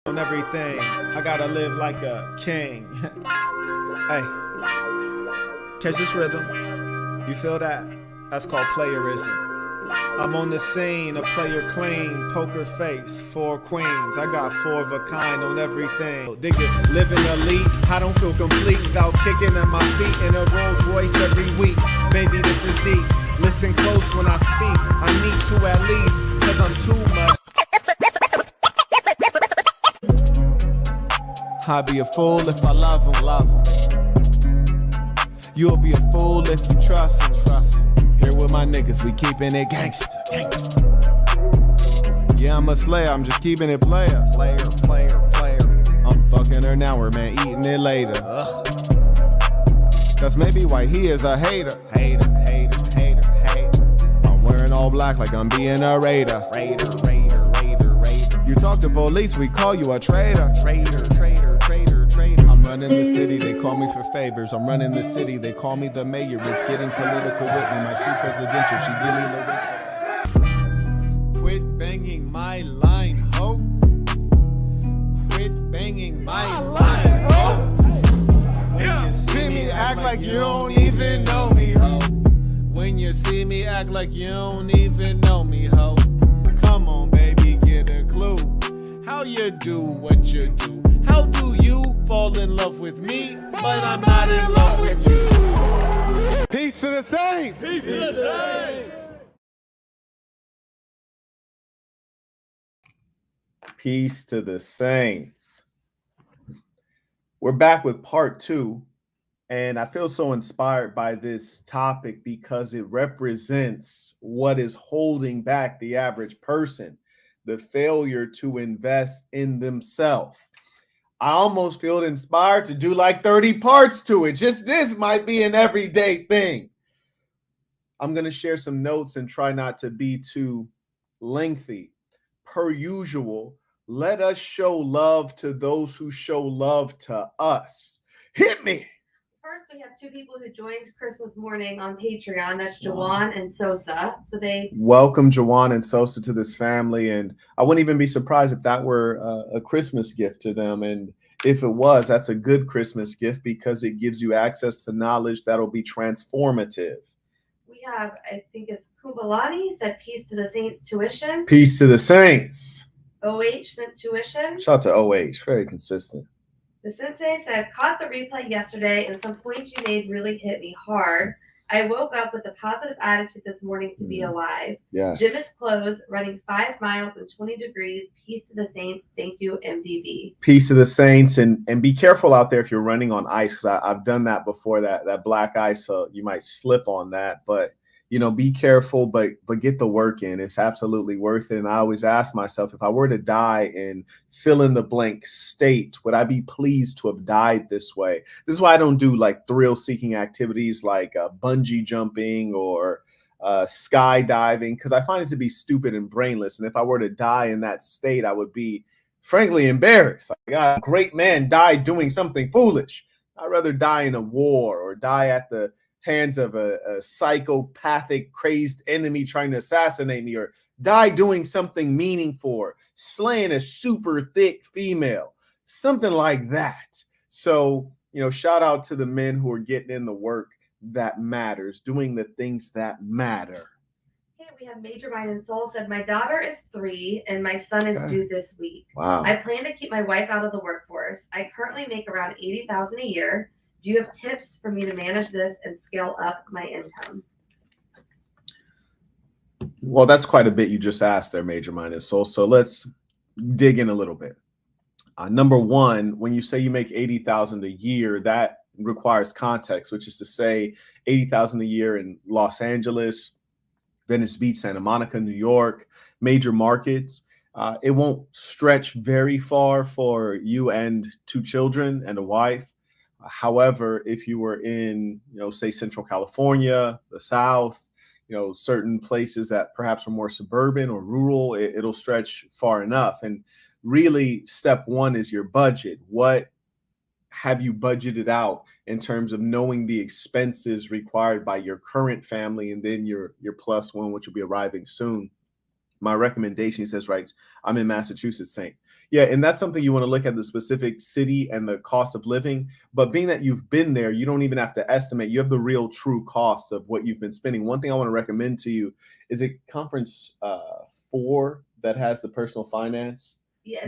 On everything, I gotta live like a king. Hey, catch this rhythm. You feel that? That's called playerism. I'm on the scene, a player clean, poker face, 4 queens. I got 4 of a kind on everything. Dig this, living elite. I don't feel complete without kicking at my feet in a Rolls Royce every week. Baby, this is deep. Listen close when I speak. I need to at least, cause I'm too much. I'd be a fool if I love him. You'll be a fool if you trust him. Here with my niggas, we keeping it gangsta. Yeah, I'm a slayer, I'm just keeping it player. I'm fucking her now, we're man eating it later. That's maybe why he is a hater. I'm wearing all black like I'm being a raider. You talk to police, we call you a traitor. I'm running the city, they call me for favors. I'm running the city, they call me the mayor. It's getting political with me, my street presidential. She give me the quit banging my line, ho. Quit banging my line, ho. When you see me act like you don't even know me, ho. When you see me act like you don't even know me, ho. Come on, baby, get a clue. How you do what you do? How do you fall in love with me, but I'm not in love with you? Peace to the saints! Peace to the saints! Peace to the saints. We're back with part 2, and I feel so inspired by this topic because it represents what is holding back the average person, the failure to invest in themselves. I almost feel inspired to do like 30 parts to it. Just this might be an everyday thing. I'm going to share some notes and try not to be too lengthy. Per usual, let us show love to those who show love to us. Hit me. First, we have 2 people who joined Christmas morning on Patreon. That's Jawan and Sosa. So they welcome Jawan and Sosa to this family, and I wouldn't even be surprised if that were a Christmas gift to them. And if it was, that's a good Christmas gift because it gives you access to knowledge that'll be transformative. We have, I think it's Kumbalani said peace to the saints tuition. Peace to the saints. OH sent tuition. Shout out to OH, very consistent. The sensei said, caught the replay yesterday and some points you made really hit me hard. I woke up with a positive attitude this morning to be alive. Yes. Gym is closed, running 5 miles and 20 degrees. Peace to the saints. Thank you, MDB. Peace to the saints, and be careful out there if you're running on ice, because I've done that before, that black ice, so you might slip on that. But be careful, but get the work in. It's absolutely worth it. And I always ask myself, if I were to die in fill in the blank state, would I be pleased to have died this way? This is why I don't do like thrill seeking activities like bungee jumping or skydiving, because I find it to be stupid and brainless. And if I were to die in that state, I would be frankly embarrassed. Like, a great man died doing something foolish. I'd rather die in a war or die at the hands of a psychopathic, crazed enemy trying to assassinate me, or die doing something meaningful, slaying a super thick female, something like that. So, shout out to the men who are getting in the work that matters, doing the things that matter. Okay, we have Major Mind and Soul said, my daughter is 3 and my son is due this week. Wow. I plan to keep my wife out of the workforce. I currently make around $80,000 a year. Do you have tips for me to manage this and scale up my income? Well, that's quite a bit you just asked there, Major Mind and Soul. So let's dig in a little bit. Number one, when you say you make $80,000 a year, that requires context, which is to say $80,000 a year in Los Angeles, Venice Beach, Santa Monica, New York, major markets. It won't stretch very far for you and 2 children and a wife. However, if you were in, say Central California, the South, certain places that perhaps are more suburban or rural, it'll stretch far enough. And really, step one is your budget. What have you budgeted out in terms of knowing the expenses required by your current family and then your plus one, which will be arriving soon? my recommendation, he says, right, I'm in Massachusetts, Saint. Yeah, and that's something you want to look at the specific city and the cost of living. But being that you've been there, you don't even have to estimate. You have the real true cost of what you've been spending. One thing I want to recommend to you is a conference 4 that has the personal finance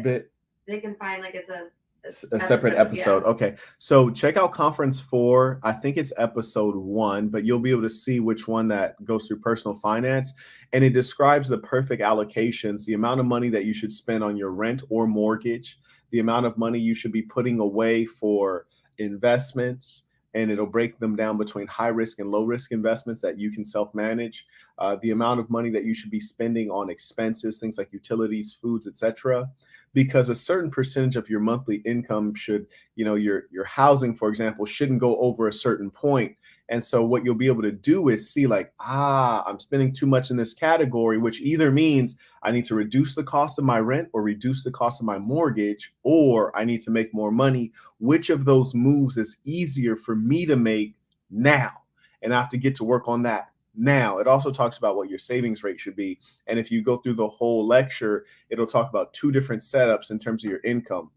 bit. They can find like it's a separate episode. Yeah. Okay. So check out conference 4. I think it's episode 1, but you'll be able to see which one that goes through personal finance. And it describes the perfect allocations, the amount of money that you should spend on your rent or mortgage, the amount of money you should be putting away for investments. And it'll break them down between high risk and low risk investments that you can self-manage, the amount of money that you should be spending on expenses, things like utilities, foods, etc. Because a certain percentage of your monthly income should, your housing, for example, shouldn't go over a certain point. And so what you'll be able to do is see like, I'm spending too much in this category, which either means I need to reduce the cost of my rent or reduce the cost of my mortgage, or I need to make more money. Which of those moves is easier for me to make now? And I have to get to work on that now. It also talks about what your savings rate should be. And if you go through the whole lecture, it'll talk about 2 different setups in terms of your income.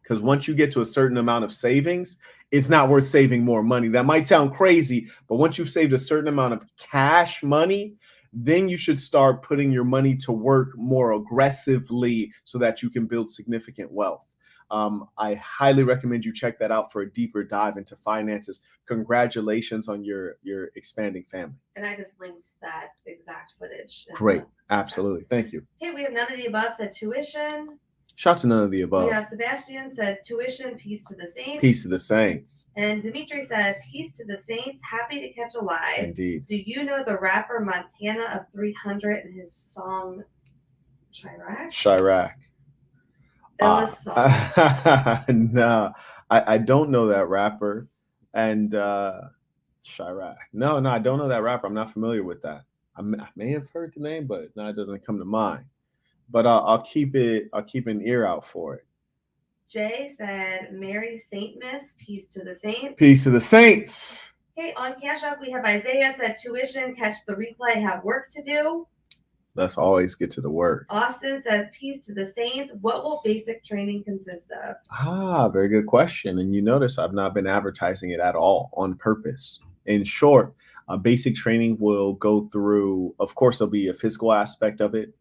Because once you get to a certain amount of savings, it's not worth saving more money. That might sound crazy, but once you've saved a certain amount of cash money, then you should start putting your money to work more aggressively so that you can build significant wealth. I highly recommend you check that out for a deeper dive into finances. Congratulations on your expanding family. And I just linked that exact footage. Great. Absolutely. Thank you. Okay, we have none of the above said tuition. Shout to none of the above. Yeah, Sebastian said tuition, peace to the saints. Peace to the saints. And Dimitri said, peace to the saints, happy to catch a live. Indeed. Do you know the rapper Montana of 300 and his song Chirac? Chirac. No, I don't know that rapper. And Chirac. No, I don't know that rapper. I'm not familiar with that. I may have heard the name, but no, it doesn't come to mind. But I'll keep an ear out for it. Jay said, Mary Saint Miss, peace to the saints. Peace to the saints. Okay, on Cash App, we have Isaiah said, tuition, catch the replay, have work to do. Let's always get to the work. Austin says, peace to the saints. What will basic training consist of? Very good question. And you notice I've not been advertising it at all on purpose. In short, basic training will go through, of course, there'll be a physical aspect of it.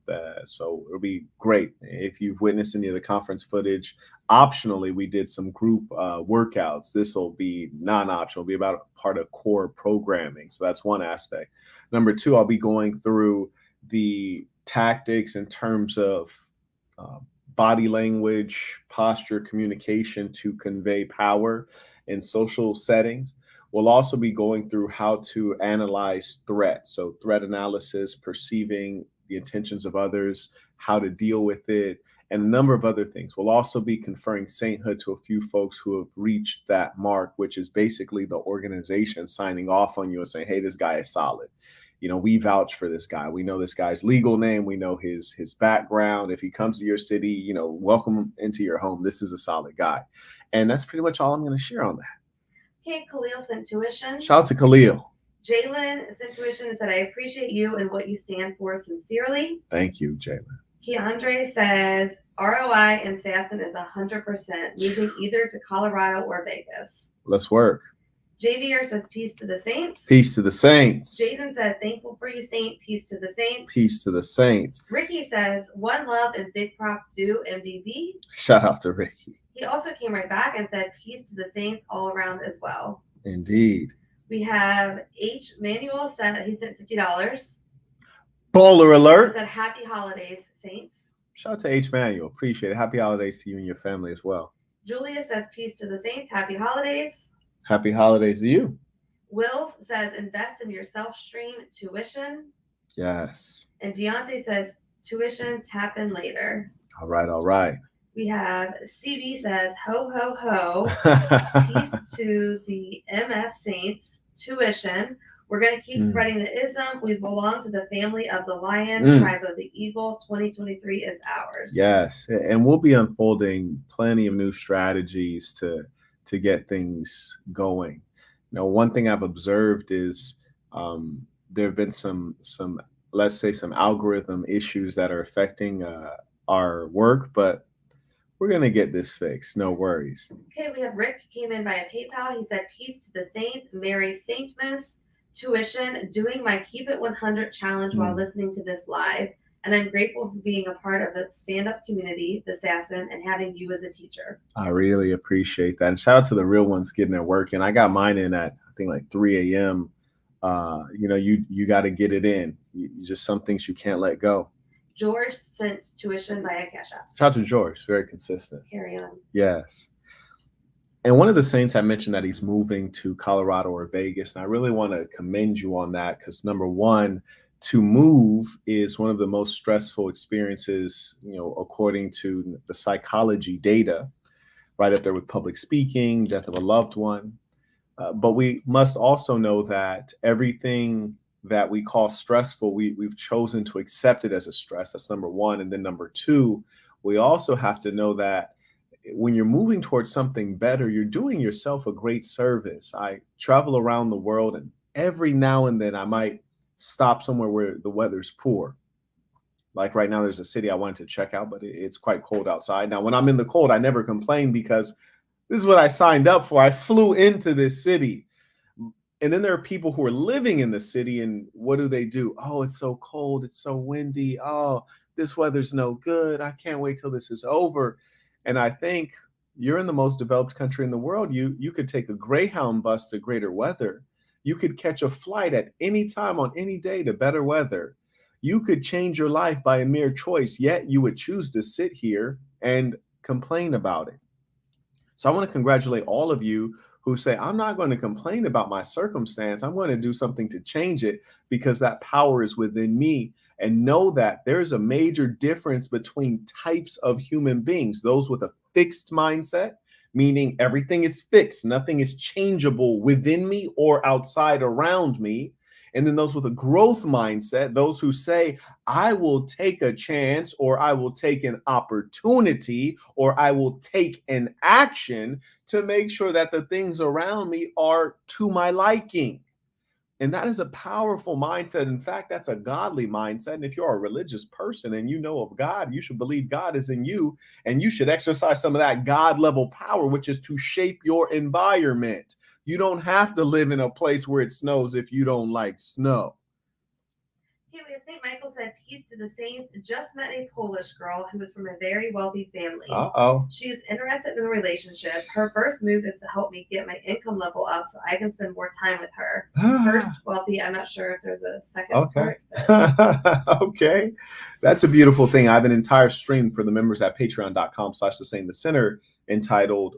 So it'll be great. If you've witnessed any of the conference footage, optionally, we did some group workouts. This will be non-optional, be about part of core programming. So that's one aspect. Number 2, I'll be going through the tactics in terms of body language, posture, communication to convey power in social settings. We'll also be going through how to analyze threats. So threat analysis, perceiving the intentions of others, how to deal with it, and a number of other things. We'll also be conferring sainthood to a few folks who have reached that mark, which is basically the organization signing off on you and saying, hey, this guy is solid. We vouch for this guy. We know this guy's legal name. We know his background. If he comes to your city, welcome him into your home. This is a solid guy. And that's pretty much all I'm going to share on that. Okay, Khalil sent tuition. Shout out to Khalil. Jalen sent tuition and said, I appreciate you and what you stand for sincerely. Thank you, Jalen. Keandre says, ROI in Sasson is 100%, moving either to Colorado or Vegas. Let's work. JVR says, peace to the saints. Peace to the saints. Jaden said, thankful for you, Saint. Peace to the saints. Peace to the saints. Ricky says, one love and big props to MDB. Shout out to Ricky. He also came right back and said, peace to the saints all around as well. Indeed. We have H. Manuel said he sent $50. Bowler alert. He said, happy holidays, saints. Shout out to H. Manuel. Appreciate it. Happy holidays to you and your family as well. Julia says, peace to the saints. Happy holidays. Happy holidays to you. Will says, invest in your self-stream tuition. Yes. And Deontay says, tuition, tap in later. All right. We have CB says, ho, ho, ho. Peace to the MF Saints, tuition. We're going to keep spreading the ism. We belong to the family of the lion, tribe of the eagle. 2023 is ours. Yes. And we'll be unfolding plenty of new strategies to get things going. One thing I've observed is there have been some let's say, some algorithm issues that are affecting our work, but we're going to get this fixed. No worries. Okay, we have Rick came in via PayPal. He said, "Peace to the saints, Mary Saint Miss, tuition, doing my Keep It 100 challenge while listening to this live. And I'm grateful for being a part of the stand up community, the Assassin, and having you as a teacher." I really appreciate that. And shout out to the real ones getting their work in. I got mine in at, I think, like 3 a.m. You got to get it in. Just some things you can't let go. George sent tuition via Cashapp. Shout out to George. Very consistent. Carry on. Yes. And one of the saints had mentioned that he's moving to Colorado or Vegas. And I really want to commend you on that because, number one, to move is one of the most stressful experiences, according to the psychology data, right up there with public speaking, death of a loved one. But we must also know that everything that we call stressful, we've chosen to accept it as a stress. That's number one. And then number two, we also have to know that when you're moving towards something better, you're doing yourself a great service. I travel around the world, and every now and then I might stop somewhere where the weather's poor. Like right now, there's a city I wanted to check out, but it's quite cold outside. Now, when I'm in the cold, I never complain because this is what I signed up for. I flew into this city. And then there are people who are living in the city, and what do? Oh, it's so cold. It's so windy. Oh, this weather's no good. I can't wait till this is over. And I think you're in the most developed country in the world. You could take a Greyhound bus to greater weather. You could catch a flight at any time on any day to better weather. You could change your life by a mere choice, yet you would choose to sit here and complain about it. So I want to congratulate all of you who say, I'm not going to complain about my circumstance. I'm going to do something to change it because that power is within me. And know that there's a major difference between types of human beings. Those with a fixed mindset, meaning everything is fixed, nothing is changeable within me or outside around me. And then those with a growth mindset, those who say, I will take a chance, or I will take an opportunity, or I will take an action to make sure that the things around me are to my liking. And that is a powerful mindset. In fact, that's a godly mindset. And if you're a religious person and you know of God, you should believe God is in you, and you should exercise some of that God level power, which is to shape your environment. You don't have to live in a place where it snows if you don't like snow. Okay, St. Michael said, "Peace to the saints. Just met a Polish girl who is from a very wealthy family. Uh-oh. She is interested in a relationship. Her first move is to help me get my income level up so I can spend more time with her." First, wealthy. I'm not sure if there's a second part. Okay. That's a beautiful thing. I have an entire stream for the members at patreon.com/thesaintthecenter entitled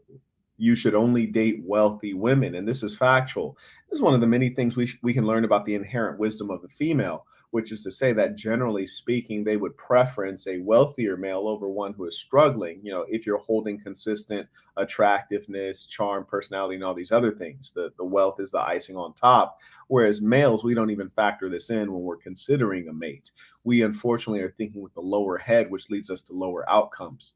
"You Should Only Date Wealthy Women." And this is factual. This is one of the many things we can learn about the inherent wisdom of the female, which is to say that generally speaking, they would preference a wealthier male over one who is struggling. If you're holding consistent attractiveness, charm, personality, and all these other things, the wealth is the icing on top. Whereas males, we don't even factor this in when we're considering a mate. We unfortunately are thinking with the lower head, which leads us to lower outcomes.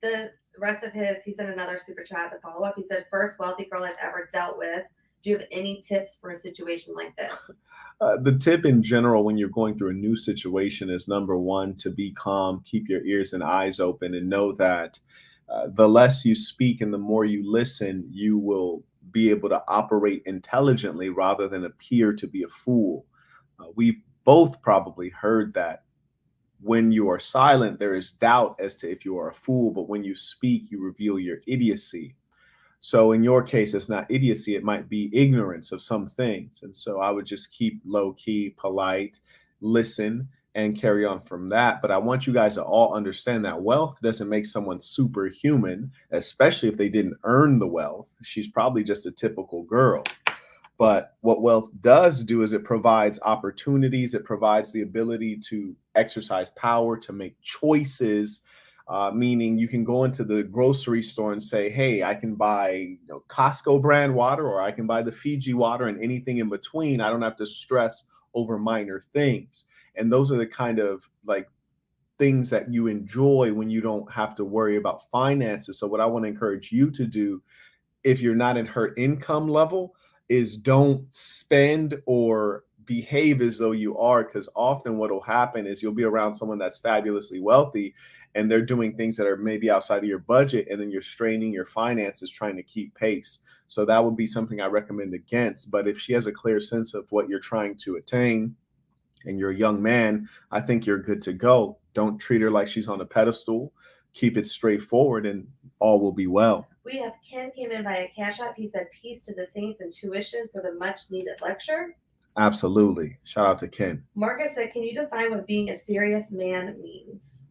The rest of his, he sent another super chat to follow up. He said, "First wealthy girl I've ever dealt with. Do you have any tips for a situation like this?" The tip in general when you're going through a new situation is, number one, to be calm, keep your ears and eyes open, and know that the less you speak and the more you listen, you will be able to operate intelligently rather than appear to be a fool. We've both probably heard that when you are silent, there is doubt as to if you are a fool, but when you speak, you reveal your idiocy. So in your case, it's not idiocy, it might be ignorance of some things. And so I would just keep low key, polite, listen, and carry on from that. But I want you guys to all understand that wealth doesn't make someone superhuman, especially if they didn't earn the wealth. She's probably just a typical girl. But what wealth does do is it provides opportunities. It provides the ability to exercise power, to make choices. Meaning you can go into the grocery store and say, hey, I can buy Costco brand water, or I can buy the Fiji water, and anything in between. I don't have to stress over minor things. And those are the kind of things that you enjoy when you don't have to worry about finances. So what I want to encourage you to do, if you're not in her income level, is don't spend or behave as though you are, because often what will happen is you'll be around someone that's fabulously wealthy and they're doing things that are maybe outside of your budget, and then you're straining your finances trying to keep pace. So that would be something I recommend against. But if she has a clear sense of what you're trying to attain and you're a young man, I think you're good to go. Don't treat her like she's on a pedestal. Keep it straightforward and all will be well. We have Ken came in via Cash App. He said, peace to the saints and tuition for the much needed lecture. Absolutely. Shout out to Ken. Marcus said, can you define what being a serious man means?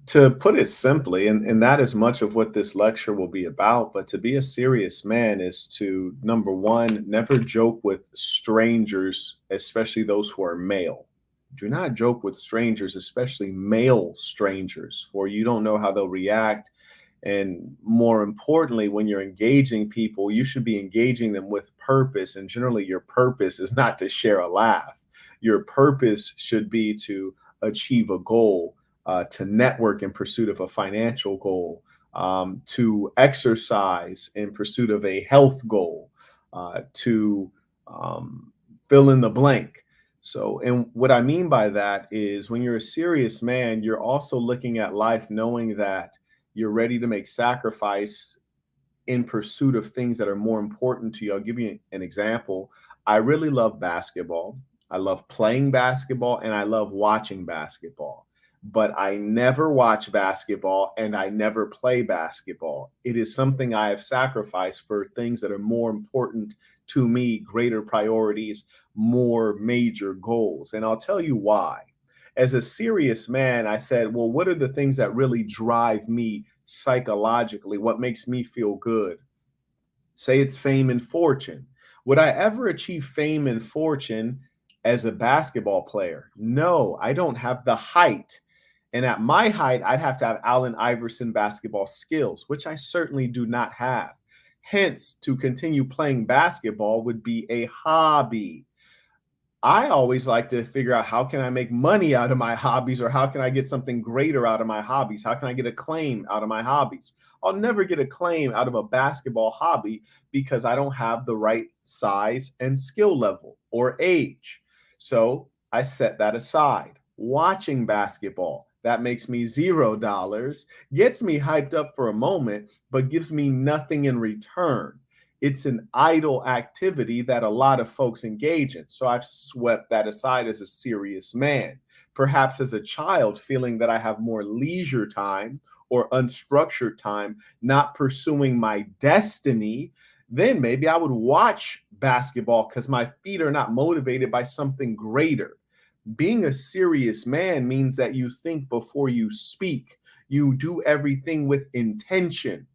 To put it simply, and that is much of what this lecture will be about, but to be a serious man is to, number one, never joke with strangers, especially those who are male. Do not joke with strangers, especially male strangers, for you don't know how they'll react. And more importantly, when you're engaging people, you should be engaging them with purpose. And generally, your purpose is not to share a laugh. Your purpose should be to achieve a goal, to network in pursuit of a financial goal, to exercise in pursuit of a health goal, to fill in the blank. So, and what I mean by that is when you're a serious man, you're also looking at life knowing that you're ready to make sacrifice in pursuit of things that are more important to you. I'll give you an example. I really love basketball. I love playing basketball and I love watching basketball. But I never watch basketball and I never play basketball. It is something I have sacrificed for things that are more important to me, greater priorities, more major goals. And I'll tell you why. As a serious man, I said, well, what are the things that really drive me psychologically? What makes me feel good? Say it's fame and fortune. Would I ever achieve fame and fortune as a basketball player? No, I don't have the height. And at my height, I'd have to have Allen Iverson basketball skills, which I certainly do not have. Hence, to continue playing basketball would be a hobby. I always like to figure out how can I make money out of my hobbies, or how can I get something greater out of my hobbies? How can I get acclaim out of my hobbies? I'll never get acclaim out of a basketball hobby because I don't have the right size and skill level or age. So I set that aside. Watching basketball, that makes me $0, gets me hyped up for a moment, but gives me nothing in return. It's an idle activity that a lot of folks engage in. So I've swept that aside as a serious man. Perhaps as a child, feeling that I have more leisure time or unstructured time, not pursuing my destiny, then maybe I would watch basketball because my feet are not motivated by something greater. Being a serious man means that you think before you speak. You do everything with intention.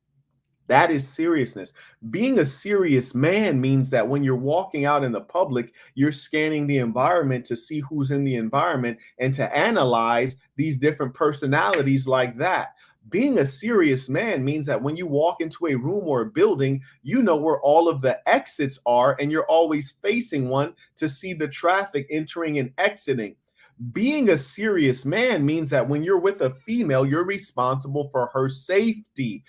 That is seriousness. Being a serious man means that when you're walking out in the public, you're scanning the environment to see who's in the environment and to analyze these different personalities like that. Being a serious man means that when you walk into a room or a building, you know where all of the exits are and you're always facing one to see the traffic entering and exiting. Being a serious man means that when you're with a female, you're responsible for her safety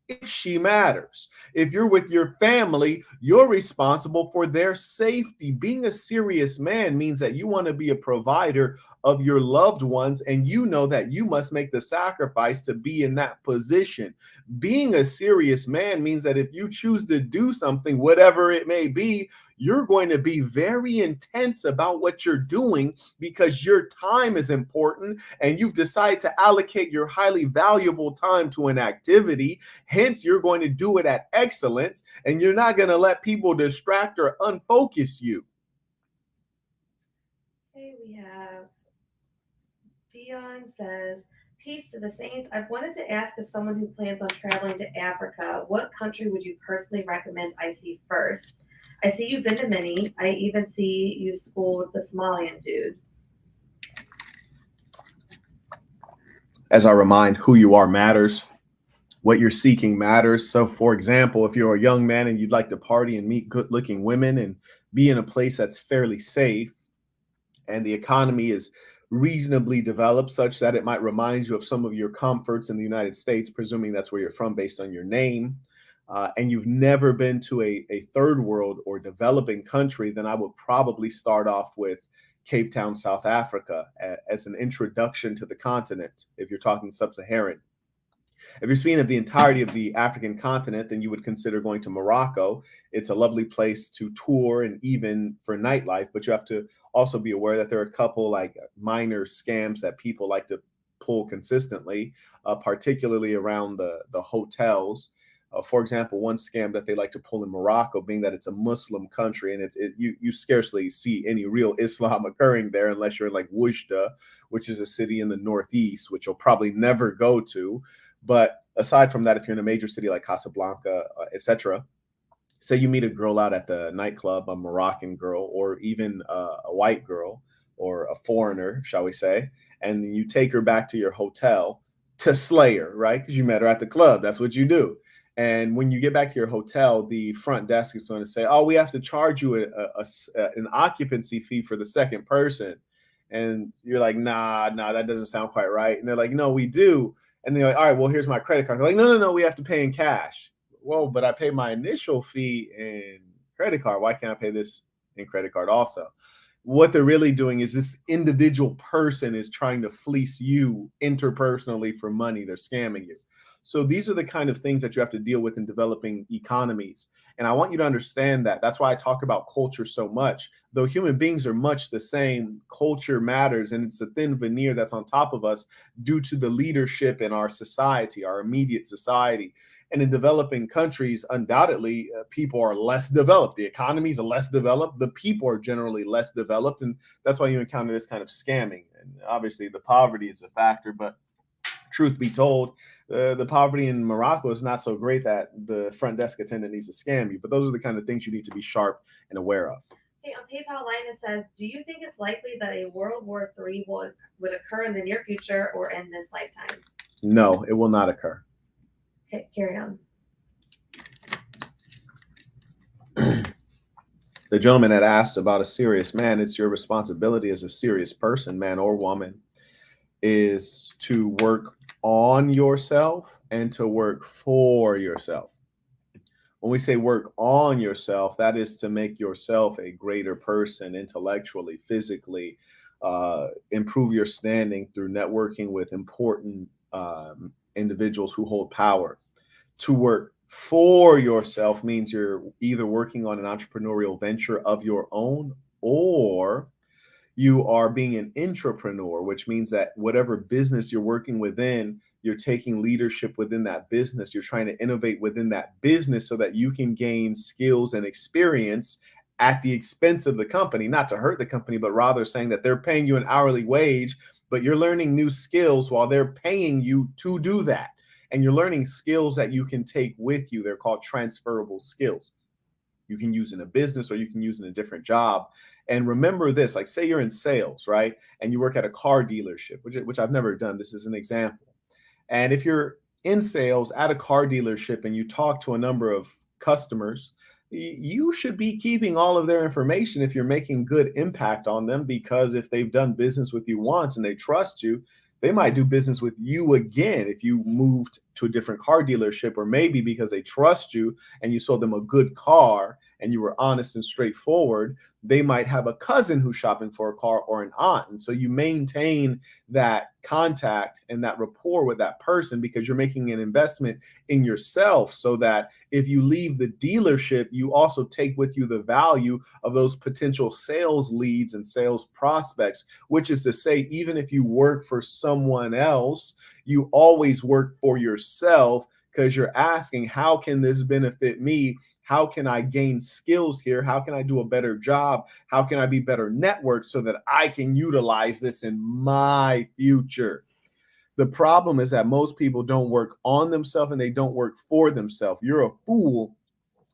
if she matters. If you're with your family, you're responsible for their safety. Being a serious man means that you want to be a provider of your loved ones, and you know that you must make the sacrifice to be in that position. Being a serious man means that if you choose to do something, whatever it may be, you're going to be very intense about what you're doing because your time is important and you've decided to allocate your highly valuable time to an activity. Hence, you're going to do it at excellence and you're not going to let people distract or unfocus you. Okay, we have Dion says, peace to the saints. I've wanted to ask, as someone who plans on traveling to Africa, what country would you personally recommend I see first? I see you've been to many. I even see you schooled the Somalian dude. As I remind, who you are matters. What you're seeking matters. So, for example, if you're a young man and you'd like to party and meet good-looking women and be in a place that's fairly safe and the economy is reasonably developed such that it might remind you of some of your comforts in the United States, presuming that's where you're from based on your name, and you've never been to a third world or developing country, then I would probably start off with Cape Town, South Africa, as an introduction to the continent, if you're talking sub-Saharan. If you're speaking of the entirety of the African continent, then you would consider going to Morocco. It's a lovely place to tour and even for nightlife, but you have to also be aware that there are a couple like minor scams that people like to pull consistently, particularly around the hotels. For example, one scam that they like to pull in Morocco, being that it's a Muslim country, and you scarcely see any real Islam occurring there unless you're in like Wujda, which is a city in the northeast, which you'll probably never go to. But aside from that, if you're in a major city like Casablanca, etc., say you meet a girl out at the nightclub, a Moroccan girl, or even a white girl or a foreigner, shall we say, and you take her back to your hotel to slay her, right? Because you met her at the club. That's what you do. And when you get back to your hotel, the front desk is going to say, "Oh, we have to charge you an occupancy fee for the second person." And you're like, "Nah, that doesn't sound quite right." And they're like, "No, we do." And they're like, "All right, well, here's my credit card." They're like, "No, we have to pay in cash." Well, but I paid my initial fee in credit card. Why can't I pay this in credit card also? What they're really doing is this individual person is trying to fleece you interpersonally for money. They're scamming you. So these are the kind of things that you have to deal with in developing economies. And I want you to understand that. That's why I talk about culture so much. Though human beings are much the same, culture matters, and it's a thin veneer that's on top of us due to the leadership in our society, our immediate society. And in developing countries, undoubtedly, people are less developed. The economies are less developed. The people are generally less developed. And that's why you encounter this kind of scamming. And obviously, the poverty is a factor. But truth be told, the poverty in Morocco is not so great that the front desk attendant needs to scam you. But those are the kind of things you need to be sharp and aware of. Okay, on PayPal line it says, do you think it's likely that a World War III would occur in the near future or in this lifetime? No, it will not occur. Okay, carry on. The gentleman had asked about a serious man. It's your responsibility as a serious person, man or woman, is to work on yourself and to work for yourself. When we say work on yourself, that is to make yourself a greater person intellectually, physically, improve your standing through networking with important individuals who hold power. To work for yourself means you're either working on an entrepreneurial venture of your own, or you are being an intrapreneur, which means that whatever business you're working within, you're taking leadership within that business. You're trying to innovate within that business so that you can gain skills and experience at the expense of the company, not to hurt the company, but rather saying that they're paying you an hourly wage, but you're learning new skills while they're paying you to do that. And you're learning skills that you can take with you. They're called transferable skills. You can use in a business or you can use in a different job. And remember this, like say you're in sales, right? And you work at a car dealership, which I've never done. This is an example. And if you're in sales at a car dealership and you talk to a number of customers, you should be keeping all of their information if you're making good impact on them, because if they've done business with you once and they trust you, they might do business with you again if you moved to a different car dealership, or maybe because they trust you and you sold them a good car and you were honest and straightforward, they might have a cousin who's shopping for a car or an aunt. And so you maintain that contact and that rapport with that person because you're making an investment in yourself, so that if you leave the dealership, you also take with you the value of those potential sales leads and sales prospects, which is to say, even if you work for someone else, you always work for yourself, because you're asking, how can this benefit me? How can I gain skills here? How can I do a better job? How can I be better networked so that I can utilize this in my future? The problem is that most people don't work on themselves and they don't work for themselves. You're a fool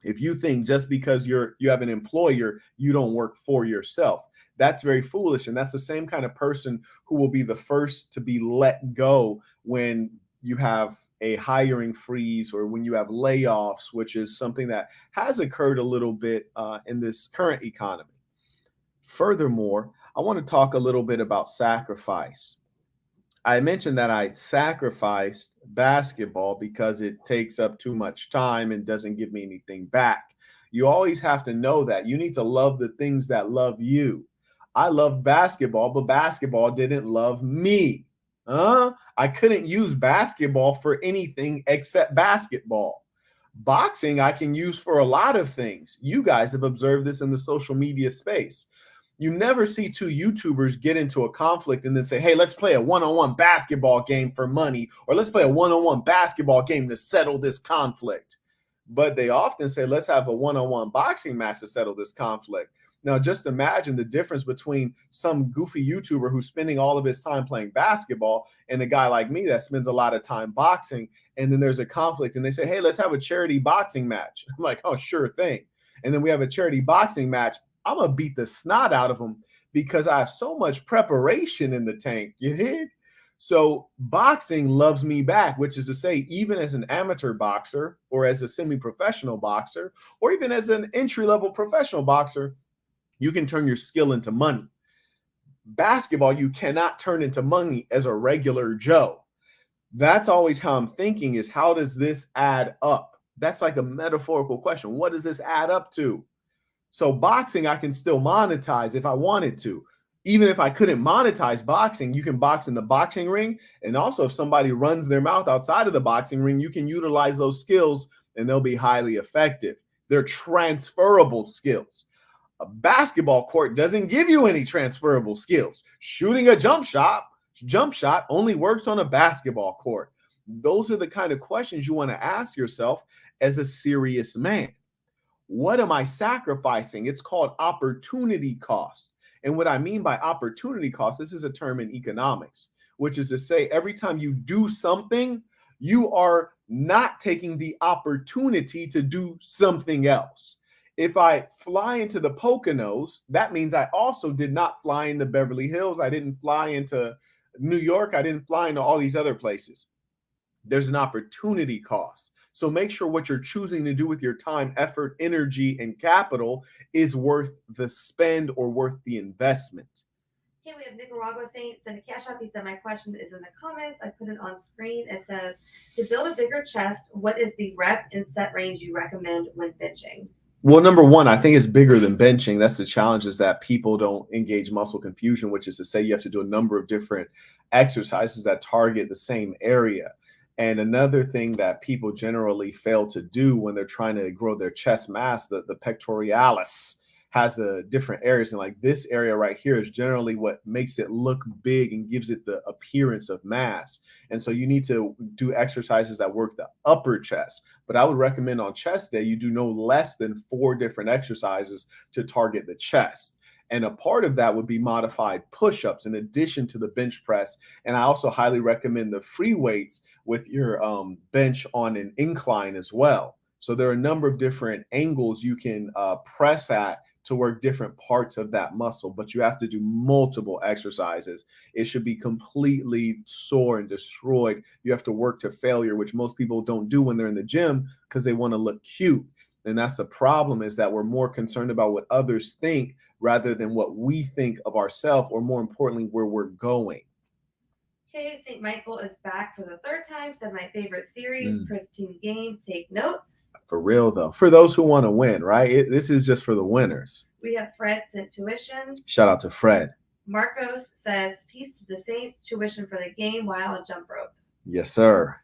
if you think just because you have an employer, you don't work for yourself. That's very foolish. And that's the same kind of person who will be the first to be let go when you have a hiring freeze or when you have layoffs, which is something that has occurred a little bit in this current economy. Furthermore, I want to talk a little bit about sacrifice. I mentioned that I sacrificed basketball because it takes up too much time and doesn't give me anything back. You always have to know that. You need to love the things that love you. I loved basketball, but basketball didn't love me. I couldn't use basketball for anything except basketball. Boxing, I can use for a lot of things. You guys have observed this in the social media space. You never see two YouTubers get into a conflict and then say, hey, let's play a one-on-one basketball game for money, or let's play a one-on-one basketball game to settle this conflict. But they often say, let's have a one-on-one boxing match to settle this conflict. Now, just imagine the difference between some goofy YouTuber who's spending all of his time playing basketball and a guy like me that spends a lot of time boxing. And then there's a conflict and they say, hey, let's have a charity boxing match. I'm like, oh, sure thing. And then we have a charity boxing match. I'm going to beat the snot out of them because I have so much preparation in the tank. You dig? So boxing loves me back, which is to say, even as an amateur boxer or as a semi-professional boxer, or even as an entry-level professional boxer, you can turn your skill into money. Basketball, you cannot turn into money as a regular Joe. That's always how I'm thinking is, how does this add up? That's like a metaphorical question. What does this add up to? So boxing, I can still monetize if I wanted to. Even if I couldn't monetize boxing, you can box in the boxing ring. And also, if somebody runs their mouth outside of the boxing ring, you can utilize those skills and they'll be highly effective. They're transferable skills. A basketball court doesn't give you any transferable skills. Shooting a jump shot only works on a basketball court. Those are the kind of questions you want to ask yourself as a serious man. What am I sacrificing? It's called opportunity cost. And what I mean by opportunity cost, this is a term in economics, which is to say every time you do something, you are not taking the opportunity to do something else. If I fly into the Poconos, that means I also did not fly into Beverly Hills. I didn't fly into New York. I didn't fly into all these other places. There's an opportunity cost. So make sure what you're choosing to do with your time, effort, energy, and capital is worth the spend or worth the investment. Okay, we have Nicaragua Saint send a cash app. He said, my question is in the comments. I put it on screen. It says, to build a bigger chest, what is the rep and set range you recommend when benching? Well, number one, I think it's bigger than benching. That's the challenge, is that people don't engage muscle confusion, which is to say you have to do a number of different exercises that target the same area. And another thing that people generally fail to do when they're trying to grow their chest mass, the pectoralis has a different areas. And like this area right here is generally what makes it look big and gives it the appearance of mass. And so you need to do exercises that work the upper chest. But I would recommend on chest day, you do no less than 4 different exercises to target the chest. And a part of that would be modified push-ups in addition to the bench press. And I also highly recommend the free weights with your bench on an incline as well. So there are a number of different angles you can press at to work different parts of that muscle, but you have to do multiple exercises. It should be completely sore and destroyed. You have to work to failure, which most people don't do when they're in the gym because they want to look cute. And that's the problem, is that we're more concerned about what others think rather than what we think of ourselves, or more importantly, where we're going. Okay, St. Michael is back for the 3rd time. Said my favorite series, pristine game. Take notes. For real, though. For those who want to win, right? This is just for the winners. We have Fred sent tuition. Shout out to Fred. Marcos says, peace to the Saints, tuition for the game while a jump rope. Yes, sir.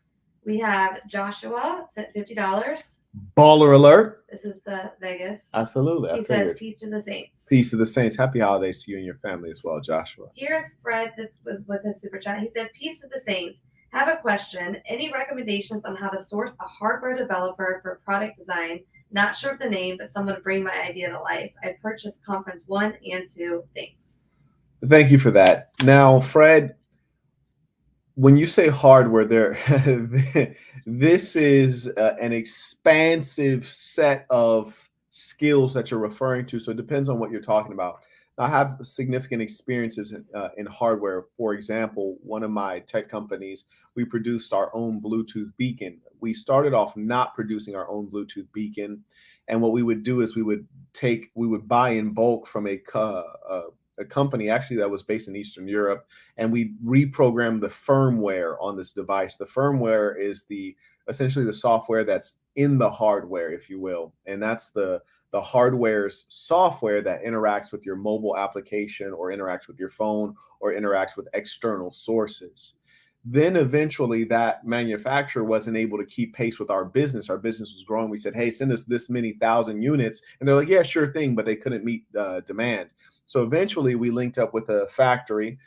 We have Joshua sent $50. Baller alert. This is the Vegas. Absolutely. He says, peace to the Saints. Peace to the Saints. Happy holidays to you and your family as well, Joshua. Here's Fred. This was with his super chat. He said, peace to the Saints. Have a question. Any recommendations on how to source a hardware developer for product design? Not sure of the name, but someone to bring my idea to life. I purchased Conference 1 and 2. Thanks. Thank you for that. Now, Fred, when you say hardware, this is an expansive set of skills that you're referring to. So it depends on what you're talking about. I have significant experiences in hardware. For example, one of my tech companies, we produced our own Bluetooth beacon. We started off not producing our own Bluetooth beacon. And what we would do is we would buy in bulk from a a company actually that was based in Eastern Europe, and we reprogrammed the firmware on this device. The firmware is essentially the software that's in the hardware, if you will, and that's the hardware's software that interacts with your mobile application or interacts with your phone or interacts with external sources. Then eventually that manufacturer wasn't able to keep pace with our business. Our business was growing. We said, hey, send us this many thousand units. And they're like, yeah, sure thing. But they couldn't meet demand. So eventually we linked up with a factory,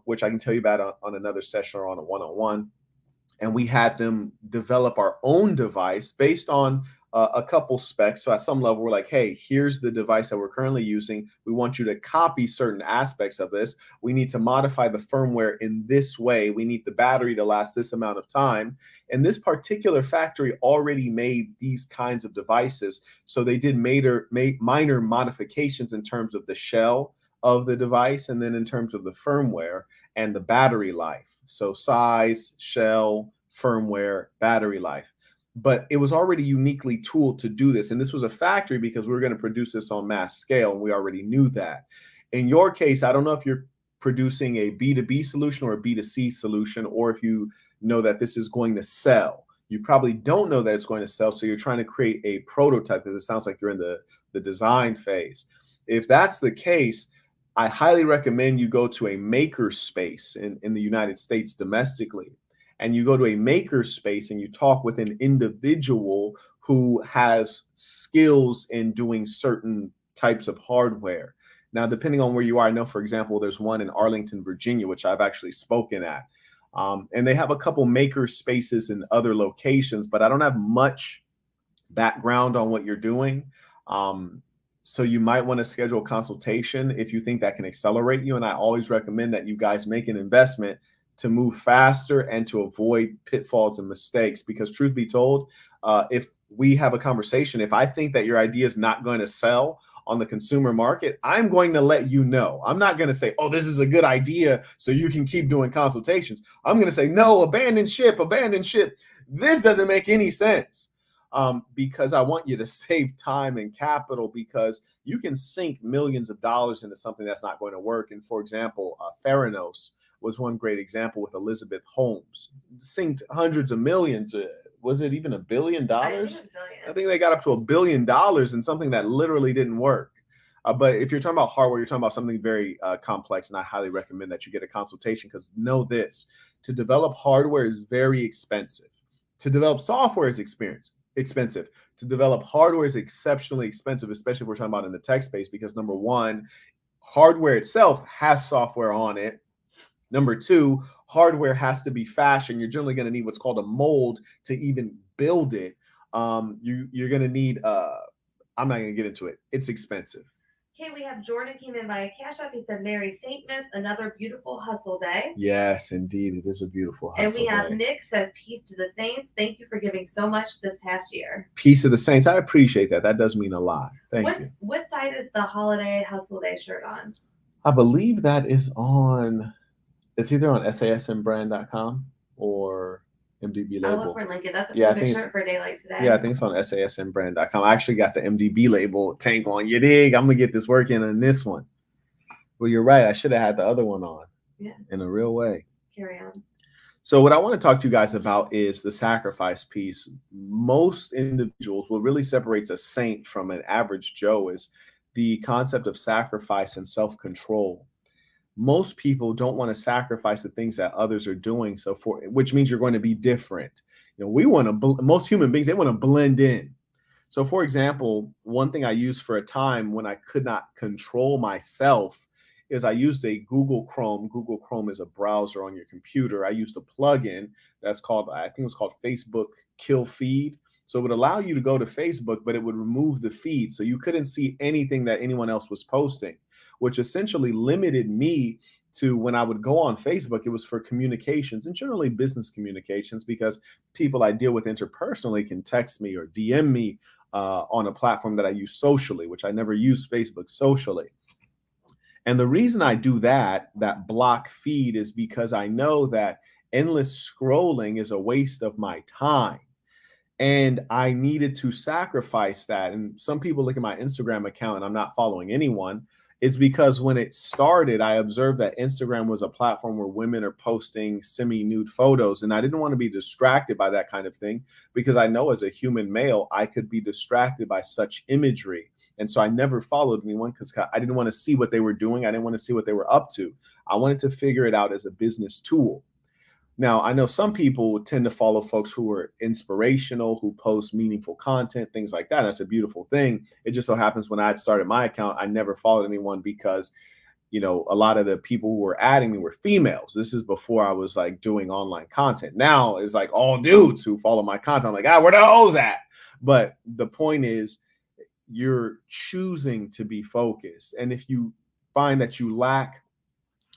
which I can tell you about on another session or on a one-on-one. And we had them develop our own device based on a couple specs. So at some level, we're like, hey, here's the device that we're currently using. We want you to copy certain aspects of this. We need to modify the firmware in this way. We need the battery to last this amount of time. And this particular factory already made these kinds of devices. So they did minor modifications in terms of the shell of the device and then in terms of the firmware and the battery life. So size, shell, firmware, battery life. But it was already uniquely tooled to do this. And this was a factory because we were going to produce this on mass scale. And we already knew that. In your case, I don't know if you're producing a B2B solution or a B2C solution, or if you know that this is going to sell. You probably don't know that it's going to sell. So you're trying to create a prototype because it sounds like you're in the design phase. If that's the case, I highly recommend you go to a maker space in the United States domestically, and you go to a maker space and you talk with an individual who has skills in doing certain types of hardware. Now, depending on where you are, I know, for example, there's one in Arlington, Virginia, which I've actually spoken at. And they have a couple maker spaces in other locations, but I don't have much background on what you're doing. So you might want to schedule a consultation if you think that can accelerate you. And I always recommend that you guys make an investment to move faster and to avoid pitfalls and mistakes. Because truth be told, if we have a conversation, if I think that your idea is not going to sell on the consumer market, I'm going to let you know. I'm not going to say, oh, this is a good idea, so you can keep doing consultations. I'm going to say, no, abandon ship, abandon ship. This doesn't make any sense. Because I want you to save time and capital, because you can sink millions of dollars into something that's not going to work. And for example, Theranos was one great example with Elizabeth Holmes. Sinked hundreds of millions. Was it even $1 billion? I think they got up to $1 billion in something that literally didn't work. But if you're talking about hardware, you're talking about something very complex, and I highly recommend that you get a consultation, because know this: to develop hardware is very expensive. To develop software is expensive. To develop hardware is exceptionally expensive, especially if we're talking about in the tech space, because number one, hardware itself has software on it. Number two, hardware has to be fashioned. You're generally going to need what's called a mold to even build it. You're going to need, I'm not going to get into it. It's expensive. Okay, we have Jordan came in via Cashapp. He said, Merry St. Miss, another beautiful hustle day. Yes, indeed. It is a beautiful hustle day. And we have Nick says, peace to the saints. Thank you for giving so much this past year. Peace to the saints. I appreciate that. That does mean a lot. Thank you. What side is the holiday hustle day shirt on? I believe that is on, it's either on sasmbrand.com or MDB label. I'll look for Lincoln. That's a perfect shirt for a day like today. Yeah, I think it's on sasmbrand.com. I actually got the MDB label tank on. You dig? I'm going to get this working on this one. Well, you're right. I should have had the other one on. Yeah. In a real way. Carry on. So what I want to talk to you guys about is the sacrifice piece. Most individuals, what really separates a saint from an average Joe is the concept of sacrifice and self-control. Most people don't want to sacrifice the things that others are doing. So which means you're going to be different. Most human beings, they want to blend in. So for example, one thing I used for a time when I could not control myself is I used a Google Chrome. Google Chrome is a browser on your computer. I used a plugin that's called, I think it was called Facebook Kill Feed. So it would allow you to go to Facebook, but it would remove the feed. So you couldn't see anything that anyone else was posting, which essentially limited me to, when I would go on Facebook, it was for communications and generally business communications, because people I deal with interpersonally can text me or DM me on a platform that I use socially, which I never use Facebook socially. And the reason I do that block feed, is because I know that endless scrolling is a waste of my time. And I needed to sacrifice that. And some people look at my Instagram account and I'm not following anyone. It's because when it started, I observed that Instagram was a platform where women are posting semi-nude photos, and I didn't want to be distracted by that kind of thing because I know as a human male, I could be distracted by such imagery. And so I never followed anyone because I didn't want to see what they were doing. I didn't want to see what they were up to. I wanted to figure it out as a business tool. Now, I know some people tend to follow folks who are inspirational, who post meaningful content, things like that. That's a beautiful thing. It just so happens when I had started my account, I never followed anyone because, a lot of the people who were adding me were females. This is before I was like doing online content. Now it's like all dudes who follow my content. I'm like, where the hoes at? But the point is, you're choosing to be focused. And if you find that you lack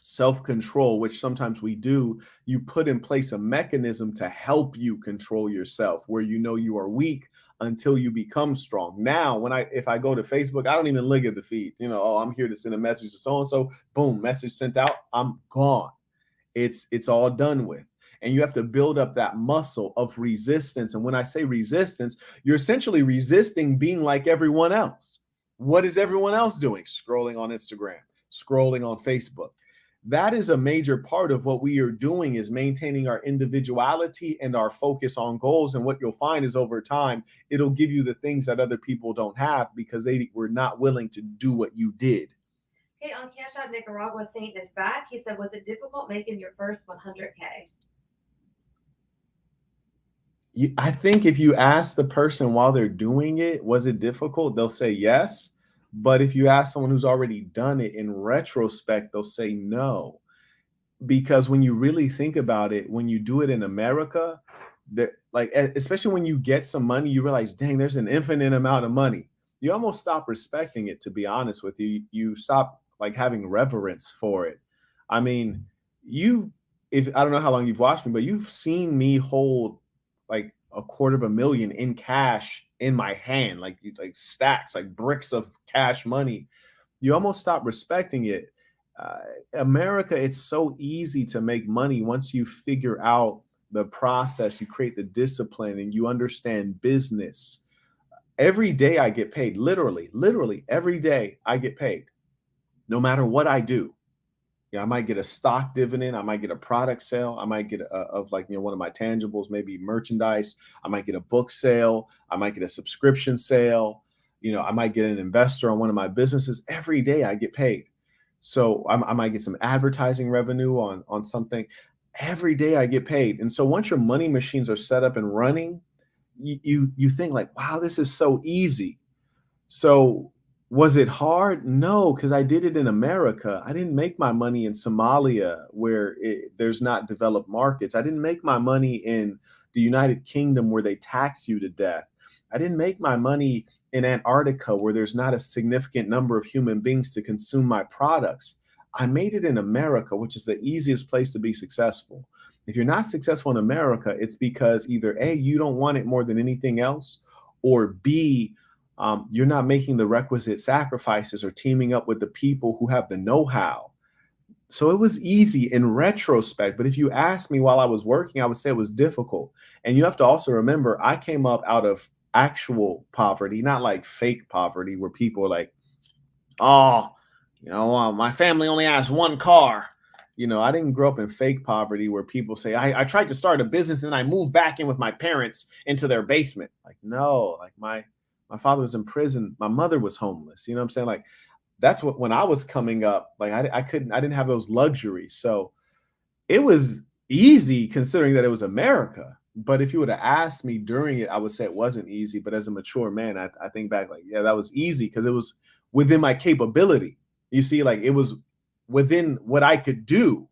self-control, which sometimes we do, you put in place a mechanism to help you control yourself where you are weak until you become strong. Now, if I go to Facebook, I don't even look at the feed. Oh, I'm here to send a message to so and so. Boom, message sent out. I'm gone. It's all done with. And you have to build up that muscle of resistance. And when I say resistance, you're essentially resisting being like everyone else. What is everyone else doing? Scrolling on Instagram, scrolling on Facebook. That is a major part of what we are doing, is maintaining our individuality and our focus on goals. And what you'll find is over time, it'll give you the things that other people don't have because they were not willing to do what you did. Okay, on Cash App, Nicaragua Saint is back. He said, was it difficult making your first 100K? I think if you ask the person while they're doing it, was it difficult? They'll say yes. But if you ask someone who's already done it in retrospect, they'll say no. Because when you really think about it, when you do it in America, especially when you get some money, you realize, dang, there's an infinite amount of money. You almost stop respecting it, to be honest with you. You stop like having reverence for it. I mean, if I don't know how long you've watched me, but you've seen me hold like $250,000 in cash in my hand, like stacks, like bricks of cash money. You almost stop respecting it. America, it's so easy to make money once you figure out the process, you create the discipline, and you understand business. Every day I get paid, literally every day I get paid, no matter what I do. I might get a stock dividend. I might get a product sale. I might get one of my tangibles, maybe merchandise. I might get a book sale. I might get a subscription sale. I might get an investor on one of my businesses. Every day I get paid. So I might get some advertising revenue on something. Every day I get paid. And so once your money machines are set up and running, you think like, wow, this is so easy. So was it hard? No, because I did it in America. I didn't make my money in Somalia where there's not developed markets. I didn't make my money in the United Kingdom where they tax you to death. I didn't make my money in Antarctica where there's not a significant number of human beings to consume my products. I made it in America, which is the easiest place to be successful. If you're not successful in America, it's because either A, you don't want it more than anything else, or B, you're not making the requisite sacrifices or teaming up with the people who have the know-how. So it was easy in retrospect. But if you asked me while I was working, I would say it was difficult. And you have to also remember, I came up out of actual poverty, not like fake poverty where people are like, oh, my family only has one car. I didn't grow up in fake poverty where people say, I tried to start a business and I moved back in with my parents into their basement. Like, no, like my father was in prison. My mother was homeless. You know what I'm saying? Like, that's what, when I was coming up, like I didn't have those luxuries. So it was easy considering that it was America. But if you would have asked me during it, I would say it wasn't easy. But as a mature man, I think back like, yeah, that was easy because it was within my capability. You see, like it was within what I could do.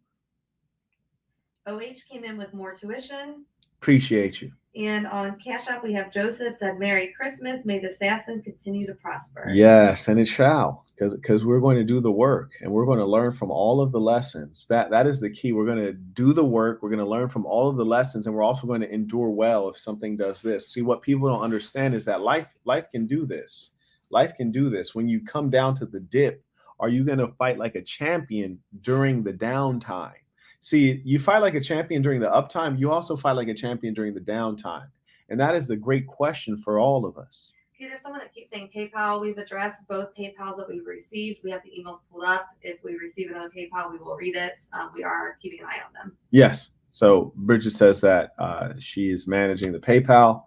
OH came in with more tuition. Appreciate you. And on Cash App, we have Joseph said, Merry Christmas. May the assassin continue to prosper. Yes, and it shall, because we're going to do the work and we're going to learn from all of the lessons. That is the key. We're going to do the work. We're going to learn from all of the lessons, and we're also going to endure well if something does this. See, what people don't understand is that life can do this. Life can do this. When you come down to the dip, are you going to fight like a champion during the downtime? See, you fight like a champion during the uptime. You also fight like a champion during the downtime. And that is the great question for all of us. Okay, there's someone that keeps saying PayPal. We've addressed both PayPals that we've received. We have the emails pulled up. If we receive it on PayPal, we will read it. We are keeping an eye on them. Yes. So Bridget says that she is managing the PayPal,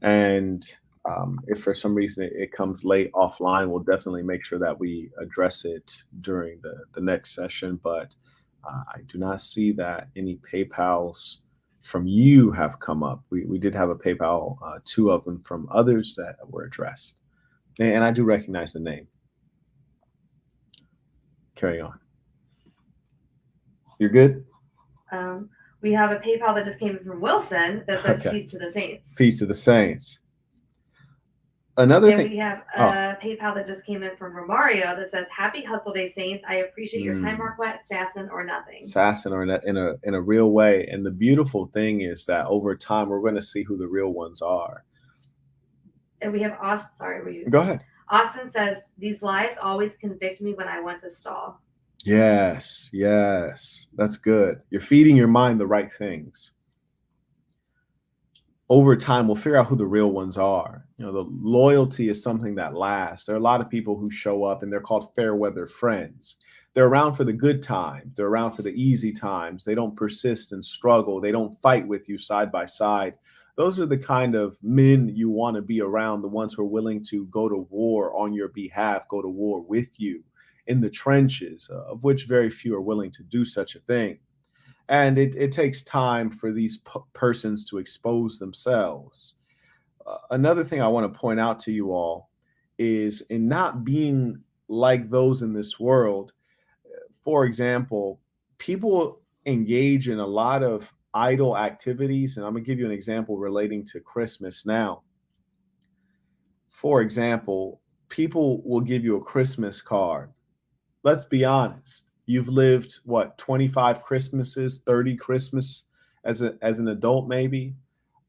and if for some reason it comes late offline, we'll definitely make sure that we address it during the next session. But I do not see that any PayPals from you have come up. We did have a PayPal, two of them from others that were addressed. And I do recognize the name. Carry on. You're good? We have a PayPal that just came in from Wilson that says peace to the saints. Peace to the saints. Another thing. We have a PayPal that just came in from Romario that says happy hustle day, saints. I appreciate your time, Marquette. Sassin or nothing. Sassin or in a real way. And the beautiful thing is that over time, we're going to see who the real ones are. And we have Austin. Sorry, go ahead. Austin says, these lives always convict me when I want to stall. Yes. That's good. You're feeding your mind the right things. Over time, we'll figure out who the real ones are. You know, the loyalty is something that lasts. There are a lot of people who show up and they're called fair weather friends. They're around for the good times. They're around for the easy times. They don't persist and struggle. They don't fight with you side by side. Those are the kind of men you want to be around, the ones who are willing to go to war on your behalf, go to war with you in the trenches, of which very few are willing to do such a thing. And it takes time for these persons to expose themselves. Another thing I want to point out to you all is in not being like those in this world. For example, people engage in a lot of idle activities. And I'm going to give you an example relating to Christmas now. For example, people will give you a Christmas card. Let's be honest. You've lived, 25 Christmases, 30 Christmas as an adult, maybe.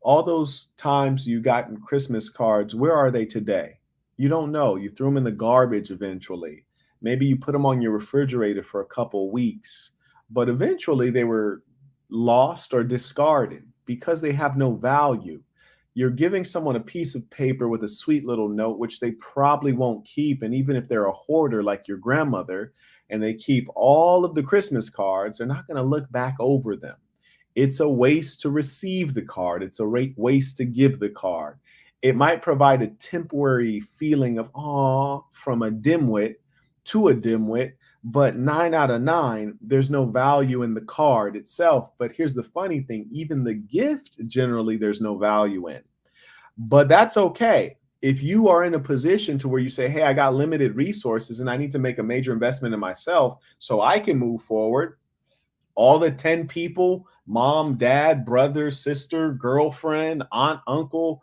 All those times you gotten Christmas cards, where are they today? You don't know. You threw them in the garbage eventually. Maybe you put them on your refrigerator for a couple of weeks. But eventually they were lost or discarded because they have no value. You're giving someone a piece of paper with a sweet little note, which they probably won't keep. And even if they're a hoarder like your grandmother and they keep all of the Christmas cards, they're not going to look back over them. It's a waste to receive the card. It's a waste to give the card. It might provide a temporary feeling of awe from a dimwit to a dimwit, but 9 out of 9, there's no value in the card itself. But here's the funny thing, even the gift, generally, there's no value in. But that's okay. If you are in a position to where you say, hey, I got limited resources and I need to make a major investment in myself so I can move forward, all the 10 people, mom, dad, brother, sister, girlfriend, aunt, uncle,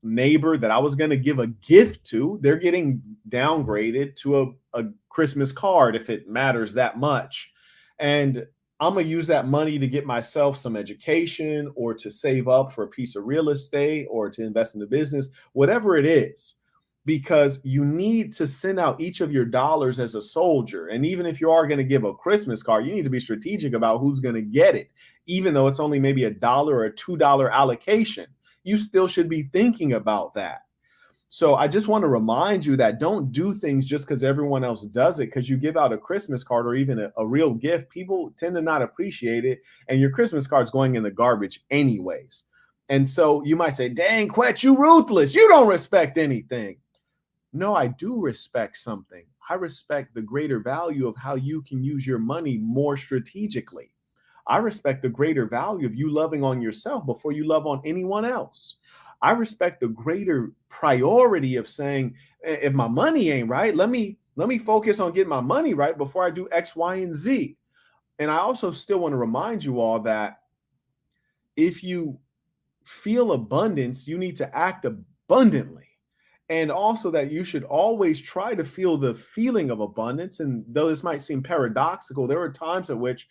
neighbor that I was going to give a gift to, they're getting downgraded to a Christmas card if it matters that much. And I'm going to use that money to get myself some education or to save up for a piece of real estate or to invest in the business, whatever it is, because you need to send out each of your dollars as a soldier. And even if you are going to give a Christmas card, you need to be strategic about who's going to get it, even though it's only maybe $1 or a $2 allocation. You still should be thinking about that. So I just want to remind you that don't do things just because everyone else does it, because you give out a Christmas card or even a real gift. People tend to not appreciate it. And your Christmas card's going in the garbage anyways. And so you might say, dang, Quet, you ruthless. You don't respect anything. No, I do respect something. I respect the greater value of how you can use your money more strategically. I respect the greater value of you loving on yourself before you love on anyone else. I respect the greater priority of saying, if my money ain't right, let me focus on getting my money right before I do X, Y, and Z. And I also still want to remind you all that if you feel abundance, you need to act abundantly. And also that you should always try to feel the feeling of abundance. And though this might seem paradoxical, there were times at which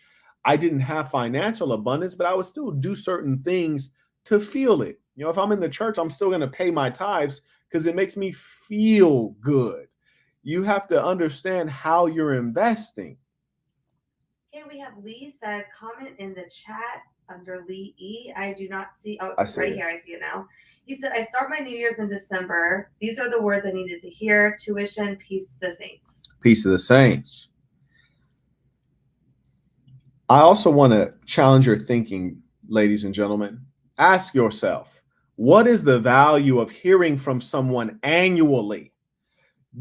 I didn't have financial abundance, but I would still do certain things to feel it. You know, if I'm in the church, I'm still going to pay my tithes because it makes me feel good. You have to understand how you're investing. Okay, we have Lee said, comment in the chat under Lee E. I do not see. Oh, I see right it. here. I see it now. He said, I start my New Year's in December. These are the words I needed to hear. Tuition, peace to the saints. Peace to the saints. I also want to challenge your thinking, ladies and gentlemen. Ask yourself, what is the value of hearing from someone annually?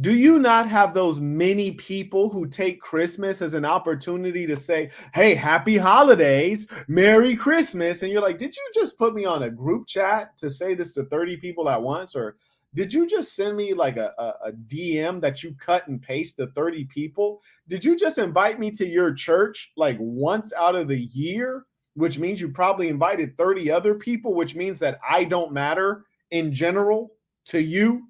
Do you not have those many people who take Christmas as an opportunity to say, hey, happy holidays, Merry Christmas? And you're like, did you just put me on a group chat to say this to 30 people at once? Or did you just send me like a DM that you cut and paste to 30 people? Did you just invite me to your church like once out of the year? Which means you probably invited 30 other people, which means that I don't matter in general to you.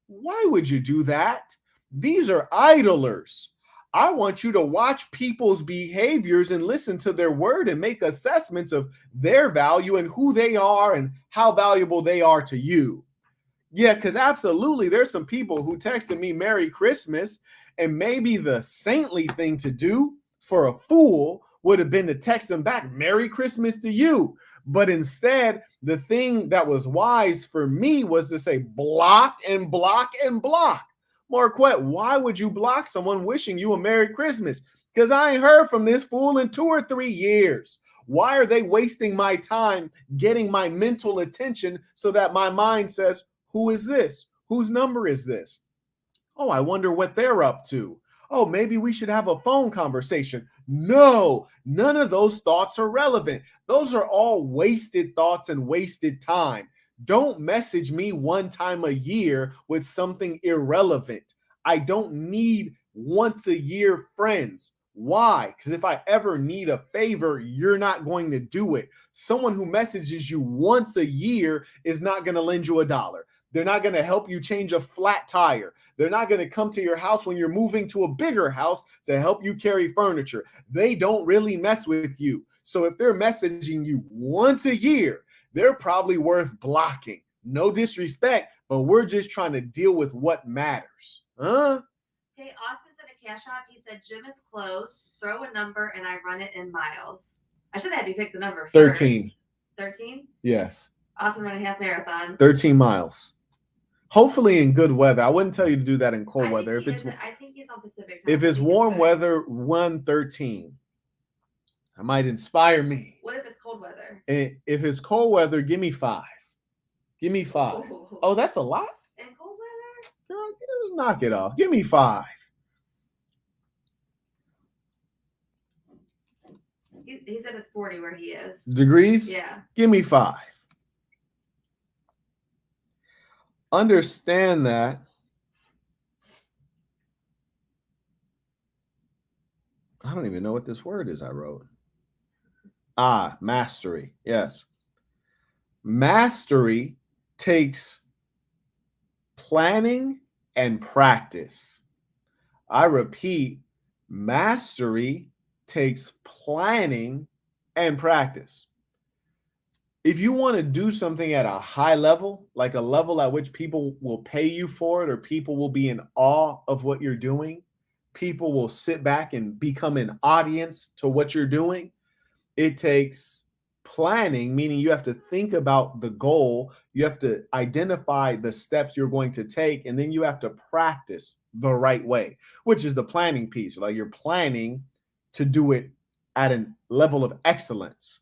Why would you do that? These are idlers. I want you to watch people's behaviors and listen to their word and make assessments of their value and who they are and how valuable they are to you. Yeah, because absolutely, there's some people who texted me Merry Christmas, and maybe the saintly thing to do for a fool would have been to text them back, Merry Christmas to you. But instead, the thing that was wise for me was to say block and block and block. Marquette, why would you block someone wishing you a Merry Christmas? Because I ain't heard from this fool in 2 or 3 years. Why are they wasting my time getting my mental attention so that my mind says, who is this? Whose number is this? Oh, I wonder what they're up to. Oh, maybe we should have a phone conversation. No, none of those thoughts are relevant. Those are all wasted thoughts and wasted time. Don't message me one time a year with something irrelevant. I don't need once a year friends. Why? Because if I ever need a favor, you're not going to do it. Someone who messages you once a year is not going to lend you $1. They're not going to help you change a flat tire. They're not going to come to your house when you're moving to a bigger house to help you carry furniture. They don't really mess with you. So if they're messaging you once a year, they're probably worth blocking. No disrespect, but we're just trying to deal with what matters. Huh? Okay, Austin sent a cash app. He said, gym is closed. Throw a number and I run it in miles. I should have had you pick the number first. 13. 13? Yes. Austin ran a half marathon. 13 miles. Hopefully in good weather. I wouldn't tell you to do that in cold weather. I think he's on Pacific time. If it's warm weather, run 13. That might inspire me. What if it's cold weather? And if it's cold weather, give me 5. Give me 5. Oh, that's a lot? In cold weather? Girl, knock it off. Give me 5. He said it's 40 where he is. Degrees? Yeah. Give me 5. Understand that I don't even know what this word is I wrote. Mastery. Yes. Mastery takes planning and practice. I repeat, mastery takes planning and practice. If you want to do something at a high level, like a level at which people will pay you for it, or people will be in awe of what you're doing, people will sit back and become an audience to what you're doing, it takes planning, meaning you have to think about the goal, you have to identify the steps you're going to take, and then you have to practice the right way, which is the planning piece. Like you're planning to do it at a level of excellence.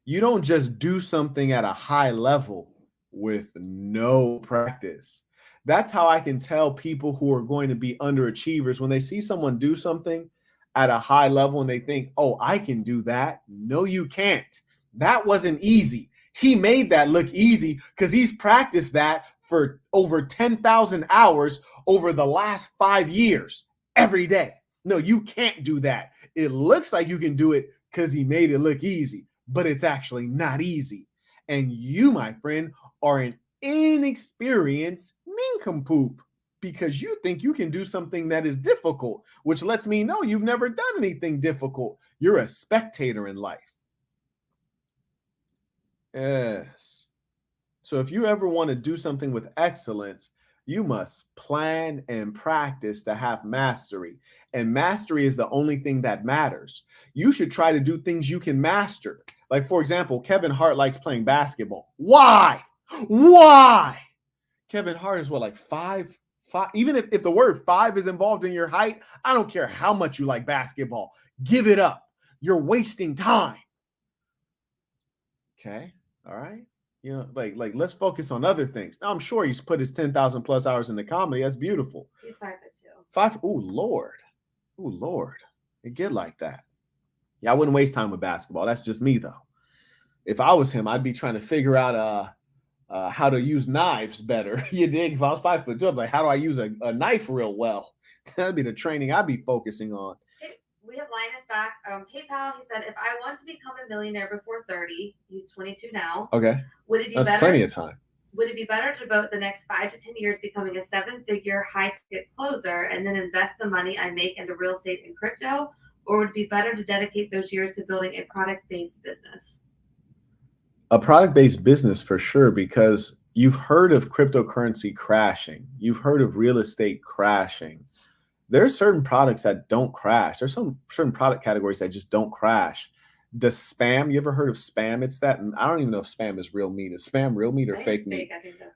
You don't just do something at a high level with no practice. That's how I can tell people who are going to be underachievers when they see someone do something at a high level and they think, oh, I can do that. No, you can't. That wasn't easy. He made that look easy because he's practiced that for over 10,000 hours over the last 5 years every day. No, you can't do that. It looks like you can do it because he made it look easy, but it's actually not easy. And you, my friend, are an inexperienced nincompoop because you think you can do something that is difficult, which lets me know you've never done anything difficult. You're a spectator in life. Yes. So if you ever want to do something with excellence, You must plan and practice to have mastery. And mastery is the only thing that matters. You should try to do things you can master. Like, for example, Kevin Hart likes playing basketball. Why? Why? Kevin Hart is what, like 5'5"? Even if the word 5 is involved in your height, I don't care how much you like basketball. Give it up. You're wasting time. Okay. All right. You know, like let's focus on other things. Now, I'm sure he's put his 10,000 plus hours into comedy. That's beautiful. He's 5'2". 5. Oh, Lord. Oh, Lord. It get like that. Yeah, I wouldn't waste time with basketball. That's just me, though. If I was him, I'd be trying to figure out how to use knives better. You dig? If I was 5'2", I'm like, how do I use a knife real well? That'd be the training I'd be focusing on. We have Linus back on PayPal. He said, if I want to become a millionaire before 30, he's 22 now. Okay. Would it be That's better? Plenty of time. Would it be better to devote the next 5 to 10 years becoming a 7-figure high-ticket closer and then invest the money I make into real estate and crypto? Or would it be better to dedicate those years to building a product-based business? A product-based business for sure, because you've heard of cryptocurrency crashing. You've heard of real estate crashing. There's certain products that don't crash. There's some certain product categories that just don't crash. The spam, you ever heard of spam? It's that, I don't even know if spam is real meat. Is spam real meat or fake meat?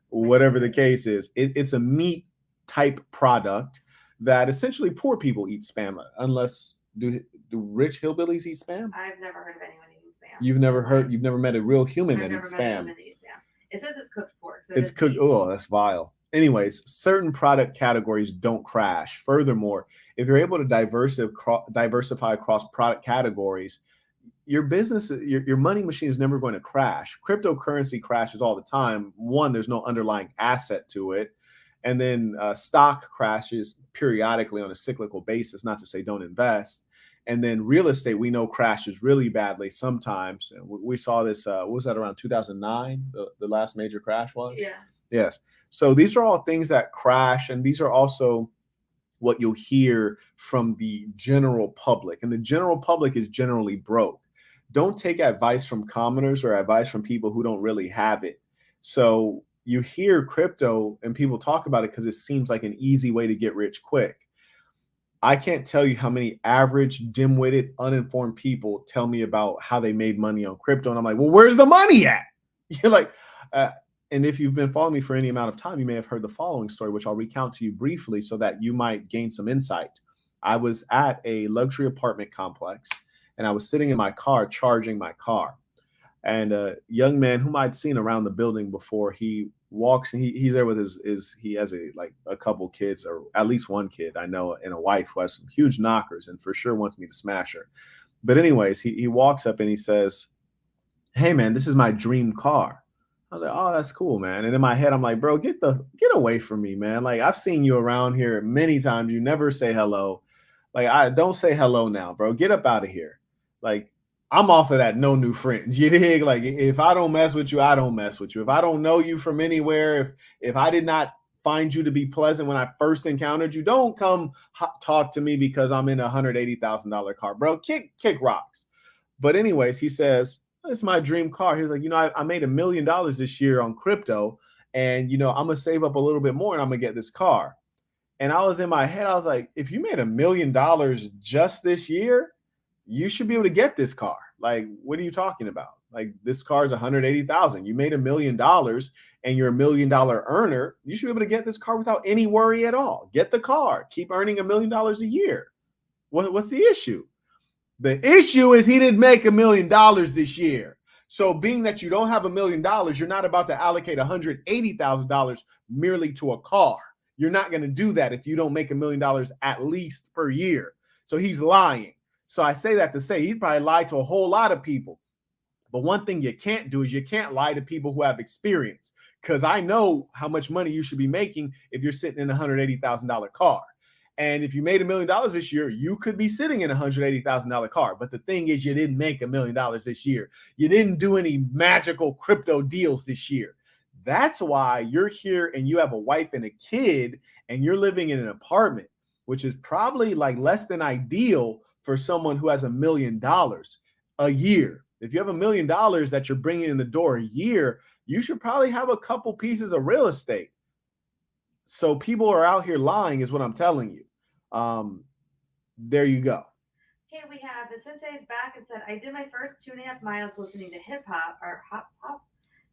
Whatever the case is, it's a meat type product that essentially poor people eat spam, unless do rich hillbillies eat spam? I've never heard of anyone eating spam. You've never met a real human that eats spam. It says it's cooked pork. So it's cooked. Oh, that's vile. Anyways, certain product categories don't crash. Furthermore, if you're able to diversify across product categories, your business, your money machine is never going to crash. Cryptocurrency crashes all the time. One, there's no underlying asset to it. And then stock crashes periodically on a cyclical basis, not to say don't invest. And then real estate, we know, crashes really badly sometimes. And we saw this, what was that, around 2009, the last major crash was? Yeah. Yes. So these are all things that crash, and these are also what you'll hear from the general public. And the general public is generally broke. Don't take advice from commoners or advice from people who don't really have it. So you hear crypto and people talk about it because it seems like an easy way to get rich quick. I can't tell you how many average, dim-witted, uninformed people tell me about how they made money on crypto. And I'm like, well, where's the money at? You're like, and if you've been following me for any amount of time, you may have heard the following story, which I'll recount to you briefly so that you might gain some insight. I was at a luxury apartment complex, and I was sitting in my car charging my car. And a young man whom I'd seen around the building before, he walks and he's there with he has a couple kids, or at least one kid I know, and a wife who has some huge knockers and for sure wants me to smash her. But anyways, he walks up and he says, "Hey man, this is my dream car." I was like, "Oh, that's cool, man." And in my head, I'm like, "Bro, get away from me, man. Like, I've seen you around here many times. You never say hello. Like, I don't say hello now, bro. Get up out of here." Like, I'm off of that no new friends. You dig? Like, if I don't mess with you, I don't mess with you. If I don't know you from anywhere, if I did not find you to be pleasant when I first encountered you, don't come talk to me because I'm in a $180,000 car, bro. Kick rocks. But anyways, he says, "It's my dream car." He's like, I made $1 million this year on crypto, and I'm gonna save up a little bit more and I'm gonna get this car. And I was in my head, I was like, if you made $1 million just this year, you should be able to get this car. Like, what are you talking about? Like, this car is $180,000. You made $1 million and you're $1 million earner. You should be able to get this car without any worry at all. Get the car. Keep earning $1 million a year. What's the issue? The issue is he didn't make $1 million this year. So being that you don't have $1 million, you're not about to allocate $180,000 merely to a car. You're not going to do that if you don't make $1 million at least per year. So he's lying. So I say that to say he'd probably lied to a whole lot of people. But one thing you can't do is you can't lie to people who have experience, because I know how much money you should be making if you're sitting in a $180,000 car. And if you made $1 million this year, you could be sitting in a $180,000 car. But the thing is, you didn't make $1 million this year. You didn't do any magical crypto deals this year. That's why you're here and you have a wife and a kid and you're living in an apartment, which is probably like less than ideal for someone who has $1 million a year. If you have $1 million that you're bringing in the door a year, you should probably have a couple pieces of real estate. So people are out here lying is what I'm telling you. There you go. Okay, we have Vicente's back and said, I did my first 2.5 miles listening to hip hop or hop hop,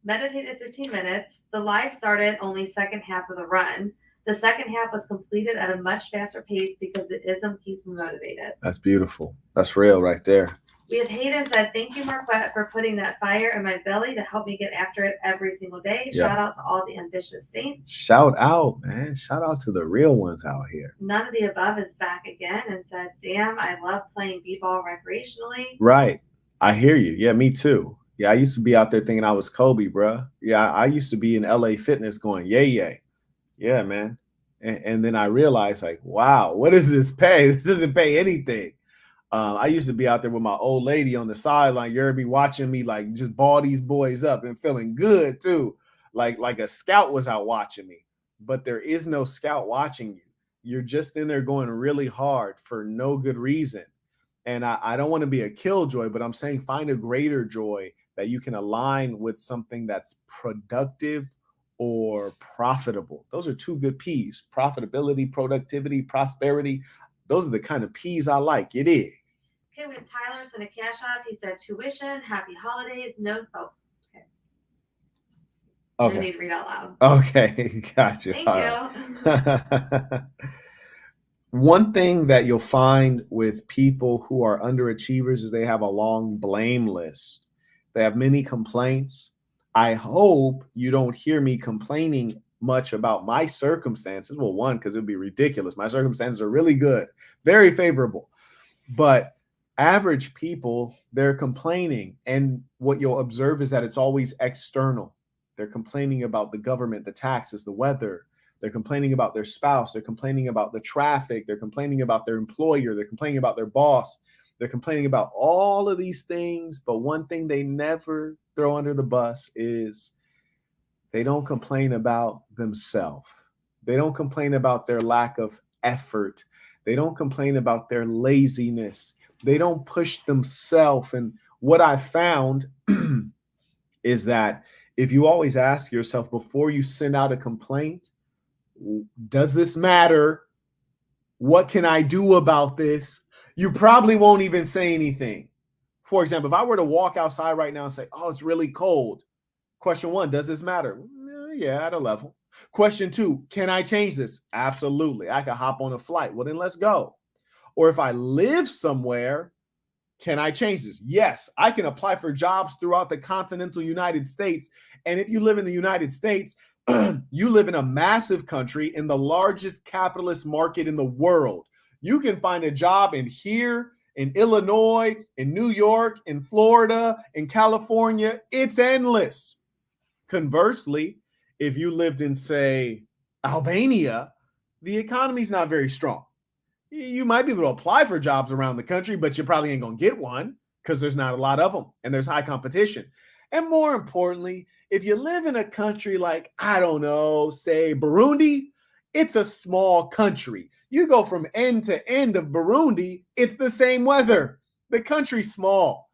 meditated 15 minutes. The live started only second half of the run. The second half was completed at a much faster pace because the ism keeps me motivated. That's beautiful. That's real right there. We have Hayden said, thank you, Marquette, for putting that fire in my belly to help me get after it every single day. Yeah. Shout out to all the ambitious saints. Shout out, man. Shout out to the real ones out here. None of the above is back again and said, damn, I love playing b-ball recreationally. Right. I hear you. Yeah, me too. Yeah, I used to be out there thinking I was Kobe, bruh. Yeah, I used to be in LA Fitness going, yay, yay. Yeah, man. And then I realized, like, wow, what does this pay? This doesn't pay anything. I used to be out there with my old lady on the sideline. You heard me watching me like just ball these boys up and feeling good too. Like a scout was out watching me. But there is no scout watching you. You're just in there going really hard for no good reason. And I don't want to be a killjoy, but I'm saying find a greater joy that you can align with something that's productive or profitable. Those are two good P's: profitability, productivity, prosperity. Those are the kind of P's I like. It is. Okay, we have Tyler sent a Cashapp. He said, tuition, happy holidays. No, okay. Okay. No need to read out loud. Okay, gotcha. Thank you. One thing that you'll find with people who are underachievers is they have a long blame list. They have many complaints. I hope you don't hear me complaining much about my circumstances. Well, one, because it would be ridiculous. My circumstances are really good, very favorable. But average people, they're complaining. And what you'll observe is that it's always external. They're complaining about the government, the taxes, the weather. They're complaining about their spouse. They're complaining about the traffic. They're complaining about their employer. They're complaining about their boss. They're complaining about all of these things. But one thing they never throw under the bus is they don't complain about themselves. They don't complain about their lack of effort. They don't complain about their laziness. They don't push themselves. And what I found is that if you always ask yourself before you send out a complaint, does this matter? What can I do about this? You probably won't even say anything. For example, if I were to walk outside right now and say, oh, it's really cold. Question one, does this matter? Yeah, at a level. Question two, can I change this? Absolutely. I can hop on a flight. Well, then let's go. Or if I live somewhere, can I change this? Yes, I can apply for jobs throughout the continental United States. And if you live in the United States, you live in a massive country in the largest capitalist market in the world. You can find a job in here, in Illinois, in New York, in Florida, in California. It's endless. Conversely, if you lived in, say, Albania, the economy's not very strong. You might be able to apply for jobs around the country, but you probably ain't going to get one because there's not a lot of them and there's high competition. And more importantly, if you live in a country like, I don't know, say Burundi, it's a small country. You go from end to end of Burundi, it's the same weather. The country's small.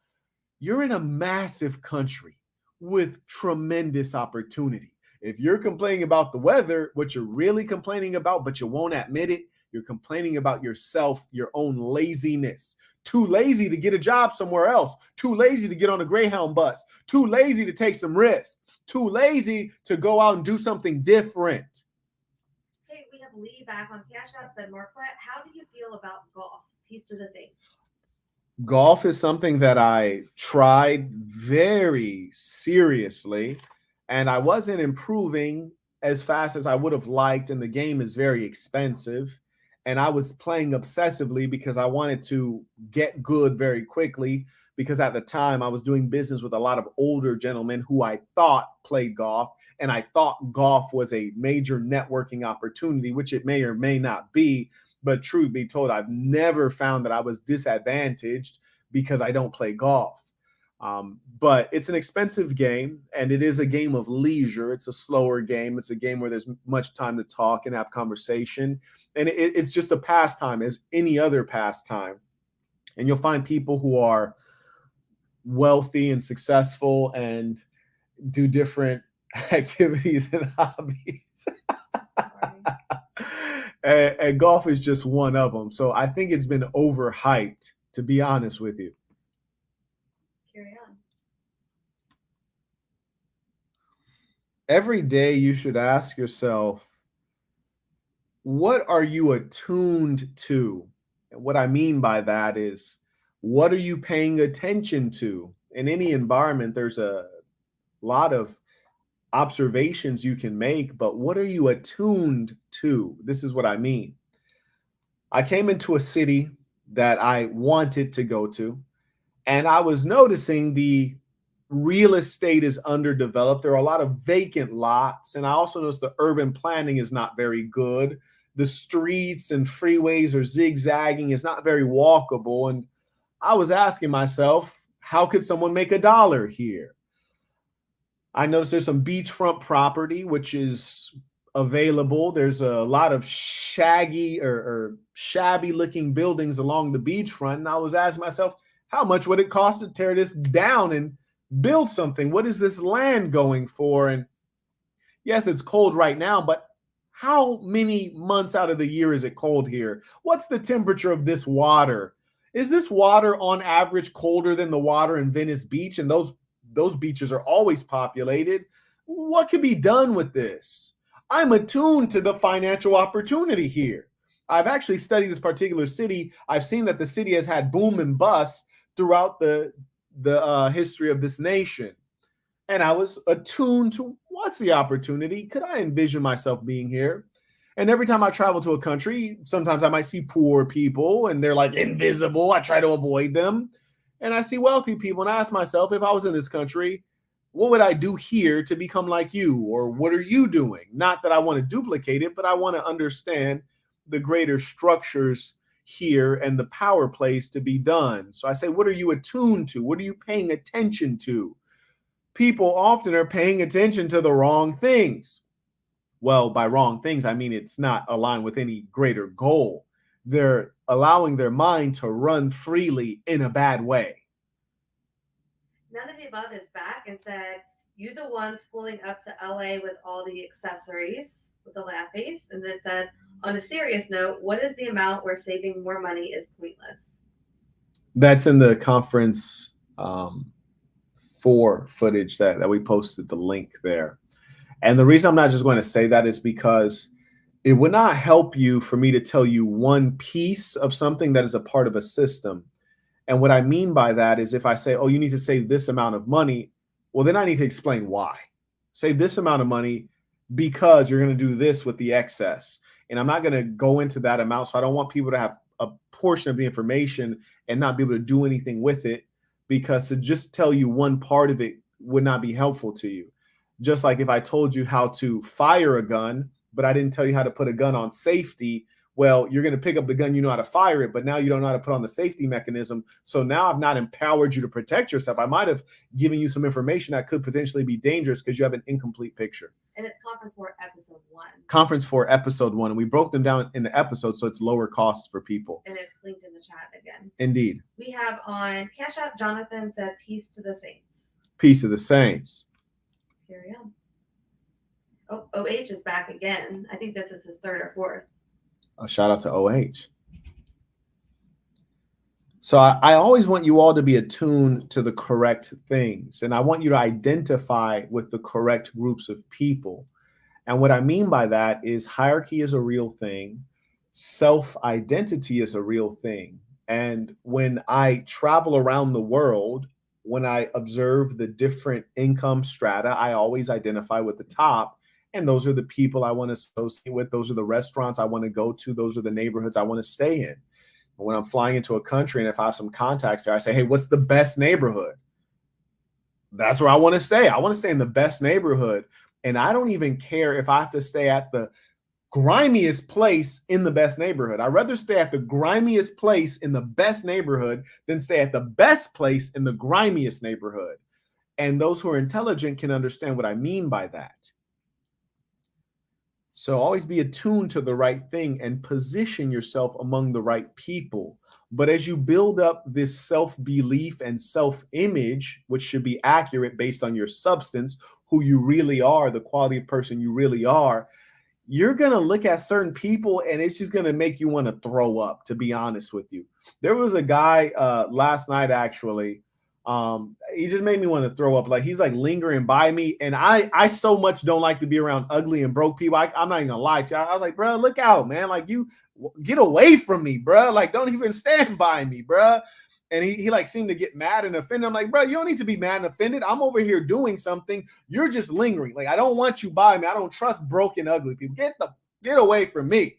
You're in a massive country with tremendous opportunity. If you're complaining about the weather, what you're really complaining about, but you won't admit it, you're complaining about yourself, your own laziness. Too lazy to get a job somewhere else. Too lazy to get on a Greyhound bus. Too lazy to take some risks. Too lazy to go out and do something different. Okay, we have Lee back on Cashapp. Said, Marquette, how do you feel about golf? Peace to the saints. Golf is something that I tried very seriously, and I wasn't improving as fast as I would have liked, and the game is very expensive. And I was playing obsessively because I wanted to get good very quickly, because at the time I was doing business with a lot of older gentlemen who I thought played golf, and I thought golf was a major networking opportunity, which it may or may not be. But truth be told, I've never found that I was disadvantaged because I don't play golf. But it's an expensive game, and it is a game of leisure. It's a slower game. It's a game where there's much time to talk and have conversation. And it's just a pastime as any other pastime. And you'll find people who are wealthy and successful and do different activities and hobbies. and golf is just one of them. So I think it's been overhyped, to be honest with you. Carry on. Every day you should ask yourself, what are you attuned to? And what I mean by that is, what are you paying attention to? In any environment, there's a lot of observations you can make, but what are you attuned to? This is what I mean. I came into a city that I wanted to go to, and I was noticing the real estate is underdeveloped. There are a lot of vacant lots, and I also noticed the urban planning is not very good. The streets and freeways are zigzagging, it's not very walkable. And I was asking myself, how could someone make $1 here? I noticed there's some beachfront property which is available. There's a lot of shaggy or shabby looking buildings along the beachfront. And I was asking myself, how much would it cost to tear this down and build something? What is this land going for? And yes, it's cold right now, but how many months out of the year is it cold here? What's the temperature of this water? Is this water on average colder than the water in Venice Beach? And those beaches are always populated. What can be done with this? I'm attuned to the financial opportunity here. I've actually studied this particular city. I've seen that the city has had boom and bust throughout the history of this nation. And I was attuned to what's the opportunity? Could I envision myself being here? And every time I travel to a country, sometimes I might see poor people and they're like invisible. I try to avoid them. And I see wealthy people and I ask myself, if I was in this country, what would I do here to become like you? Or what are you doing? Not that I want to duplicate it, but I want to understand the greater structures here and the power plays to be done. So I say, what are you attuned to? What are you paying attention to? People often are paying attention to the wrong things. Well, by wrong things, I mean it's not aligned with any greater goal. They're allowing their mind to run freely in a bad way. None of the above is back and said, you the ones pulling up to LA with all the accessories with the laugh face. And then said, on a serious note, what is the amount where saving more money is pointless? That's in the conference 4 footage that we posted the link there. And the reason I'm not just going to say that is because it would not help you for me to tell you one piece of something that is a part of a system. And what I mean by that is if I say, oh, you need to save this amount of money, well, then I need to explain why. Save this amount of money because you're going to do this with the excess. And I'm not going to go into that amount. So I don't want people to have a portion of the information and not be able to do anything with it, because to just tell you one part of it would not be helpful to you. Just like if I told you how to fire a gun, but I didn't tell you how to put a gun on safety, well, you're going to pick up the gun, you know how to fire it, but now you don't know how to put on the safety mechanism. So now I've not empowered you to protect yourself. I might have given you some information that could potentially be dangerous because you have an incomplete picture. And it's Conference 4, Episode 1. Conference 4, Episode 1. And we broke them down in the episode, so it's lower cost for people. And it's linked in the chat again. Indeed. We have on Cashapp, Jonathan said, peace to the saints. Peace to the saints. Carry on. Oh, OH is back again. I think this is his 3rd or 4th. A shout out to OH. So I always want you all to be attuned to the correct things. And I want you to identify with the correct groups of people. And what I mean by that is hierarchy is a real thing. Self-identity is a real thing. And when I travel around the world, when I observe the different income strata, I always identify with the top. And those are the people I want to associate with. Those are the restaurants I want to go to. Those are the neighborhoods I want to stay in. When I'm flying into a country and if I have some contacts there, I say, hey, what's the best neighborhood? That's where I want to stay. I want to stay in the best neighborhood. And I don't even care if I have to stay at the grimiest place in the best neighborhood. I'd rather stay at the grimiest place in the best neighborhood than stay at the best place in the grimiest neighborhood. And those who are intelligent can understand what I mean by that. So always be attuned to the right thing and position yourself among the right people. But as you build up this self-belief and self-image, which should be accurate based on your substance, who you really are, the quality of person you really are, you're going to look at certain people and it's just going to make you want to throw up, to be honest with you. There was a guy last night, actually. He just made me want to throw up. Like, he's like lingering by me. And I so much don't like to be around ugly and broke people. I'm not even gonna lie to you. I was like, bro, look out, man. Like, you get away from me, bro. Like, don't even stand by me, bro. And he like seemed to get mad and offended. I'm like, bro, you don't need to be mad and offended. I'm over here doing something. You're just lingering. Like, I don't want you by me. I don't trust broken, ugly people. Get away from me.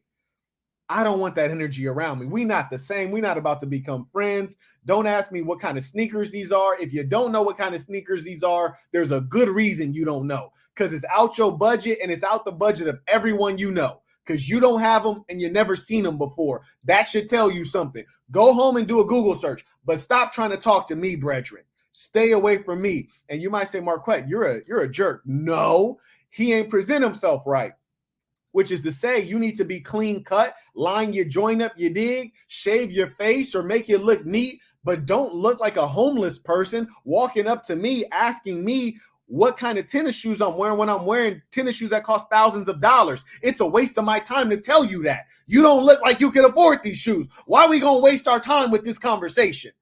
I don't want that energy around me. We not the same. We not about to become friends. Don't ask me what kind of sneakers these are. If you don't know what kind of sneakers these are, there's a good reason you don't know. Because it's out your budget and it's out the budget of everyone you know. Because you don't have them and you never seen them before. That should tell you something. Go home and do a Google search, but stop trying to talk to me, brethren. Stay away from me. And you might say, Marquett, you're a jerk. No, he ain't present himself right. Which is to say, you need to be clean cut, line your joint up, you dig, shave your face or make it look neat, but don't look like a homeless person walking up to me asking me what kind of tennis shoes I'm wearing when I'm wearing tennis shoes that cost thousands of dollars. It's a waste of my time to tell you that. You don't look like you can afford these shoes. Why are we going to waste our time with this conversation?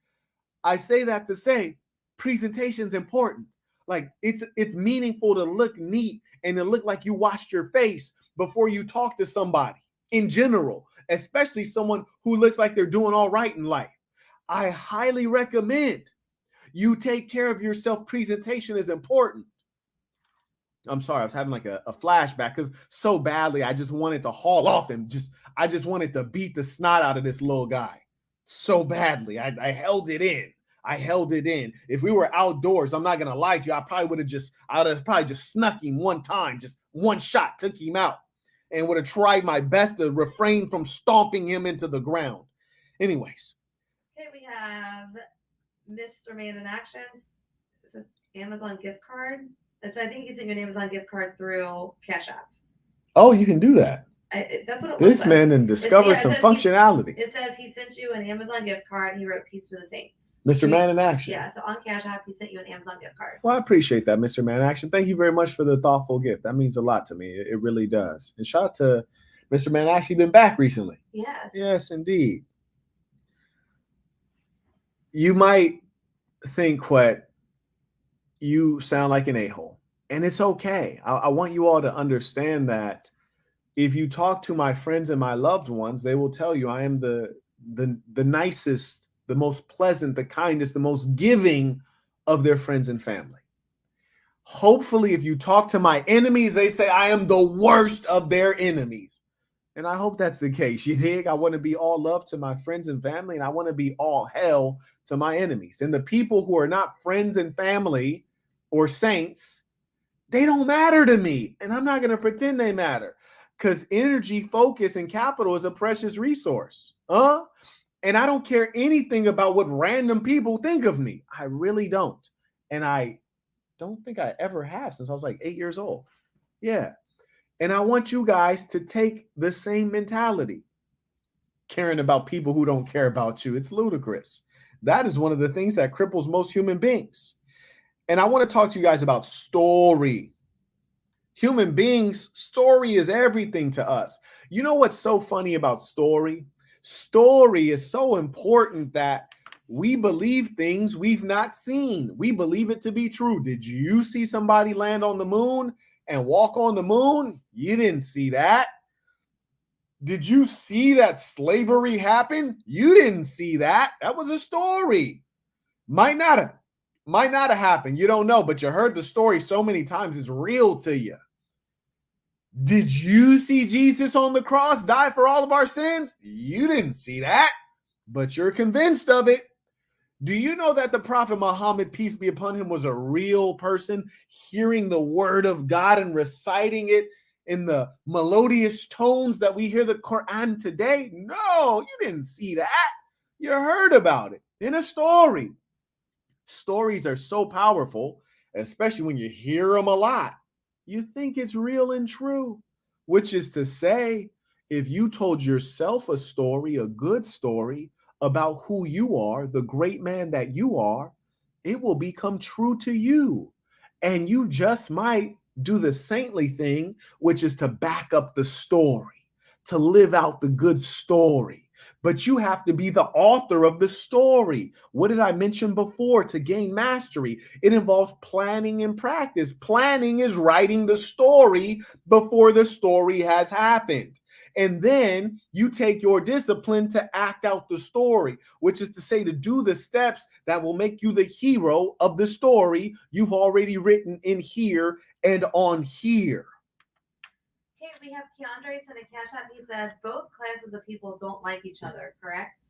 I say that to say presentation is important. Like, it's meaningful to look neat and to look like you washed your face before you talk to somebody in general, especially someone who looks like they're doing all right in life. I highly recommend you take care of yourself. Presentation is important. I'm sorry, I was having like a flashback because so badly I just wanted to haul off and I just wanted to beat the snot out of this little guy so badly. I held it in. I held it in. If we were outdoors, I'm not gonna lie to you, I would have probably just snuck him one time, just one shot, took him out, and would have tried my best to refrain from stomping him into the ground. Anyways. Okay, we have Mr. Man in Action. This is Amazon gift card. So I think he sent you an Amazon gift card through Cash App. Oh, you can do that. That's what it looks like. This man then discovered some functionality. It says he sent you an Amazon gift card. He wrote "Peace to the Saints." Mr. Man in Action. Yeah, so on Cash App, he sent you an Amazon gift card. Well, I appreciate that, Mr. Man in Action. Thank you very much for the thoughtful gift. That means a lot to me. It really does. And shout out to Mr. Man in Action. Been back recently. Yes. Yes, indeed. You might think, Quet, you sound like an a-hole. And it's okay. I want you all to understand that if you talk to my friends and my loved ones, they will tell you I am the nicest, the most pleasant, the kindest, the most giving of their friends and family. Hopefully, if you talk to my enemies, they say I am the worst of their enemies. And I hope that's the case. You dig? I want to be all love to my friends and family, and I want to be all hell to my enemies. And the people who are not friends and family or saints, they don't matter to me. And I'm not going to pretend they matter. Because energy, focus, and capital is a precious resource. And I don't care anything about what random people think of me. I really don't. And I don't think I ever have since I was like 8 years old. Yeah. And I want you guys to take the same mentality. Caring about people who don't care about you. It's ludicrous. That is one of the things that cripples most human beings. And I want to talk to you guys about story. Human beings, story is everything to us. You know what's so funny about story? Story is so important that we believe things we've not seen. We believe it to be true. Did you see somebody land on the moon and walk on the moon? You didn't see that. Did you see that slavery happen? You didn't see that. That was a story. Might not have happened. You don't know, but you heard the story so many times, it's real to you. Did you see Jesus on the cross die for all of our sins? You didn't see that, but you're convinced of it. Do you know that the Prophet Muhammad, peace be upon him, was a real person hearing the word of God and reciting it in the melodious tones that we hear the Quran today? No, you didn't see that. You heard about it in a story. Stories are so powerful, especially when you hear them a lot. You think it's real and true, which is to say, if you told yourself a story, a good story about who you are, the great man that you are, it will become true to you. And you just might do the saintly thing, which is to back up the story, to live out the good story. But you have to be the author of the story. What did I mention before? To gain mastery, it involves planning and practice. Planning is writing the story before the story has happened. And then you take your discipline to act out the story, which is to say, to do the steps that will make you the hero of the story you've already written in here and on here. Hey, we have Keandre sent a cash app. He said both classes of people don't like each other, correct?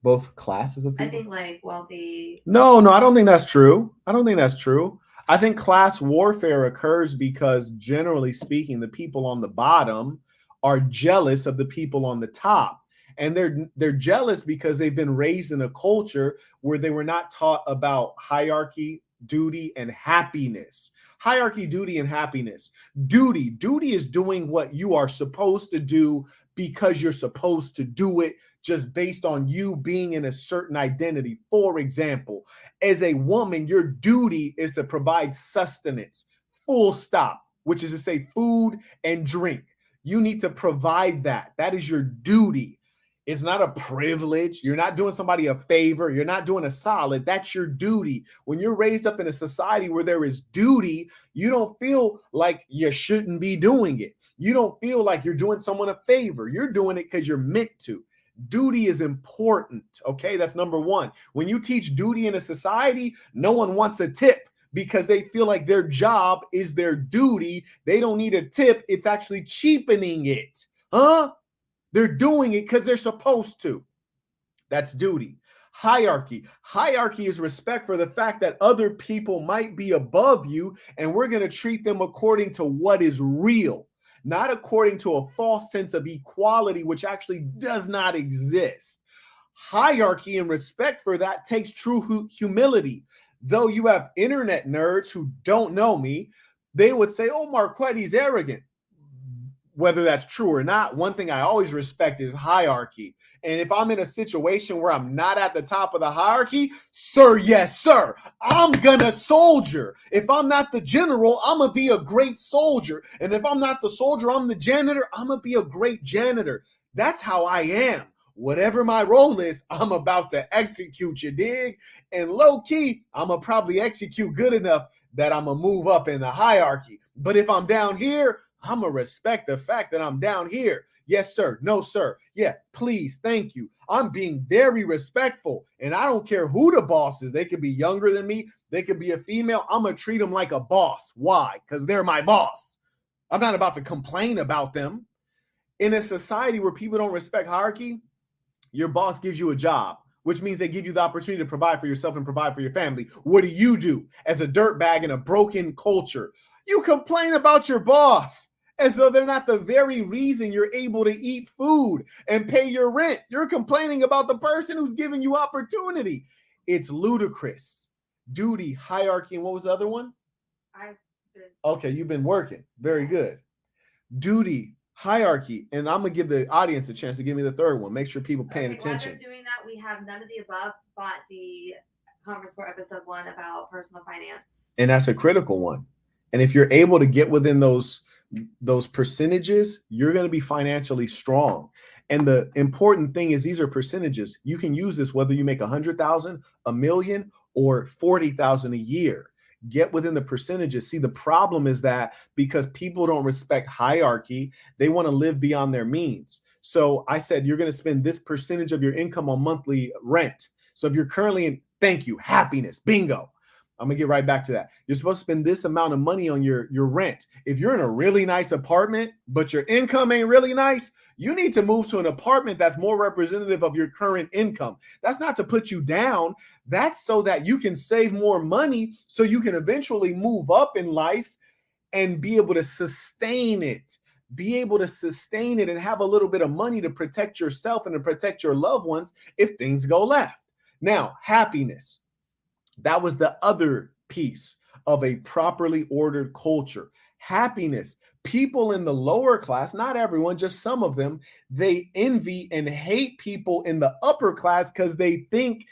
Both classes of people? I think like wealthy. No, I don't think that's true. I don't think that's true. I think class warfare occurs because, generally speaking, the people on the bottom are jealous of the people on the top. And they're jealous because they've been raised in a culture where they were not taught about hierarchy, duty, and happiness. Hierarchy, duty, and happiness. Duty is doing what you are supposed to do because you're supposed to do it, just based on you being in a certain identity. For example, as a woman, your duty is to provide sustenance, full stop, which is to say food and drink. You need to provide that. That is your duty. It's not a privilege. You're not doing somebody a favor. You're not doing a solid. That's your duty. When you're raised up in a society where there is duty, you don't feel like you shouldn't be doing it. You don't feel like you're doing someone a favor. You're doing it because you're meant to. Duty is important. Okay, that's number one. When you teach duty in a society, no one wants a tip because they feel like their job is their duty. They don't need a tip. It's actually cheapening it. Huh? They're doing it because they're supposed to. That's duty. Hierarchy. Hierarchy is respect for the fact that other people might be above you, and we're going to treat them according to what is real, not according to a false sense of equality, which actually does not exist. Hierarchy and respect for that takes true humility. Though you have internet nerds who don't know me, they would say, oh, Marquett, he's arrogant. Whether that's true or not, one thing I always respect is hierarchy. And if I'm in a situation where I'm not at the top of the hierarchy, sir, yes, sir, I'm gonna soldier. If I'm not the general, I'm gonna be a great soldier. And if I'm not the soldier, I'm the janitor, I'm gonna be a great janitor. That's how I am. Whatever my role is, I'm about to execute, you dig? And low key, I'm gonna probably execute good enough that I'm gonna move up in the hierarchy. But if I'm down here, I'm going to respect the fact that I'm down here. Yes, sir. No, sir. Yeah, please. Thank you. I'm being very respectful. And I don't care who the boss is. They could be younger than me. They could be a female. I'm going to treat them like a boss. Why? Because they're my boss. I'm not about to complain about them. In a society where people don't respect hierarchy, your boss gives you a job, which means they give you the opportunity to provide for yourself and provide for your family. What do you do as a dirtbag in a broken culture? You complain about your boss as though they're not the very reason you're able to eat food and pay your rent. You're complaining about the person who's giving you opportunity. It's ludicrous. Duty, hierarchy, and what was the other one? Okay, you've been working. Very good. Duty, hierarchy, and I'm going to give the audience a chance to give me the third one. Make sure people paying attention. While they're doing that, we have none of the above but the conference for episode 1 about personal finance. And that's a critical one. And if you're able to get within those percentages, you're going to be financially strong. And the important thing is these are percentages. You can use this whether you make 100,000, a million, or 40,000 a year. Get within the percentages. See, the problem is that because people don't respect hierarchy, they want to live beyond their means. So I said, you're going to spend this percentage of your income on monthly rent. So if you're currently in, thank you, happiness, bingo. I'm gonna get right back to that. You're supposed to spend this amount of money on your rent. If you're in a really nice apartment, but your income ain't really nice, you need to move to an apartment that's more representative of your current income. That's not to put you down. That's so that you can save more money so you can eventually move up in life and be able to sustain it. Be able to sustain it and have a little bit of money to protect yourself and to protect your loved ones if things go left. Now, happiness. That was the other piece of a properly ordered culture. Happiness. People in the lower class, not everyone, just some of them, they envy and hate people in the upper class because they think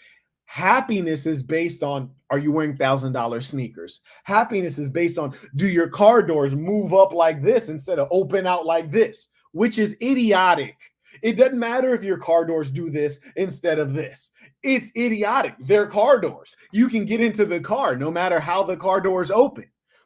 Happiness is based on, are you wearing $1,000 sneakers? Happiness is based on, do your car doors move up like this instead of open out like this, which is idiotic. It doesn't matter if your car doors do this instead of this. It's idiotic. They're car doors. You can get into the car no matter how the car doors open.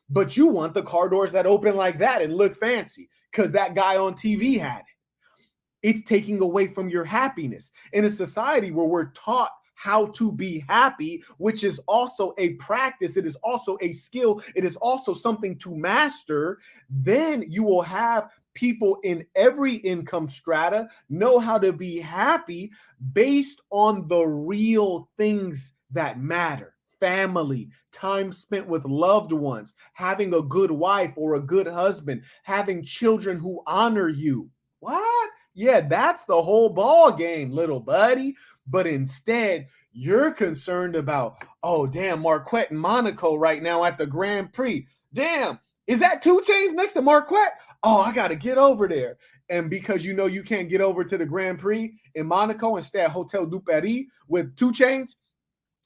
But you want the car doors that open like that and look fancy because that guy on TV had it. It's taking away from your happiness. In a society where we're taught how to be happy, which is also a practice, it is also a skill, it is also something to master, then you will have people in every income strata know how to be happy based on the real things that matter. Family, time spent with loved ones, having a good wife or a good husband, having children who honor you. What? Yeah, that's the whole ball game, little buddy. But instead, you're concerned about, oh, damn, Marquett in Monaco right now at the Grand Prix. Damn, is that 2 Chainz next to Marquett? Oh, I got to get over there. And because you know you can't get over to the Grand Prix in Monaco and stay at Hotel du Paris with 2 Chainz,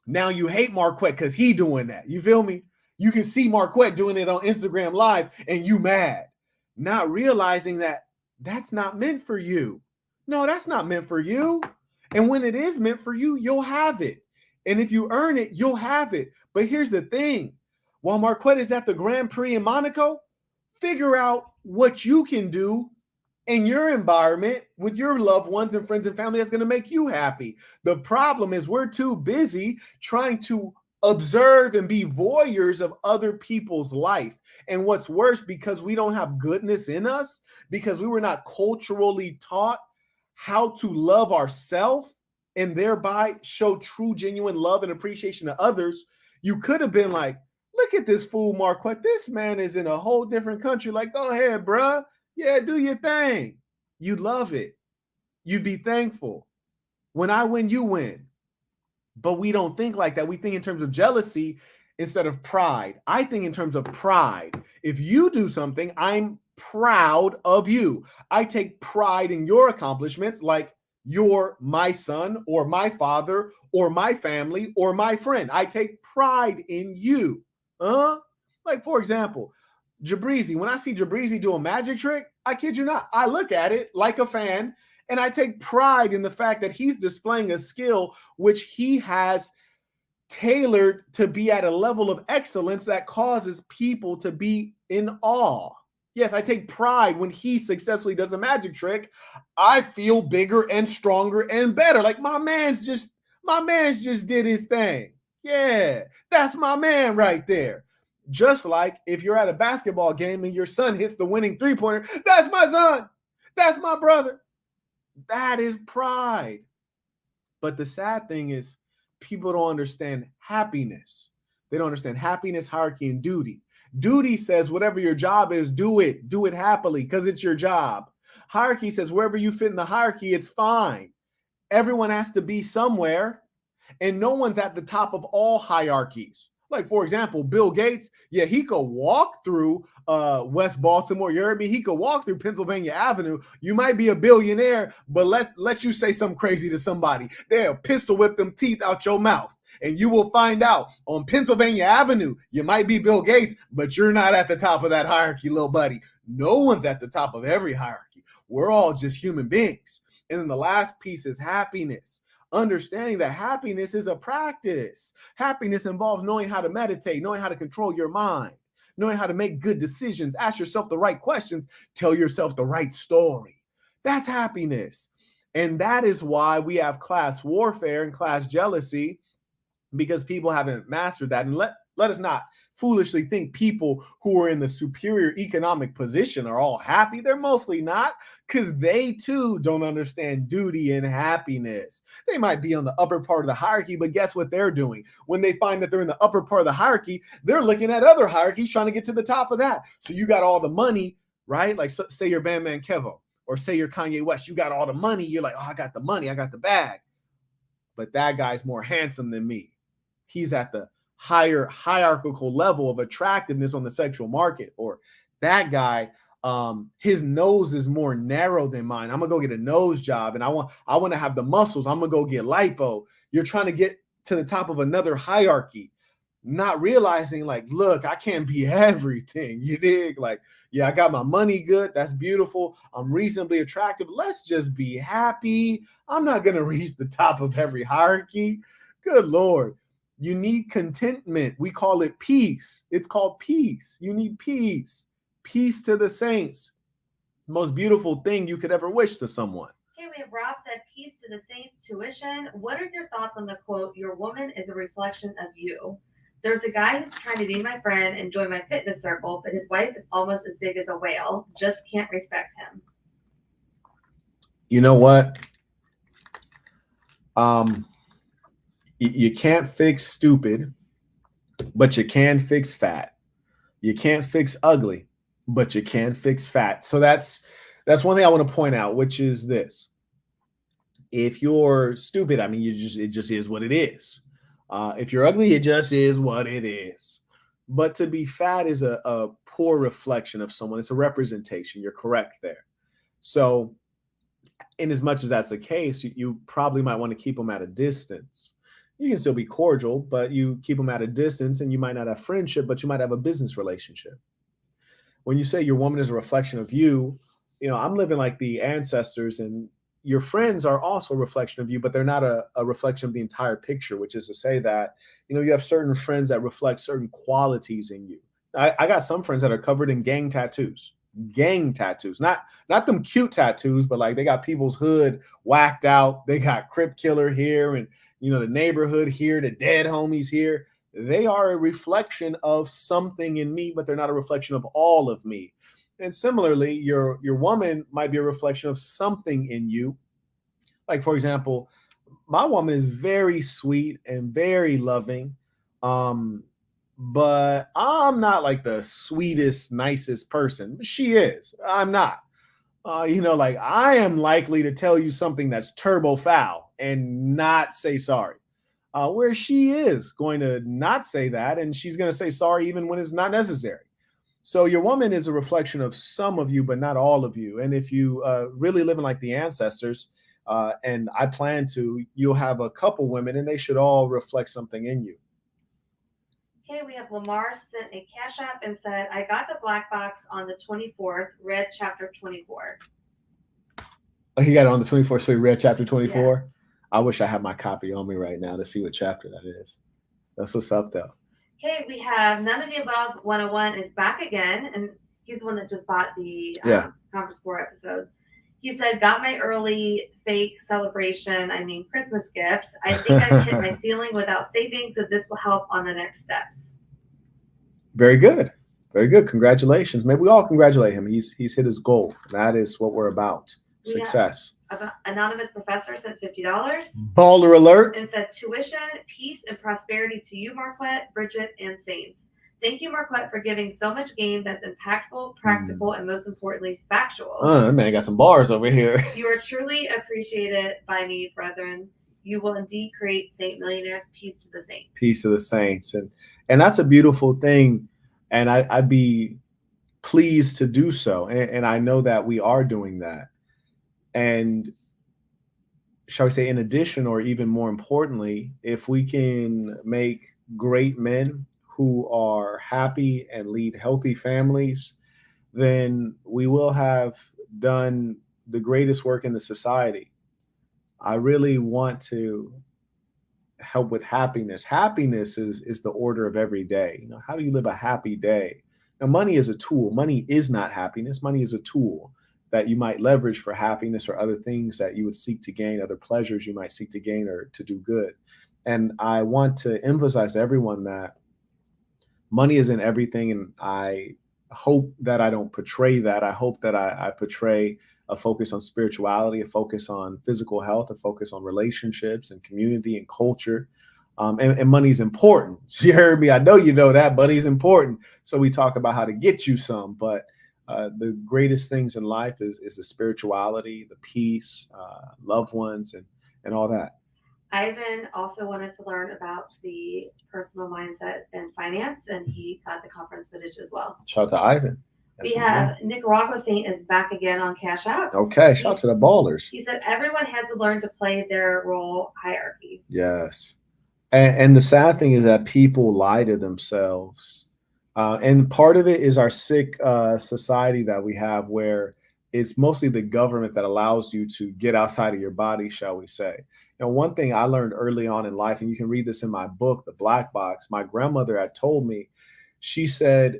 now you hate Marquett because he doing that. You feel me? You can see Marquett doing it on Instagram Live and you mad, not realizing that that's not meant for you. No, that's not meant for you. And when it is meant for you, you'll have it. And if you earn it, you'll have it. But here's the thing. While Marquett is at the Grand Prix in Monaco, figure out what you can do in your environment with your loved ones and friends and family that's going to make you happy. The problem is we're too busy trying to observe and be voyeurs of other people's life. And what's worse, because we don't have goodness in us, because we were not culturally taught how to love ourselves and thereby show true, genuine love and appreciation to others, you could have been like, look at this fool Marquette. This man is in a whole different country. Like, go ahead, bruh. Yeah, do your thing. You'd love it. You'd be thankful. When I win, you win. But we don't think like that. We think in terms of jealousy instead of pride. I think in terms of pride. If you do something, I'm proud of you. I take pride in your accomplishments, like you're my son or my father or my family or my friend. I take pride in you. Like, for example, Jabrizi, when I see Jabrizi do a magic trick, I kid you not, I look at it like a fan and I take pride in the fact that he's displaying a skill which he has tailored to be at a level of excellence that causes people to be in awe. Yes, I take pride when he successfully does a magic trick. I feel bigger and stronger and better. Like my man's just did his thing. Yeah, that's my man right there. Just like if you're at a basketball game and your son hits the winning three-pointer, that's my son. That's my brother. That is pride. But the sad thing is people don't understand happiness. They don't understand happiness, hierarchy, and duty. Duty says whatever your job is, do it. Do it happily because it's your job. Hierarchy says wherever you fit in the hierarchy, it's fine. Everyone has to be somewhere, and no one's at the top of all hierarchies. Like, for example, Bill Gates, yeah, he could walk through West Baltimore. You heard me? He could walk through Pennsylvania Avenue. You might be a billionaire, but let you say something crazy to somebody. They'll pistol whip them teeth out your mouth. And you will find out on Pennsylvania Avenue, you might be Bill Gates, but you're not at the top of that hierarchy, little buddy. No one's at the top of every hierarchy. We're all just human beings. And then the last piece is happiness. Understanding that happiness is a practice. Happiness involves knowing how to meditate, knowing how to control your mind, knowing how to make good decisions, ask yourself the right questions, tell yourself the right story. That's happiness. And that is why we have class warfare and class jealousy, because people haven't mastered that. And let us not foolishly think people who are in the superior economic position are all happy. They're mostly not, because they too don't understand duty and happiness. They might be on the upper part of the hierarchy, but guess what they're doing? When they find that they're in the upper part of the hierarchy, they're looking at other hierarchies trying to get to the top of that. So you got all the money, right? Like say you're Bandman Kevo, or say you're Kanye West. You got all the money. You're like, oh, I got the money. I got the bag. But that guy's more handsome than me. He's at the higher hierarchical level of attractiveness on the sexual market. Or that guy, his nose is more narrow than mine. I'm gonna go get a nose job, and I want to have the muscles. I'm gonna go get lipo. You're trying to get to the top of another hierarchy, not realizing like, look, I can't be everything. You dig? Like, yeah, I got my money good. That's beautiful. I'm reasonably attractive. Let's just be happy. I'm not going to reach the top of every hierarchy. Good Lord. You need contentment. We call it peace. It's called peace. You need peace. Peace to the saints. Most beautiful thing you could ever wish to someone. Okay, we have Rob said, peace to the saints, tuition. What are your thoughts on the quote, your woman is a reflection of you? There's a guy who's trying to be my friend and join my fitness circle, but his wife is almost as big as a whale. Just can't respect him. You know what? You can't fix stupid, but you can fix fat. You can't fix ugly, but you can fix fat. So that's one thing I want to point out, which is this. If you're stupid, I mean, it just is what it is. If you're ugly, it just is what it is. But to be fat is a poor reflection of someone. It's a representation. You're correct there. So in as much as that's the case, you probably might want to keep them at a distance. You can still be cordial, but you keep them at a distance, and you might not have friendship, but you might have a business relationship. When you say your woman is a reflection of you, I'm living like the ancestors, and your friends are also a reflection of you, but they're not a reflection of the entire picture, which is to say that, you have certain friends that reflect certain qualities in you. I got some friends that are covered in gang tattoos, not them cute tattoos, but like they got people's hood whacked out. They got Crip Killer here and, the neighborhood here, the dead homies here. They are a reflection of something in me, but they're not a reflection of all of me. And similarly, your woman might be a reflection of something in you. Like, for example, my woman is very sweet and very loving, but I'm not like the sweetest, nicest person. She is. I'm not. Like I am likely to tell you something that's turbo foul and not say sorry. Where she is going to not say that, and she's going to say sorry even when it's not necessary. So your woman is a reflection of some of you, but not all of you. And if you really living like the ancestors, and I plan to, you'll have a couple women, and they should all reflect something in you. Okay, we have Lamar sent a Cash App and said, I got the black box on the 24th, read chapter 24. Oh, he got it on the 24th, so he read chapter 24? Yeah. I wish I had my copy on me right now to see what chapter that is. That's what's up, though. Okay, we have None of the Above 101 is back again, and he's the one that just bought the Conference 4 episode. He said, got my early fake Christmas gift. I think I've hit my ceiling without saving, so this will help on the next steps. Very good. Very good. Congratulations. Maybe we all congratulate him. He's hit his goal. That is what we're about. Success. Anonymous Professor sent $50. Baller alert. And said, tuition, peace, and prosperity to you, Marquett, Bridget, and Saints. Thank you, Marquett, for giving so much game that's impactful, practical, and most importantly, factual. That man got some bars over here. You are truly appreciated by me, brethren. You will indeed create Saint Millionaires. Peace to the saints. Peace to the saints. And that's a beautiful thing. And I'd be pleased to do so. And I know that we are doing that. And shall we say, in addition, or even more importantly, if we can make great men who are happy and lead healthy families, then we will have done the greatest work in the society. I really want to help with happiness. Happiness is the order of every day. How do you live a happy day? Now, money is a tool. Money is not happiness. Money is a tool that you might leverage for happiness or other things that you would seek to gain, other pleasures you might seek to gain or to do good. And I want to emphasize to everyone that money isn't everything, and I hope that I don't portray that. I hope that I portray a focus on spirituality, a focus on physical health, a focus on relationships and community and culture. And money is important. You heard me. I know you know that. Money's important. So we talk about how to get you some, but the greatest things in life is the spirituality, the peace, loved ones, and all that. Ivan also wanted to learn about the personal mindset and finance, and he got the conference footage as well. Shout out to Ivan. We have Nicaragua Saint is back again on Cash App. Okay, shout out to the ballers. He said everyone has to learn to play their role hierarchy. Yes. And the sad thing is that people lie to themselves. And part of it is our sick society that we have, where it's mostly the government that allows you to get outside of your body, shall we say. One thing I learned early on in life, and you can read this in my book, The Black Box, my grandmother had told me, she said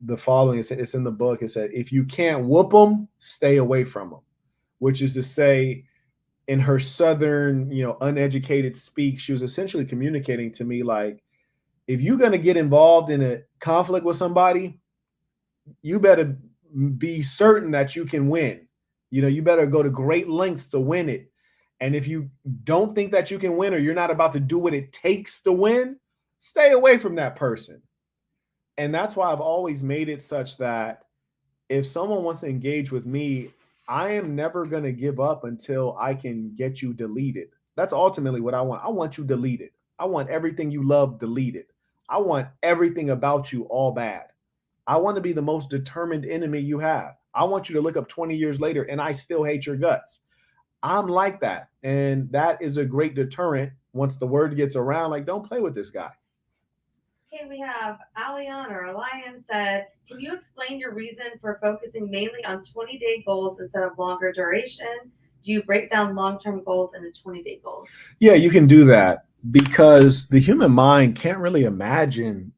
the following, it's in the book, it said, if you can't whoop them, stay away from them, which is to say, in her southern, uneducated speak, she was essentially communicating to me like, if you're going to get involved in a conflict with somebody, you better be certain that you can win. You better go to great lengths to win it. And if you don't think that you can win, or you're not about to do what it takes to win, stay away from that person. And that's why I've always made it such that if someone wants to engage with me, I am never going to give up until I can get you deleted. That's ultimately what I want. I want you deleted. I want everything you love deleted. I want everything about you all bad. I want to be the most determined enemy you have. I want you to look up 20 years later and I still hate your guts. I'm like that. And that is a great deterrent once the word gets around, like, don't play with this guy. Okay, we have Alion or Alion said, can you explain your reason for focusing mainly on 20-day goals instead of longer duration? Do you break down long-term goals into 20-day goals? Yeah, you can do that because the human mind can't really imagine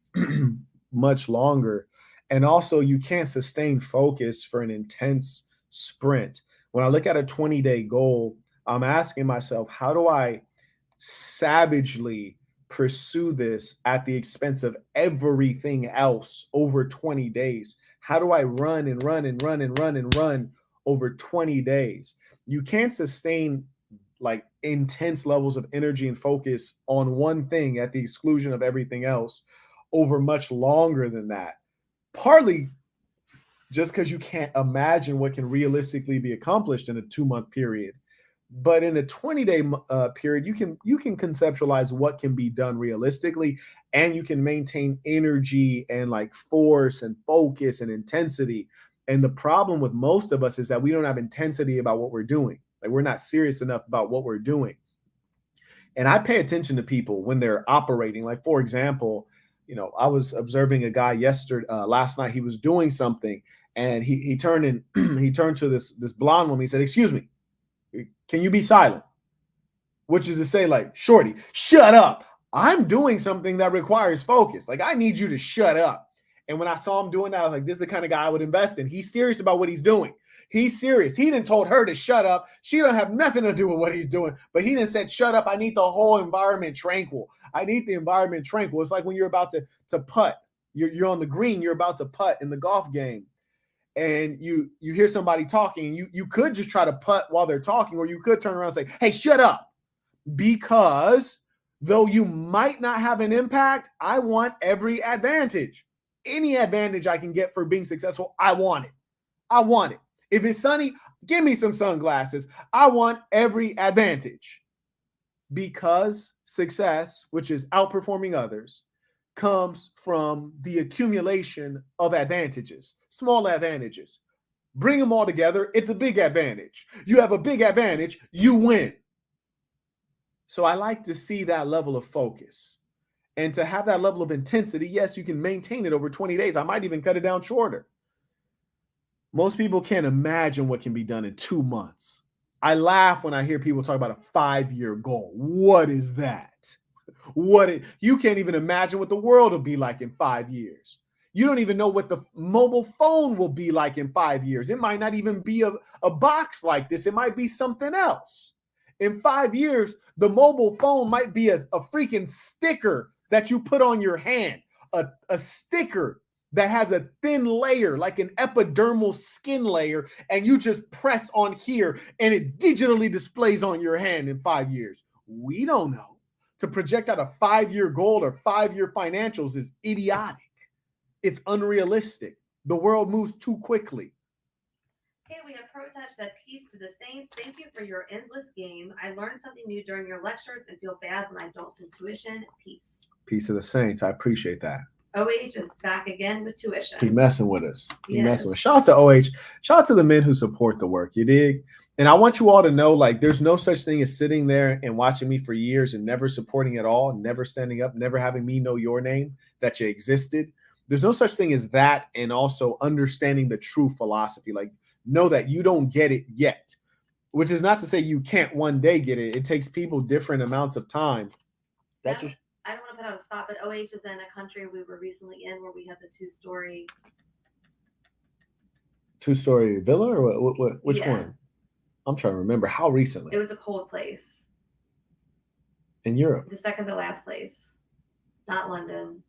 much longer. And also, you can't sustain focus for an intense sprint. When I look at a 20-day goal, I'm asking myself, how do I savagely pursue this at the expense of everything else over 20 days? How do I run and run and run and run and run over 20 days? You can't sustain like intense levels of energy and focus on one thing at the exclusion of everything else over much longer than that. Partly just because you can't imagine what can realistically be accomplished in a 2-month period. But in a 20-day period, you can conceptualize what can be done realistically, and you can maintain energy and like force and focus and intensity. And the problem with most of us is that we don't have intensity about what we're doing. Like, we're not serious enough about what we're doing. And I pay attention to people when they're operating. Like, for example, I was observing a guy last night. He was doing something, and he turned and he turned to this blonde woman. He said, "Excuse me, can you be silent?" Which is to say, like, shorty, shut up. I'm doing something that requires focus. Like, I need you to shut up. And when I saw him doing that, I was like, this is the kind of guy I would invest in. He's serious about what he's doing. He's serious. He didn't told her to shut up. She don't have nothing to do with what he's doing. But he didn't said, shut up. I need the whole environment tranquil. I need the environment tranquil. It's like when you're about to putt. You're on the green. You're about to putt in the golf game. And you hear somebody talking. You could just try to putt while they're talking, or you could turn around and say, hey, shut up. Because though you might not have an impact, I want every advantage. Any advantage I can get for being successful, I want it. I want it. If it's sunny, give me some sunglasses. I want every advantage. Because success, which is outperforming others, comes from the accumulation of advantages, small advantages. Bring them all together, it's a big advantage. You have a big advantage, you win. So I like to see that level of focus and to have that level of intensity. Yes, you can maintain it over 20 days. I might even cut it down shorter. Most people can't imagine what can be done in 2 months. I laugh when I hear people talk about a 5-year goal. What is that? You can't even imagine what the world will be like in 5 years. You don't even know what the mobile phone will be like in 5 years. It might not even be a box like this. It might be something else. In 5 years, the mobile phone might be a freaking sticker that you put on your hand, a sticker that has a thin layer, like an epidermal skin layer, and you just press on here and it digitally displays on your hand in 5 years. We don't know. To project out a 5-year goal or 5-year financials is idiotic. It's unrealistic. The world moves too quickly. Okay, we have ProTouch said, peace to the saints. Thank you for your endless game. I learned something new during your lectures and feel bad when I don't send tuition. Peace. Peace to the saints. I appreciate that. OH is back again with tuition. He messing with us. He Yes. messing with us. Shout out to OH. Shout out to the men who support the work. You dig? And I want you all to know, like, there's no such thing as sitting there and watching me for years and never supporting at all, never standing up, never having me know your name, that you existed. There's no such thing as that. And also understanding the true philosophy. Like, know that you don't get it yet, which is not to say you can't one day get it. It takes people different amounts of time. I don't want to put on the spot, but OH is in a country we were recently in where we had the two-story villa, or which Yeah. one? I'm trying to remember how recently. It was a cold place. In Europe. The second to last place. Not London.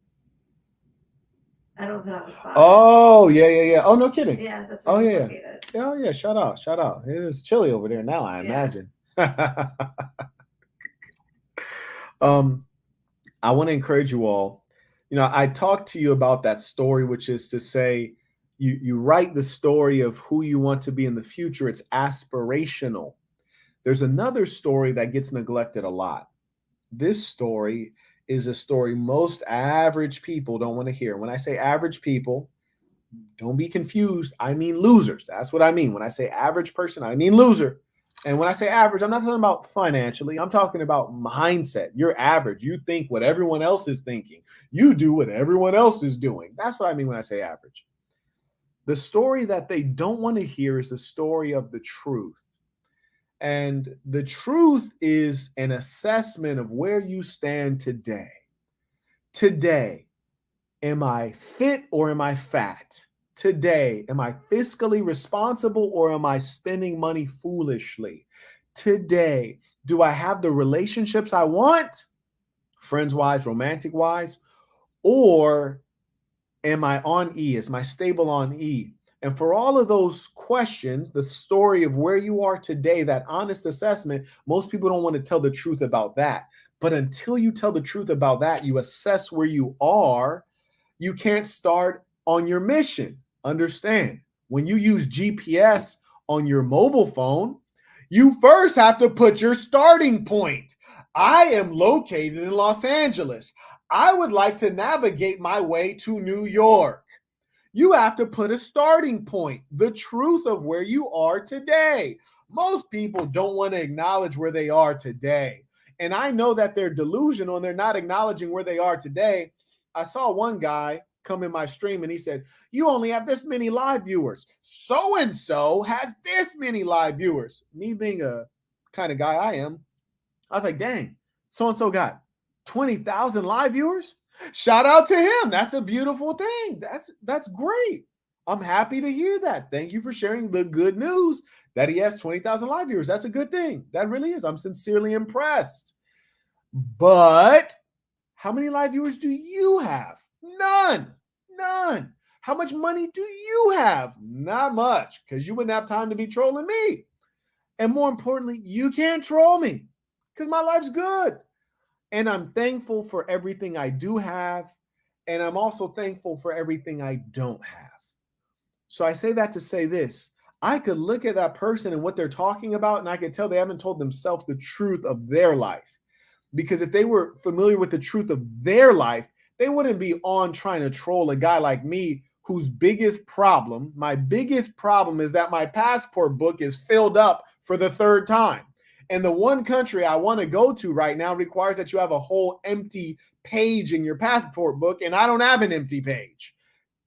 I don't put on the spot. Oh, yeah. Oh, no kidding. Yeah, that's where it's located. Oh, yeah. Shout out. It is chilly over there now, I imagine. I want to encourage you all. You know, I talked to you about that story, which is to say, you write the story of who you want to be in the future. It's aspirational. There's another story that gets neglected a lot. This story is a story most average people don't want to hear. When I say average people, don't be confused. I mean losers. That's what I mean. When I say average person, I mean loser. And when I say average, I'm not talking about financially. I'm talking about mindset. You're average. You think what everyone else is thinking. You do what everyone else is doing. That's what I mean when I say average. The story that they don't want to hear is the story of the truth. And the truth is an assessment of where you stand today. Today, am I fit or am I fat? Today, am I fiscally responsible or am I spending money foolishly? Today, do I have the relationships I want, friends-wise, romantic-wise, or am I on E? Is my stable on E? And for all of those questions, the story of where you are today, that honest assessment, most people don't want to tell the truth about that. But until you tell the truth about that, you assess where you are, you can't start on your mission. Understand, when you use GPS on your mobile phone, you first have to put your starting point. I am located in Los Angeles. I would like to navigate my way to New York. You have to put a starting point, the truth of where you are today. Most people don't want to acknowledge where they are today. And I know that they're delusional and they're not acknowledging where they are today. I saw one guy come in my stream and he said, you only have this many live viewers. So-and-so has this many live viewers. Me being a kind of guy I am, I was like, dang, so-and-so got 20,000 live viewers. Shout out to him. That's a beautiful thing. That's great. I'm happy to hear that. Thank you for sharing the good news that he has 20,000 live viewers. That's a good thing. That really is. I'm sincerely impressed. But how many live viewers do you have? None. How much money do you have? Not much, because you wouldn't have time to be trolling me. And more importantly, you can't troll me because my life's good. And I'm thankful for everything I do have. And I'm also thankful for everything I don't have. So I say that to say this. I could look at that person and what they're talking about, and I could tell they haven't told themselves the truth of their life. Because if they were familiar with the truth of their life, they wouldn't be on trying to troll a guy like me whose my biggest problem is that my passport book is filled up for the third time. And the one country I want to go to right now requires that you have a whole empty page in your passport book, and I don't have an empty page.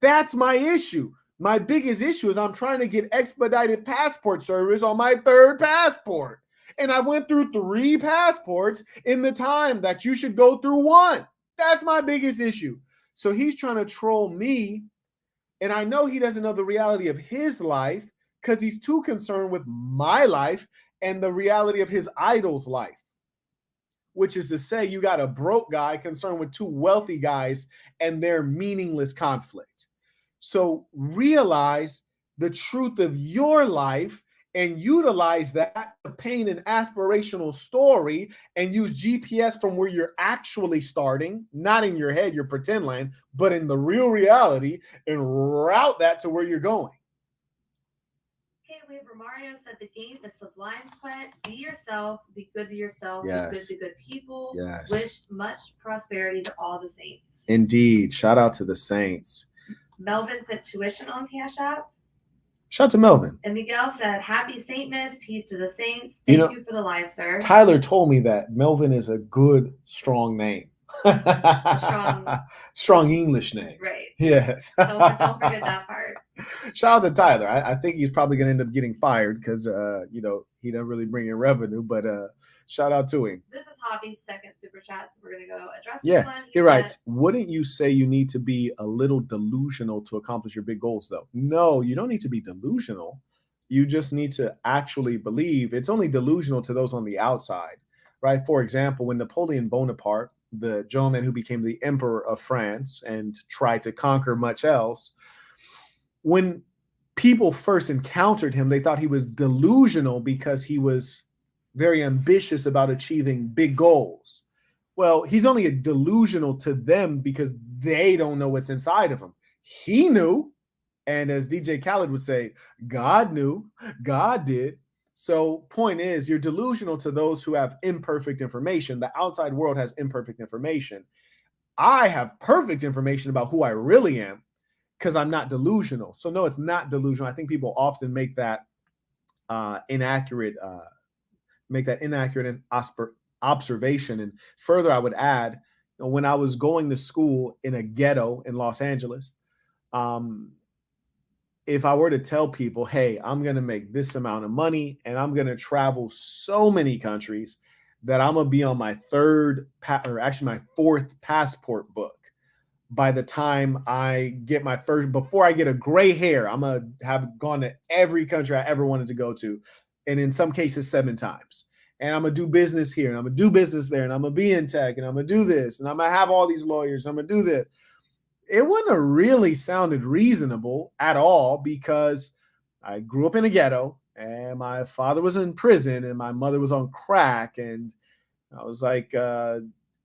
That's my issue. My biggest issue is I'm trying to get expedited passport service on my third passport. And I went through 3 passports in the time that you should go through 1. That's my biggest issue. So he's trying to troll me. And I know he doesn't know the reality of his life because he's too concerned with my life and the reality of his idol's life, which is to say you got a broke guy concerned with 2 wealthy guys and their meaningless conflict. So realize the truth of your life and utilize that to paint an aspirational story and use GPS from where you're actually starting, not in your head, your pretend land, but in the real reality, and route that to where you're going. Okay, we have Romario said the game is sublime, Clint. Be yourself, be good to yourself, be Yes. good to good people. Yes. Wish much prosperity to all the saints. Indeed. Shout out to the saints. Melvin said tuition on Cash App. Shout out to Melvin. And Miguel said, happy Saint Miss, peace to the saints. Thank you for the live, sir. Tyler told me that Melvin is a good, strong name. Strong English name. Right. Yes. Don't forget that part. Shout out to Tyler. I think he's probably going to end up getting fired because, he doesn't really bring in revenue, but shout out to him. This is Hobby's second super chat, so we're going to go address this one. He writes, wouldn't you say you need to be a little delusional to accomplish your big goals, though? No, you don't need to be delusional. You just need to actually believe. It's only delusional to those on the outside, right? For example, when Napoleon Bonaparte, the gentleman who became the emperor of France and tried to conquer much else, when people first encountered him, they thought he was delusional because he was very ambitious about achieving big goals. Well, he's only delusional to them because they don't know what's inside of him. He knew. And as DJ Khaled would say, God knew, God did. So point is, you're delusional to those who have imperfect information. The outside world has imperfect information. I have perfect information about who I really am because I'm not delusional. So no, it's not delusional. I think people often make that inaccurate observation. And further, I would add, when I was going to school in a ghetto in Los Angeles, if I were to tell people, hey, I'm going to make this amount of money and I'm going to travel so many countries that I'm going to be on my my fourth passport book by the time I get my first, before I get a gray hair, I'm going to have gone to every country I ever wanted to go to. And in some cases, 7 times. And I'm going to do business here and I'm going to do business there. And I'm going to be in tech and I'm going to do this. And I'm going to have all these lawyers. I'm going to do this. It wouldn't have really sounded reasonable at all because I grew up in a ghetto and my father was in prison and my mother was on crack and I was like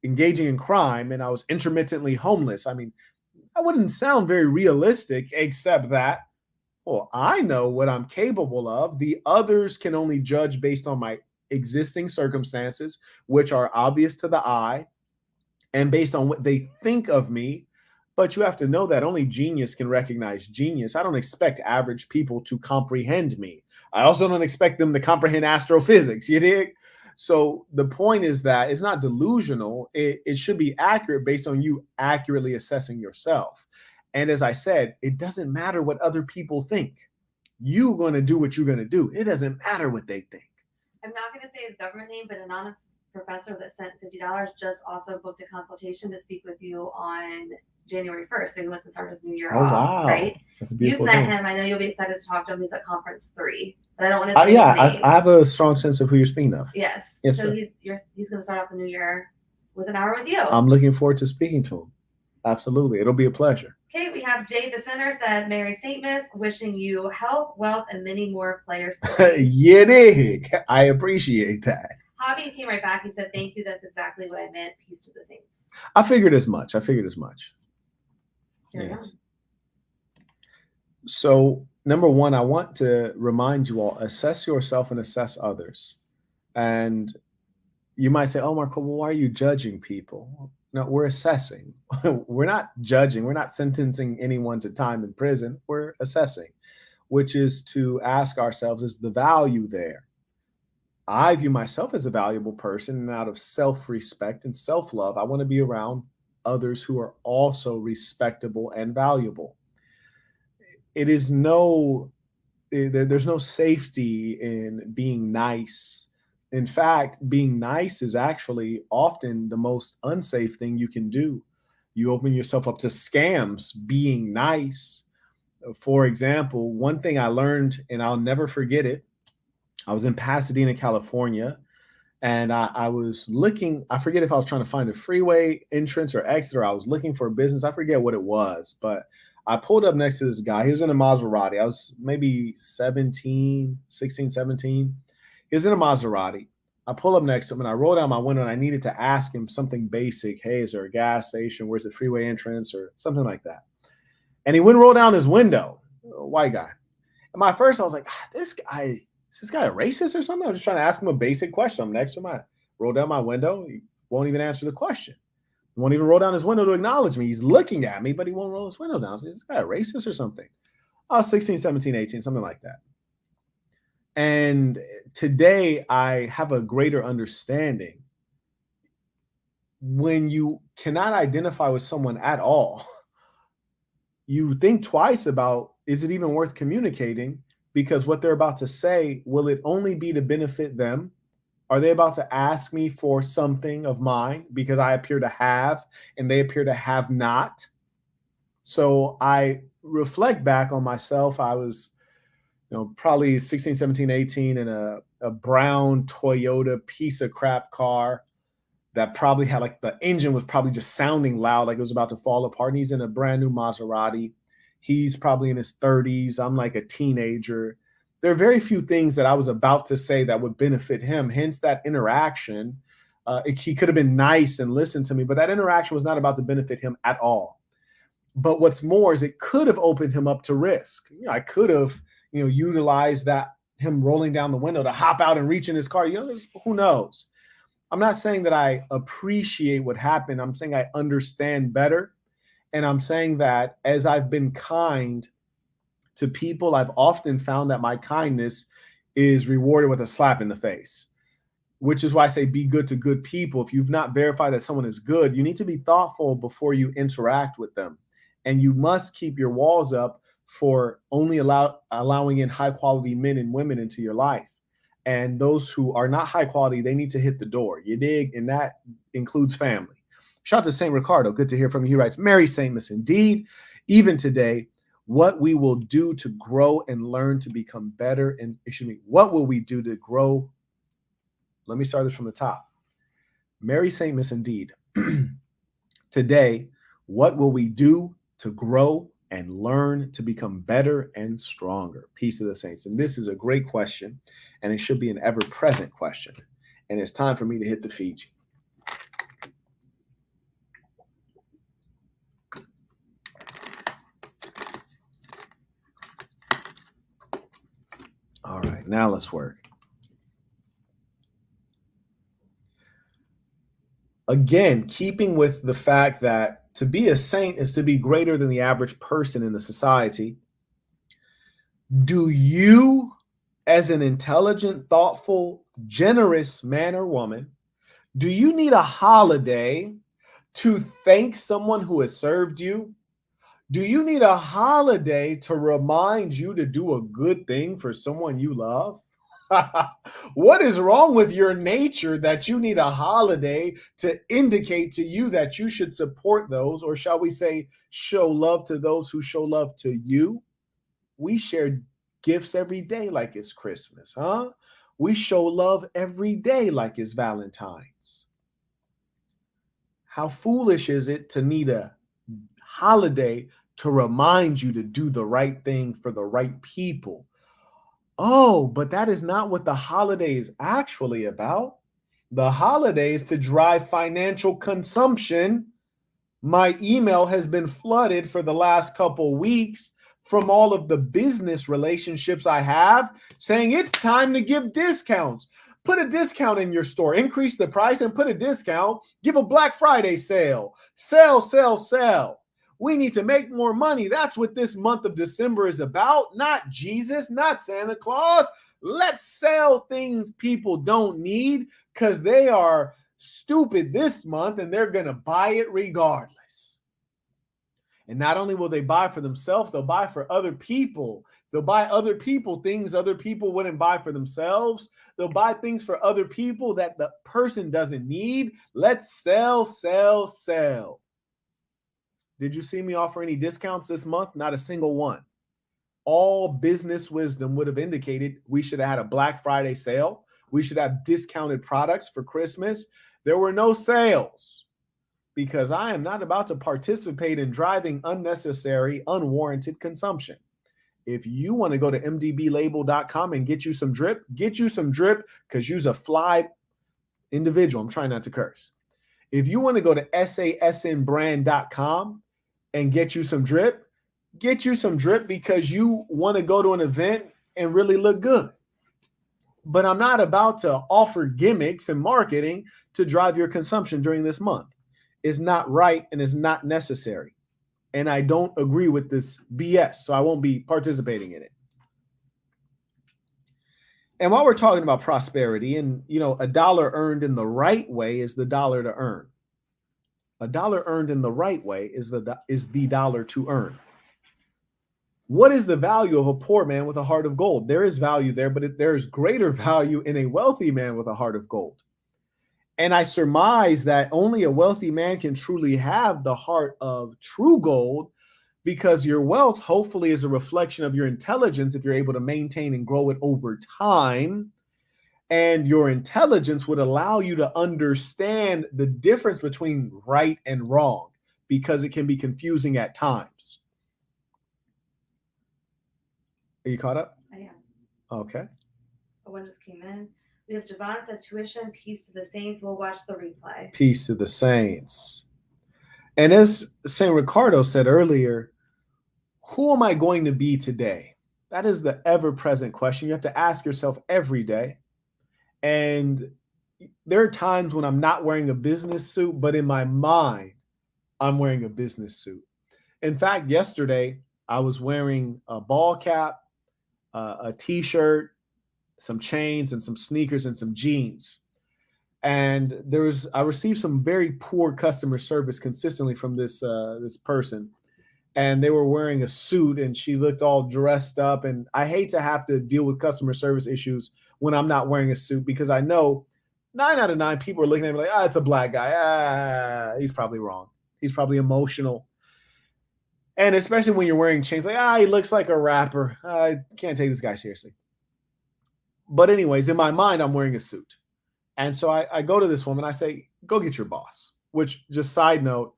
engaging in crime and I was intermittently homeless. I mean, that wouldn't sound very realistic, except that, well, I know what I'm capable of. The others can only judge based on my existing circumstances, which are obvious to the eye, and based on what they think of me. But you have to know that only genius can recognize genius. I don't expect average people to comprehend me. I also don't expect them to comprehend astrophysics. You dig? So the point is that it's not delusional. It should be accurate based on you accurately assessing yourself. And as I said, it doesn't matter what other people think. You're going to do what you're going to do. It doesn't matter what they think. I'm not going to say his government name, but an anonymous professor that sent $50 just also booked a consultation to speak with you on January 1st. So he wants to start his new year off, wow. right? That's a beautiful You've met him. I know you'll be excited to talk to him. He's at conference 3, but I don't want to say his name. I have a strong sense of who you're speaking of. Yes. Yes, so sir. he's going to start off the new year with an hour with you. I'm looking forward to speaking to him. Absolutely. It'll be a pleasure. Okay, we have Jay the Center said, Merry St. Miss, wishing you health, wealth, and many more players. You dig. I appreciate that. Hobby came right back. He said, thank you. That's exactly what I meant. Peace to the saints. I figured as much. Yes. So, number one, I want to remind you all, assess yourself and assess others. And you might say, oh, Marco, well, why are you judging people? No, we're assessing. We're not judging. We're not sentencing anyone to time in prison. We're assessing, which is to ask ourselves, is the value there? I view myself as a valuable person, and out of self-respect and self-love, I want to be around others who are also respectable and valuable. There's no safety in being nice. In fact, being nice is actually often the most unsafe thing you can do. You open yourself up to scams being nice. For example, one thing I learned, and I'll never forget it, I was in Pasadena, California, and I was looking, I forget if I was trying to find a freeway entrance or exit, or I was looking for a business. I forget what it was, but I pulled up next to this guy. He was in a Maserati. I was maybe 16, 17. He was in a Maserati. I pull up next to him and I roll down my window and I needed to ask him something basic. Hey, is there a gas station? Where's the freeway entrance or something like that? And he wouldn't roll down his window, a white guy. My first, I was like, this guy, is this guy a racist or something? I'm just trying to ask him a basic question. I'm next to him. I roll down my window. He won't even answer the question. He won't even roll down his window to acknowledge me. He's looking at me, but he won't roll his window down. So is this guy a racist or something? I was 16, 17, 18, something like that. And today I have a greater understanding. When you cannot identify with someone at all, you think twice about, is it even worth communicating? Because what they're about to say, will it only be to benefit them? Are they about to ask me for something of mine because I appear to have and they appear to have not? So I reflect back on myself. I was, probably 16, 17, 18 in a brown Toyota piece of crap car that probably had, like, the engine was probably just sounding loud, like it was about to fall apart. And he's in a brand new Maserati. He's probably in his 30s. I'm like a teenager. There are very few things that I was about to say that would benefit him. Hence that interaction. He could have been nice and listened to me, but that interaction was not about to benefit him at all. But what's more is it could have opened him up to risk. I could have, utilized that, him rolling down the window to hop out and reach in his car. Who knows? I'm not saying that I appreciate what happened. I'm saying I understand better. And I'm saying that as I've been kind to people, I've often found that my kindness is rewarded with a slap in the face, which is why I say be good to good people. If you've not verified that someone is good, you need to be thoughtful before you interact with them. And you must keep your walls up for only allowing in high quality men and women into your life. And those who are not high quality, they need to hit the door. You dig? And that includes family. Shout out to St. Ricardo. Good to hear from you. He writes, Mary Saintmas, indeed, even today, what we will do to grow and learn to become better. And what will we do to grow? Let me start this from the top. Mary Saintmas, indeed. Today, what will we do to grow and learn to become better and stronger? Peace of the saints. And this is a great question, and it should be an ever-present question. And it's time for me to hit the Fiji. All right, now let's work. Again, keeping with the fact that to be a saint is to be greater than the average person in the society. Do you, as an intelligent, thoughtful, generous man or woman, do you need a holiday to thank someone who has served you? Do you need a holiday to remind you to do a good thing for someone you love? What is wrong with your nature that you need a holiday to indicate to you that you should support those, or shall we say, show love to those who show love to you? We share gifts every day like it's Christmas, huh? We show love every day like it's Valentine's. How foolish is it to need a holiday to remind you to do the right thing for the right people? Oh, but that is not what the holiday is actually about. The holiday is to drive financial consumption. My email has been flooded for the last couple weeks from all of the business relationships I have saying it's time to give discounts. Put a discount in your store, increase the price and put a discount. Give a Black Friday sale. Sell, sell, sell. We need to make more money. That's what this month of December is about. Not Jesus, not Santa Claus. Let's sell things people don't need because they are stupid this month and they're going to buy it regardless. And not only will they buy for themselves, they'll buy for other people. They'll buy other people things other people wouldn't buy for themselves. They'll buy things for other people that the person doesn't need. Let's sell, sell, sell. Did you see me offer any discounts this month? Not a single one. All business wisdom would have indicated we should have had a Black Friday sale. We should have discounted products for Christmas. There were no sales because I am not about to participate in driving unnecessary, unwarranted consumption. If you want to go to mdblabel.com and get you some drip because you're a fly individual. I'm trying not to curse. If you want to go to sasnbrand.com and get you some drip, Get you some drip because you want to go to an event and really look good. But I'm not about to offer gimmicks and marketing to drive your consumption during this month. It's not right and it's not necessary. And I don't agree with this BS, so I won't be participating in it. And while we're talking about prosperity, and a dollar earned in the right way is the dollar to earn. A dollar earned in the right way is the dollar to earn. What is the value of a poor man with a heart of gold? There is value there, but there is greater value in a wealthy man with a heart of gold. And I surmise that only a wealthy man can truly have the heart of true gold, because your wealth hopefully is a reflection of your intelligence if you're able to maintain and grow it over time. And your intelligence would allow you to understand the difference between right and wrong, because it can be confusing at times. Are you caught up? I am. Okay. One just came in. We have Javon said, tuition, peace to the saints. We'll watch the replay. Peace to the saints. And as St. Ricardo said earlier, who am I going to be today? That is the ever-present question you have to ask yourself every day. And there are times when I'm not wearing a business suit, but in my mind, I'm wearing a business suit. In fact, yesterday, I was wearing a ball cap, a t-shirt, some chains, and some sneakers and some jeans. And I received some very poor customer service consistently from this person. And they were wearing a suit and she looked all dressed up. And I hate to have to deal with customer service issues when I'm not wearing a suit, because I know 9 out of 9 people are looking at me like, it's a black guy. He's probably wrong. He's probably emotional. And especially when you're wearing chains, like, he looks like a rapper. I can't take this guy seriously. But anyways, in my mind, I'm wearing a suit. And so I go to this woman, I say, go get your boss, which, just side note,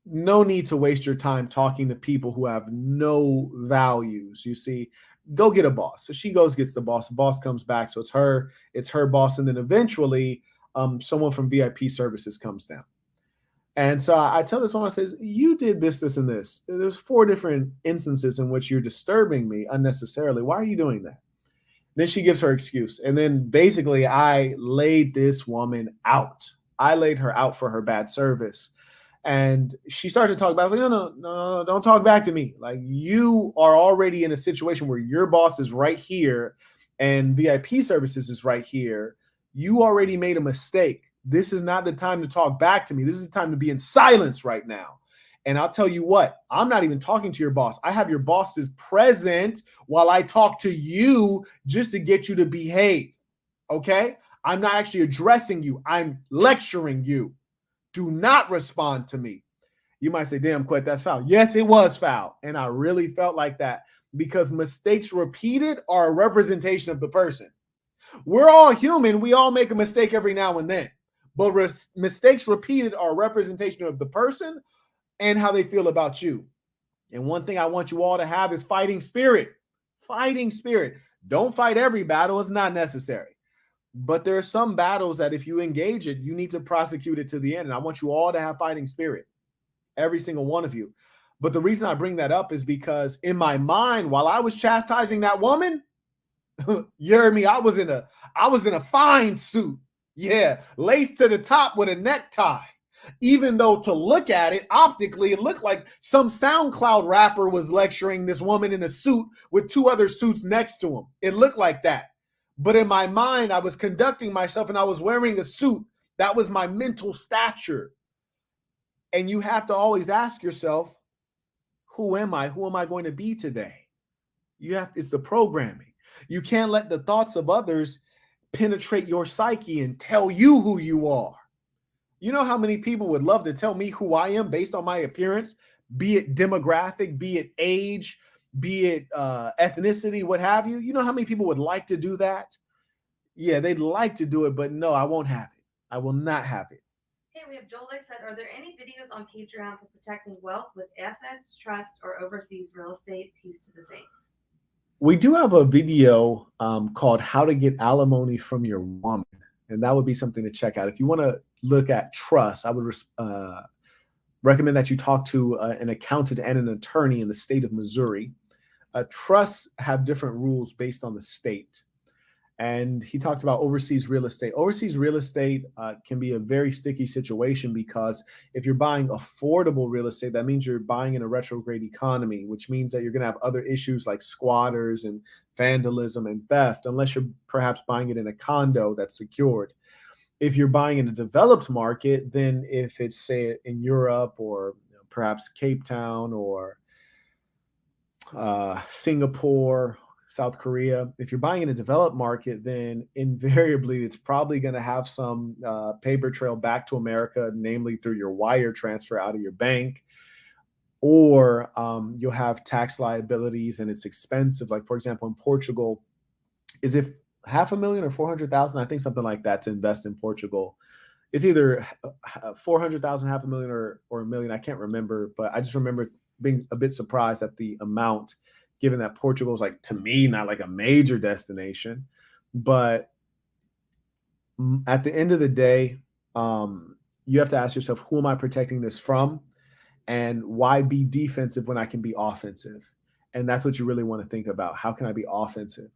no need to waste your time talking to people who have no values. You see, go get a boss. So she goes, gets the boss. The boss comes back. So it's her boss. And then eventually someone from VIP services comes down. And so I tell this woman, I says, you did this, this, and this. There's 4 different instances in which you're disturbing me unnecessarily. Why are you doing that? Then she gives her excuse. And then basically I laid this woman out. I laid her out for her bad service. And she started to talk about it. I was like, no, don't talk back to me. Like, you are already in a situation where your boss is right here and VIP services is right here. You already made a mistake. This is not the time to talk back to me. This is the time to be in silence right now. And I'll tell you what, I'm not even talking to your boss. I have your bosses present while I talk to you just to get you to behave. Okay? I'm not actually addressing you. I'm lecturing you. Do not respond to me. You might say, damn, Quet, that's foul. Yes, it was foul. And I really felt like that, because mistakes repeated are a representation of the person. We're all human. We all make a mistake every now and then. But mistakes repeated are a representation of the person and how they feel about you. And one thing I want you all to have is fighting spirit. Fighting spirit. Don't fight every battle. It's not necessary. But there are some battles that if you engage it, you need to prosecute it to the end. And I want you all to have fighting spirit. Every single one of you. But the reason I bring that up is because in my mind, while I was chastising that woman, you heard me, I was in a fine suit. Yeah, laced to the top with a necktie. Even though to look at it, optically, it looked like some SoundCloud rapper was lecturing this woman in a suit with 2 other suits next to him. It looked like that. But in my mind, I was conducting myself and I was wearing a suit. That was my mental stature. And you have to always ask yourself, who am I? Who am I going to be today? It's the programming. You can't let the thoughts of others penetrate your psyche and tell you who you are. You know how many people would love to tell me who I am based on my appearance, be it demographic, be it age, be it ethnicity, what have you? You know how many people would like to do that? Yeah, they'd like to do it, but no, I won't have it. I will not have it. Hey, we have Joel said, are there any videos on Patreon for protecting wealth with assets, trust, or overseas real estate? Peace to the saints. We do have a video called How to Get Alimony from Your Woman, and that would be something to check out. If you want to look at trust, I would Recommend that you talk to an accountant and an attorney in the state of Missouri. Trusts have different rules based on the state. And he talked about overseas real estate. Overseas real estate can be a very sticky situation because if you're buying affordable real estate, that means you're buying in a retrograde economy, which means that you're going to have other issues like squatters and vandalism and theft, unless you're perhaps buying it in a condo that's secured. If you're buying in a developed market, then if it's, say, in Europe or perhaps Cape Town or Singapore, South Korea, if you're buying in a developed market, then invariably it's probably going to have some paper trail back to America, namely through your wire transfer out of your bank, or you'll have tax liabilities and it's expensive. Like, for example, in Portugal, is it 500,000 or 400,000? I think something like that to invest in Portugal. It's either 400,000, 500,000, or a million. I can't remember, but I just remember being a bit surprised at the amount, given that Portugal is, like, to me, not like a major destination. But at the end of the day, you have to ask yourself, who am I protecting this from? And why be defensive when I can be offensive? And that's what you really want to think about. How can I be offensive?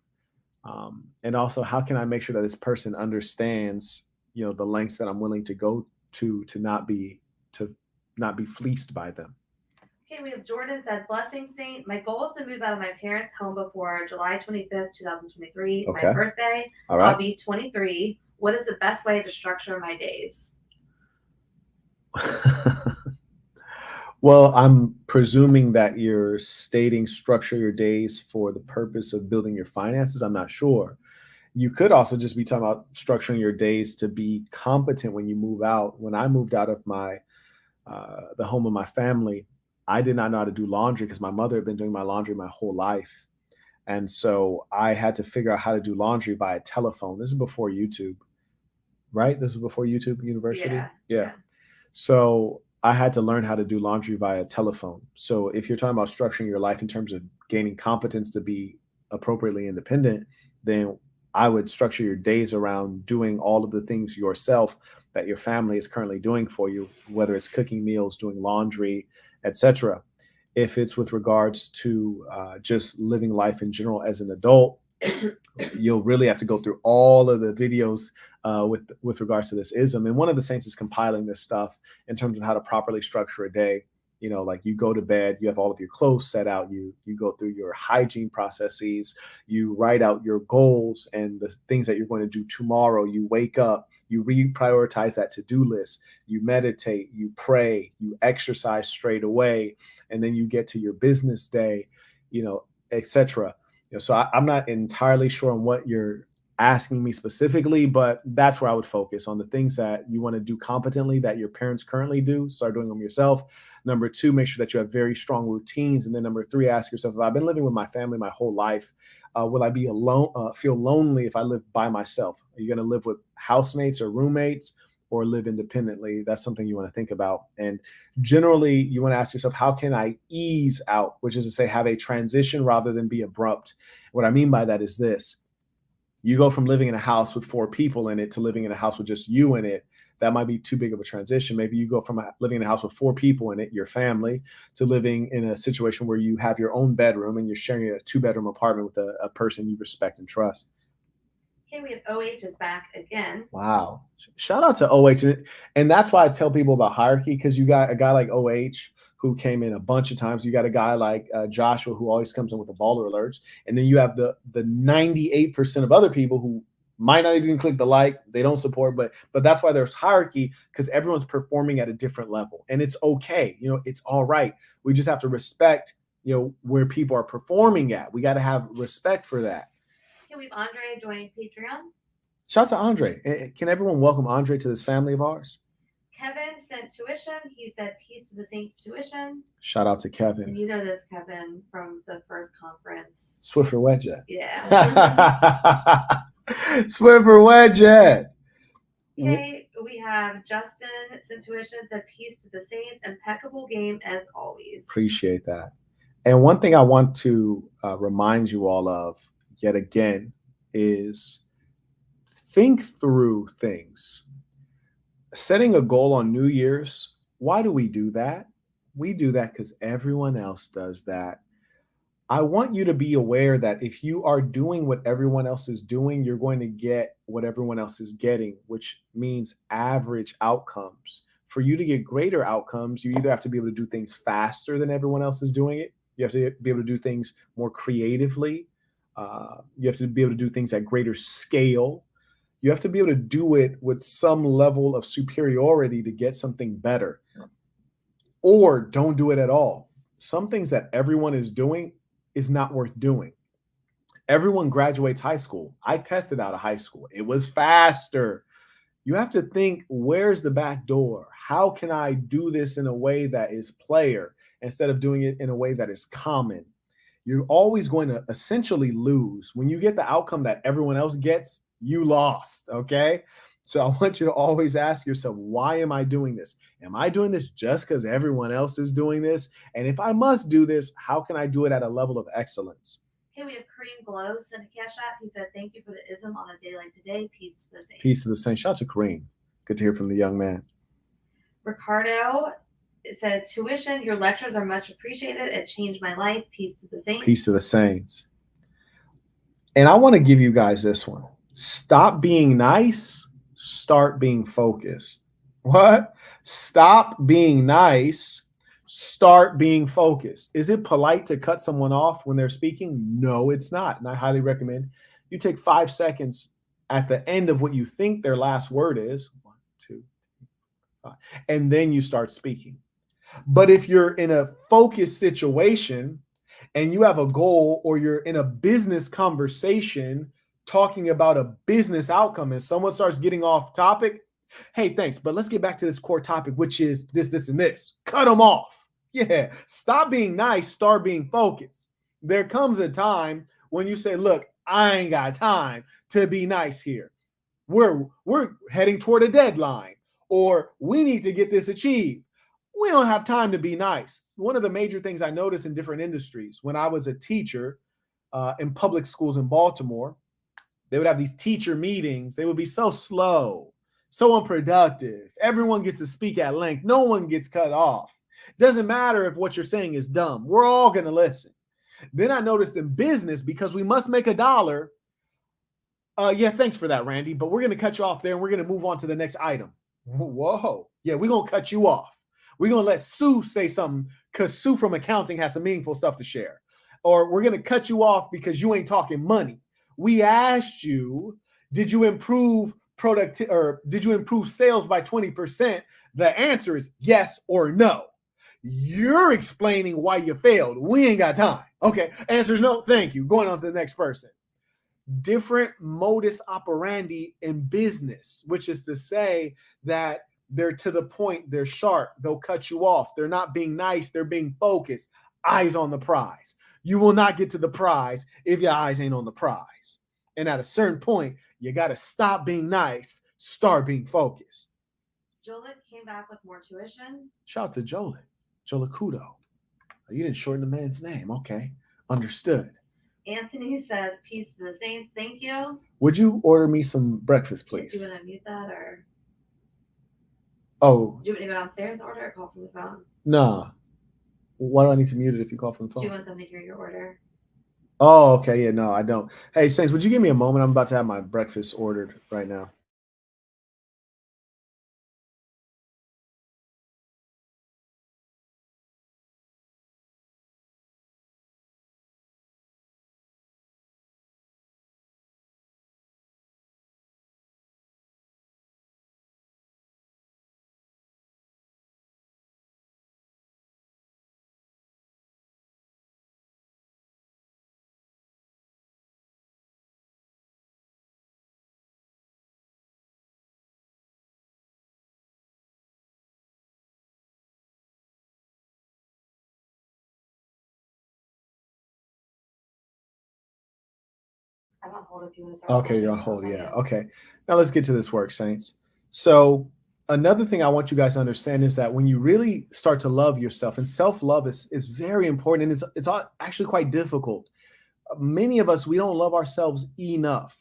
And also, how can I make sure that this person understands, the lengths that I'm willing to go to not be fleeced by them. Okay, we have Jordan said, Blessing Saint, my goal is to move out of my parents' home before July 25th, 2023, Okay. my birthday. All right. I'll be 23. What is the best way to structure my days? Well, I'm presuming that you're stating structure your days for the purpose of building your finances. I'm not sure. You could also just be talking about structuring your days to be competent when you move out. When I moved out of the home of my family, I did not know how to do laundry because my mother had been doing my laundry my whole life. And so I had to figure out how to do laundry via telephone. This is before YouTube, right? This is before YouTube University. Yeah. So I had to learn how to do laundry via telephone. So if you're talking about structuring your life in terms of gaining competence to be appropriately independent, then I would structure your days around doing all of the things yourself that your family is currently doing for you, whether it's cooking meals, doing laundry, etc. If it's with regards to just living life in general as an adult, you'll really have to go through all of the videos with regards to this ism. And one of the saints is compiling this stuff in terms of how to properly structure a day. Like you go to bed, you have all of your clothes set out, you go through your hygiene processes, you write out your goals and the things that you're going to do tomorrow. You wake up, you reprioritize that to-do list, you meditate, you pray, you exercise straight away, and then you get to your business day, etc. So I'm not entirely sure on what you're asking me specifically, but that's where I would focus on the things that you want to do competently that your parents currently do. Start doing them yourself. Number two, make sure that you have very strong routines. And then number three, ask yourself, if I've been living with my family my whole life, will I be alone, feel lonely if I live by myself? Are you going to live with housemates or roommates or live independently? That's something you want to think about. And generally, you want to ask yourself, how can I ease out, which is to say have a transition rather than be abrupt. What I mean by that is this. You go from living in a house with 4 people in it to living in a house with just you in it. That might be too big of a transition. Maybe you go from living in a house with 4 people in it, your family, to living in a situation where you have your own bedroom and you're sharing a 2-bedroom apartment with a person you respect and trust. Okay, we have OH is back again. Wow. Shout out to OH. And that's why I tell people about hierarchy, because you got a guy like OH who came in a bunch of times. You got a guy like Joshua who always comes in with the baller alerts. And then you have the 98% of other people who might not even click the like, they don't support, but that's why there's hierarchy, because everyone's performing at a different level. And it's okay. It's all right. We just have to respect, where people are performing at. We got to have respect for that. Okay, we have Andre joining Patreon. Shout out to Andre. Can everyone welcome Andre to this family of ours? Kevin sent tuition. He said, peace to the Saints tuition. Shout out to Kevin. And you know this, Kevin, from the first conference. Swiffer Wedget. Yeah. Swiffer Wedget. Okay, we have Justin sent tuition, said peace to the Saints. Impeccable game as always. Appreciate that. And one thing I want to remind you all of yet again is think through things. Setting a goal on New Year's Why do we do that? We do that because everyone else does that. I want you to be aware that if you are doing what everyone else is doing, you're going to get what everyone else is getting, which means average outcomes. For you to get greater outcomes, you either have to be able to do things faster than everyone else is doing it, you have to be able to do things more creatively, you have to be able to do things at greater scale. You have to be able to do it with some level of superiority to get something better, or don't do it at all. Some things that everyone is doing is not worth doing. Everyone graduates high school. I tested out of high school. It was faster. You have to think, where's the back door? How can I do this in a way that is player instead of doing it in a way that is common? You're always going to essentially lose. When you get the outcome that everyone else gets, you lost, okay? So I want you to always ask yourself, why am I doing this? Am I doing this just because everyone else is doing this? And if I must do this, how can I do it at a level of excellence? Okay, we have Kareem Glows in a Cash App. He said, "Thank you for the ism on a day like today. Peace to the saints." Peace to the saints. Shout out to Kareem. Good to hear from the young man. Ricardo said, "Tuition, your lectures are much appreciated. It changed my life. Peace to the saints." Peace to the saints. And I want to give you guys this one. Stop being nice. Start being focused. What? Stop being nice. Start being focused. Is it polite to cut someone off when they're speaking? No, it's not. And I highly recommend you take 5 seconds at the end of what you think their last word is. 1, 2, 3, 5. And then you start speaking. But if you're in a focused situation and you have a goal, or you're in a business conversation talking about a business outcome and someone starts getting off topic, hey, thanks, but let's get back to this core topic, which is this, this, and this. Cut them off. Yeah. Stop being nice. Start being focused. There comes a time when you say, look, I ain't got time to be nice here. We're heading toward a deadline, or we need to get this achieved. We don't have time to be nice. One of the major things I noticed in different industries when I was a teacher in public schools in Baltimore, they would have these teacher meetings. They would be so slow, so unproductive. Everyone gets to speak at length. No one gets cut off. Doesn't matter if what you're saying is dumb. We're all going to listen. Then I noticed in business, because we must make a dollar. Yeah, thanks for that, Randy. But we're going to cut you off there, and we're going to move on to the next item. Whoa. Yeah, we're going to cut you off. We're going to let Sue say something because Sue from accounting has some meaningful stuff to share. Or we're going to cut you off because you ain't talking money. We asked you, did you improve productivity, or did you improve sales by 20%? The answer is yes or no. You're explaining why you failed. We ain't got time. Okay. Answer is no. Thank you. Going on to the next person. Different modus operandi in business, which is to say that they're to the point, they're sharp, they'll cut you off. They're not being nice, they're being focused. Eyes on the prize. You will not get to the prize if your eyes ain't on the prize. And at a certain point, you got to stop being nice, start being focused. Jolik came back with more tuition. Shout out to Jolik. Jolikudo. You didn't shorten the man's name. Okay. Understood. Anthony says, peace to the saints. Thank you. Would you order me some breakfast, please? Do you want to mute that, or? Oh. Do you want me to go downstairs and order, or call from the phone? Nah. Why do I need to mute it if you call from the phone? Do you want them to hear your order? Oh, okay. Yeah, no, I don't. Hey, Saints, would you give me a moment? I'm about to have my breakfast ordered right now. I'm on hold if you want to start. Okay, you're on hold. Yeah. Okay. Now let's get to this work, Saints. So another thing I want you guys to understand is that when you really start to love yourself, and self-love is very important, and it's actually quite difficult. Many of us, we don't love ourselves enough.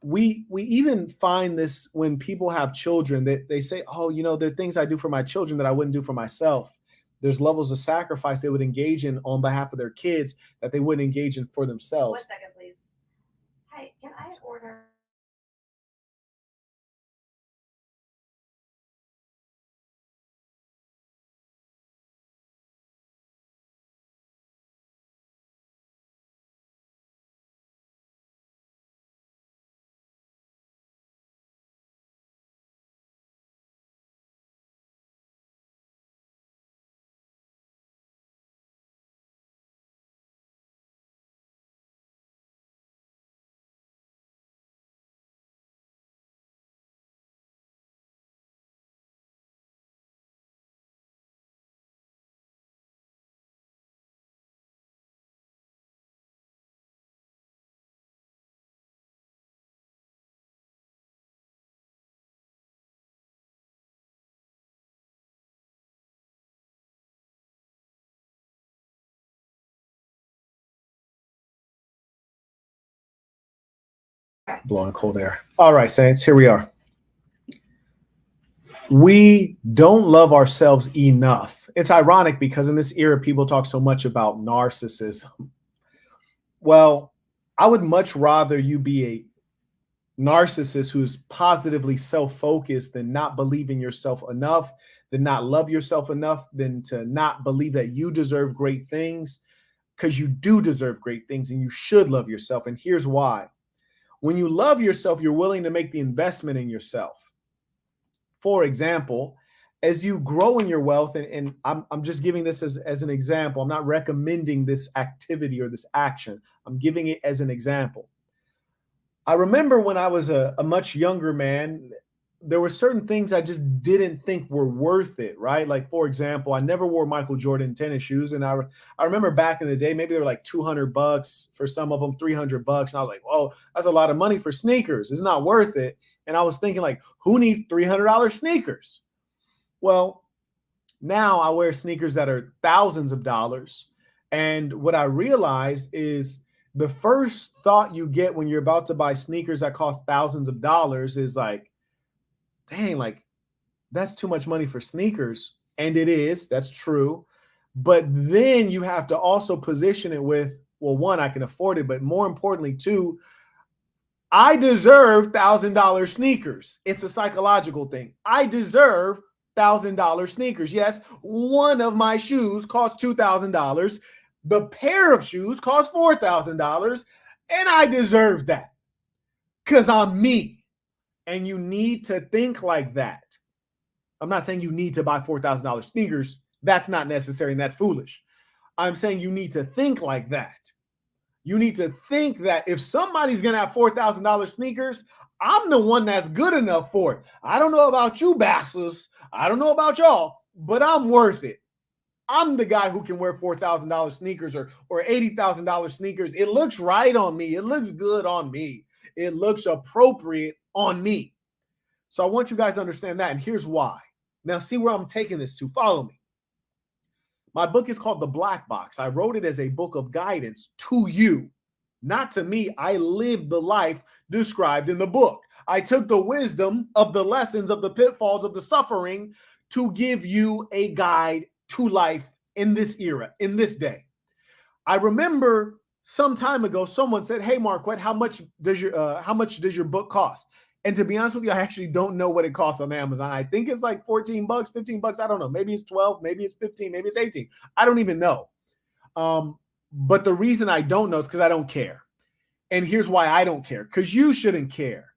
we even find this when people have children, that they say, oh, you know, there are things I do for my children that I wouldn't do for myself. There's levels of sacrifice they would engage in on behalf of their kids that they wouldn't engage in for themselves. 1 second, please. Hi, can I order? Blowing cold air. All right, Saints, here we are. We don't love ourselves enough. It's ironic because in this era, people talk so much about narcissism. Well, I would much rather you be a narcissist who's positively self-focused than not believe in yourself enough, than not love yourself enough, than to not believe that you deserve great things, because you do deserve great things and you should love yourself. And here's why. When you love yourself, you're willing to make the investment in yourself. For example, as you grow in your wealth, and I'm just giving this as an example. I'm not recommending this activity or this action. I'm giving it as an example. I remember when I was a much younger man, there were certain things I just didn't think were worth it, right? Like, for example, I never wore Michael Jordan tennis shoes. And I remember back in the day, maybe they were like $200 for some of them, $300. And I was like, whoa, that's a lot of money for sneakers. It's not worth it. And I was thinking, like, who needs $300 sneakers? Well, now I wear sneakers that are thousands of dollars. And what I realized is the first thought you get when you're about to buy sneakers that cost thousands of dollars is like, dang, like that's too much money for sneakers. And it is, that's true. But then you have to also position it with, well, one, I can afford it, but more importantly, two, I deserve $1,000 sneakers. It's a psychological thing. I deserve $1,000 sneakers. Yes, one of my shoes costs $2,000. The pair of shoes costs $4,000, and I deserve that because I'm me. And you need to think like that. I'm not saying you need to buy $4,000 sneakers. That's not necessary, and that's foolish. I'm saying you need to think like that. You need to think that if somebody's going to have $4,000 sneakers, I'm the one that's good enough for it. I don't know about you bastards. I don't know about y'all, but I'm worth it. I'm the guy who can wear $4,000 sneakers or $80,000 sneakers. It looks right on me. It looks good on me. It looks appropriate on me. So I want you guys to understand that. And here's why. Now, see where I'm taking this to. Follow me. My book is called The Black Box. I wrote it as a book of guidance to you, not to me. I lived the life described in the book. I took the wisdom of the lessons of the pitfalls of the suffering to give you a guide to life in this era, in this day. I remember some time ago, someone said, "Hey, Marquett, how much does your book cost?" And to be honest with you, I actually don't know what it costs on Amazon. I think it's like $14, $15. I don't know. Maybe it's 12, maybe it's 15, maybe it's 18. I don't even know. But the reason I don't know is because I don't care. And here's why I don't care, because you shouldn't care.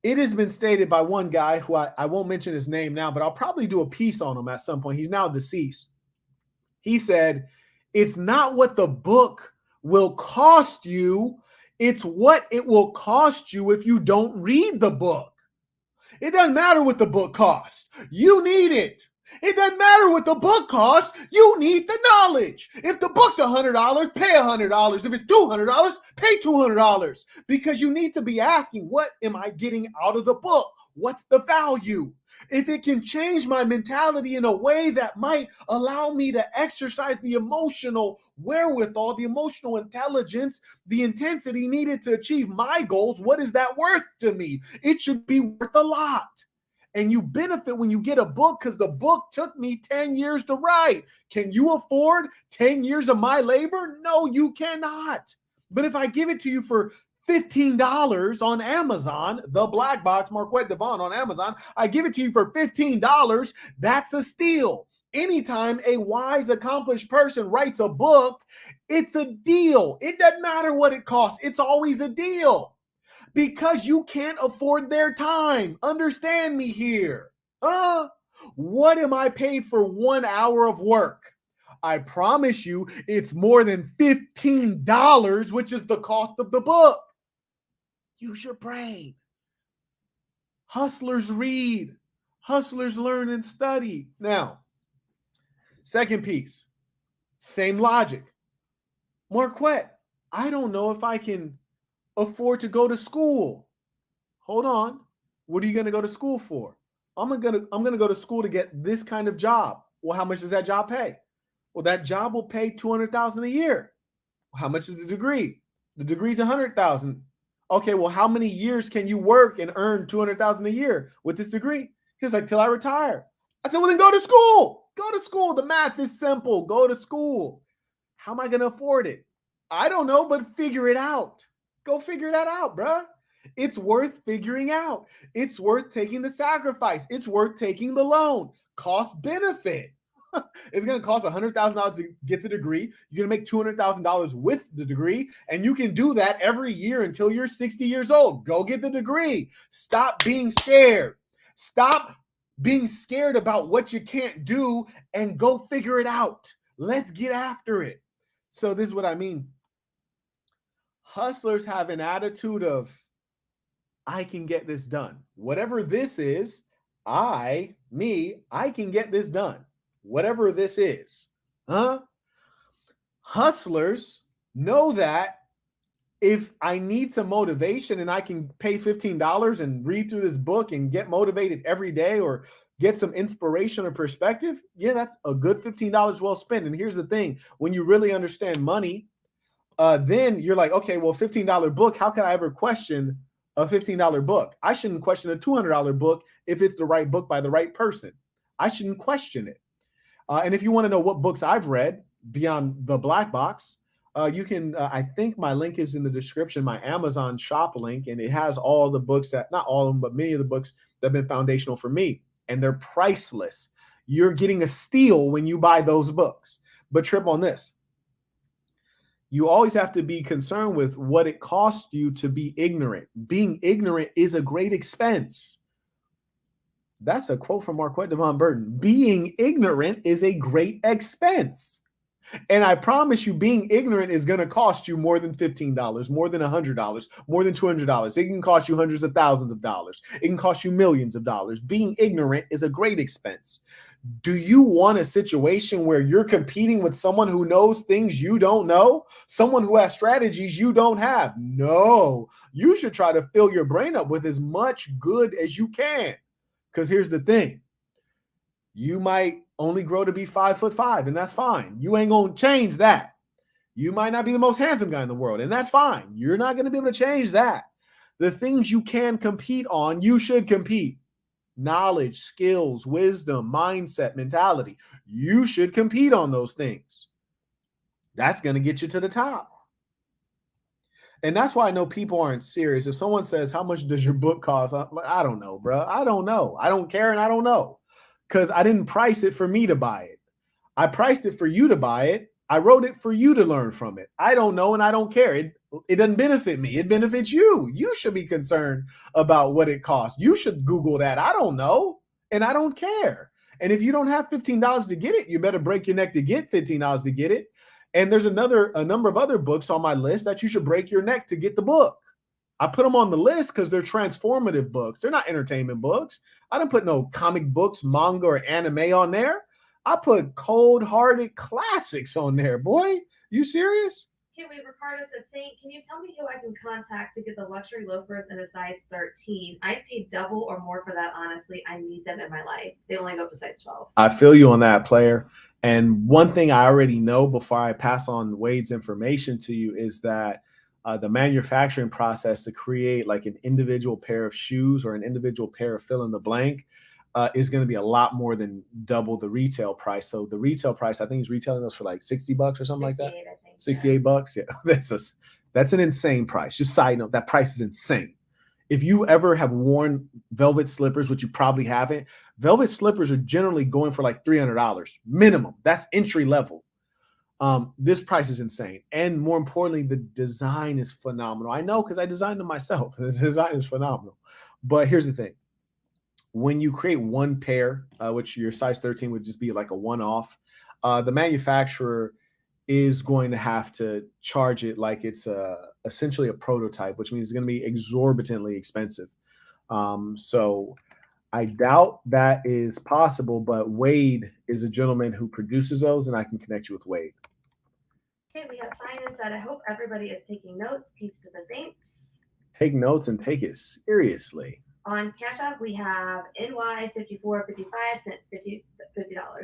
It has been stated by one guy who I won't mention his name now, but I'll probably do a piece on him at some point. He's now deceased. He said, it's not what the book will cost you. It's what it will cost you if you don't read the book. It doesn't matter what the book costs. You need it. It doesn't matter what the book costs. You need the knowledge. If the book's $100, pay $100. If it's $200, pay $200. Because you need to be asking, what am I getting out of the book? what's the value? If it can change my mentality in a way that might allow me to exercise the emotional wherewithal, the emotional intelligence, the intensity needed to achieve my goals, what is that worth to me? It should be worth a lot. And you benefit when you get a book because the book took me 10 years to write. Can you afford 10 years of my labor? No, you cannot. But if I give it to you for $15 on Amazon, the black box, Marquett Burton on Amazon, I give it to you for $15, that's a steal. Anytime a wise, accomplished person writes a book, it's a deal. It doesn't matter what it costs. It's always a deal. Because you can't afford their time. Understand me here. What am I paid for 1 hour of work? I promise you it's more than $15, which is the cost of the book. Use your brain. Hustlers read. Hustlers learn and study. Now, second piece, same logic. Marquette, I don't know if I can afford to go to school. Hold on. What are you going to go to school for? I'm going to go to school to get this kind of job. Well, how much does that job pay? Well, that job will pay $200,000 a year. How much is the degree? The degree's $100,000. Okay, well, how many years can you work and earn $200,000 a year with this degree? He was like, till I retire. I said, well, then go to school. Go to school. The math is simple. Go to school. How am I going to afford it? I don't know, but figure it out. Go figure that out, bruh. It's worth figuring out. It's worth taking the sacrifice. It's worth taking the loan. Cost benefit. It's going to cost $100,000 to get the degree. You're going to make $200,000 with the degree, and you can do that every year until you're 60 years old. Go get the degree. Stop being scared. Stop being scared about what you can't do and go figure it out. Let's get after it. So this is what I mean. Hustlers have an attitude of, I can get this done. Whatever this is, I can get this done. Whatever this is. Hustlers know that if I need some motivation and I can pay $15 and read through this book and get motivated every day or get some inspiration or perspective, yeah, that's a good $15 well spent. And here's the thing, when you really understand money, then you're like, okay, well, $15 book, how can I ever question a $15 book? I shouldn't question a $200 book if it's the right book by the right person. I shouldn't question it. And if you want to know what books I've read beyond the black box, you can, I think my link is in the description, my Amazon shop link, and it has all the books that, not all of them, but many of the books that have been foundational for me, and they're priceless. You're getting a steal when you buy those books. But trip on this. You always have to be concerned with what it costs you to be ignorant. Being ignorant is a great expense. That's a quote from Marquett Burton. Being ignorant is a great expense. And I promise you, being ignorant is going to cost you more than $15, more than $100, more than $200. It can cost you hundreds of thousands of dollars. It can cost you millions of dollars. Being ignorant is a great expense. Do you want a situation where you're competing with someone who knows things you don't know? Someone who has strategies you don't have? No. You should try to fill your brain up with as much good as you can. Because here's the thing. You might only grow to be 5'5", and that's fine. You ain't going to change that. You might not be the most handsome guy in the world, and that's fine. You're not going to be able to change that. The things you can compete on, you should compete. Knowledge, skills, wisdom, mindset, mentality. You should compete on those things. That's going to get you to the top. And that's why I know people aren't serious. If someone says, how much does your book cost? I'm like, I don't know, bro. I don't know. I don't care, and I don't know. Because I didn't price it for me to buy it. I priced it for you to buy it. I wrote it for you to learn from it. I don't know, and I don't care. It doesn't benefit me. It benefits you. You should be concerned about what it costs. You should Google that. I don't know, and I don't care. And if you don't have $15 to get it, you better break your neck to get $15 to get it. And there's a number of other books on my list that you should break your neck to get the book. I put them on the list because they're transformative books. They're not entertainment books. I didn't put no comic books, manga, or anime on there. I put cold-hearted classics on there, boy. You serious? Okay, wait, Ricardo said, Saint, can you tell me who I can contact to get the luxury loafers in a size 13? I'd pay double or more for that, honestly. I need them in my life. They only go up to size 12. I feel you on that, player. And one thing I already know before I pass on Wade's information to you is that the manufacturing process to create like an individual pair of shoes or an individual pair of fill in the blank is going to be a lot more than double the retail price. So the retail price, I think he's retailing those for like $60 or something like that. I think. 68 bucks. Yeah, that's an insane price. Just side note, that price is insane. If you ever have worn velvet slippers, which you probably haven't, velvet slippers are generally going for like $300 minimum. That's entry level. This price is insane. And more importantly, the design is phenomenal. I know because I designed them myself. The design is phenomenal. But here's the thing. When you create one pair, which your size 13 would just be like a one-off, the manufacturer is going to have to charge it like it's essentially a prototype, which means it's going to be exorbitantly expensive. So I doubt that is possible, but Wade is a gentleman who produces those, and I can connect you with Wade. Okay, we have Simon said, I hope everybody is taking notes. Peace to the Saints. Take notes and take it seriously. On Cash App, we have NY5455 sent $50.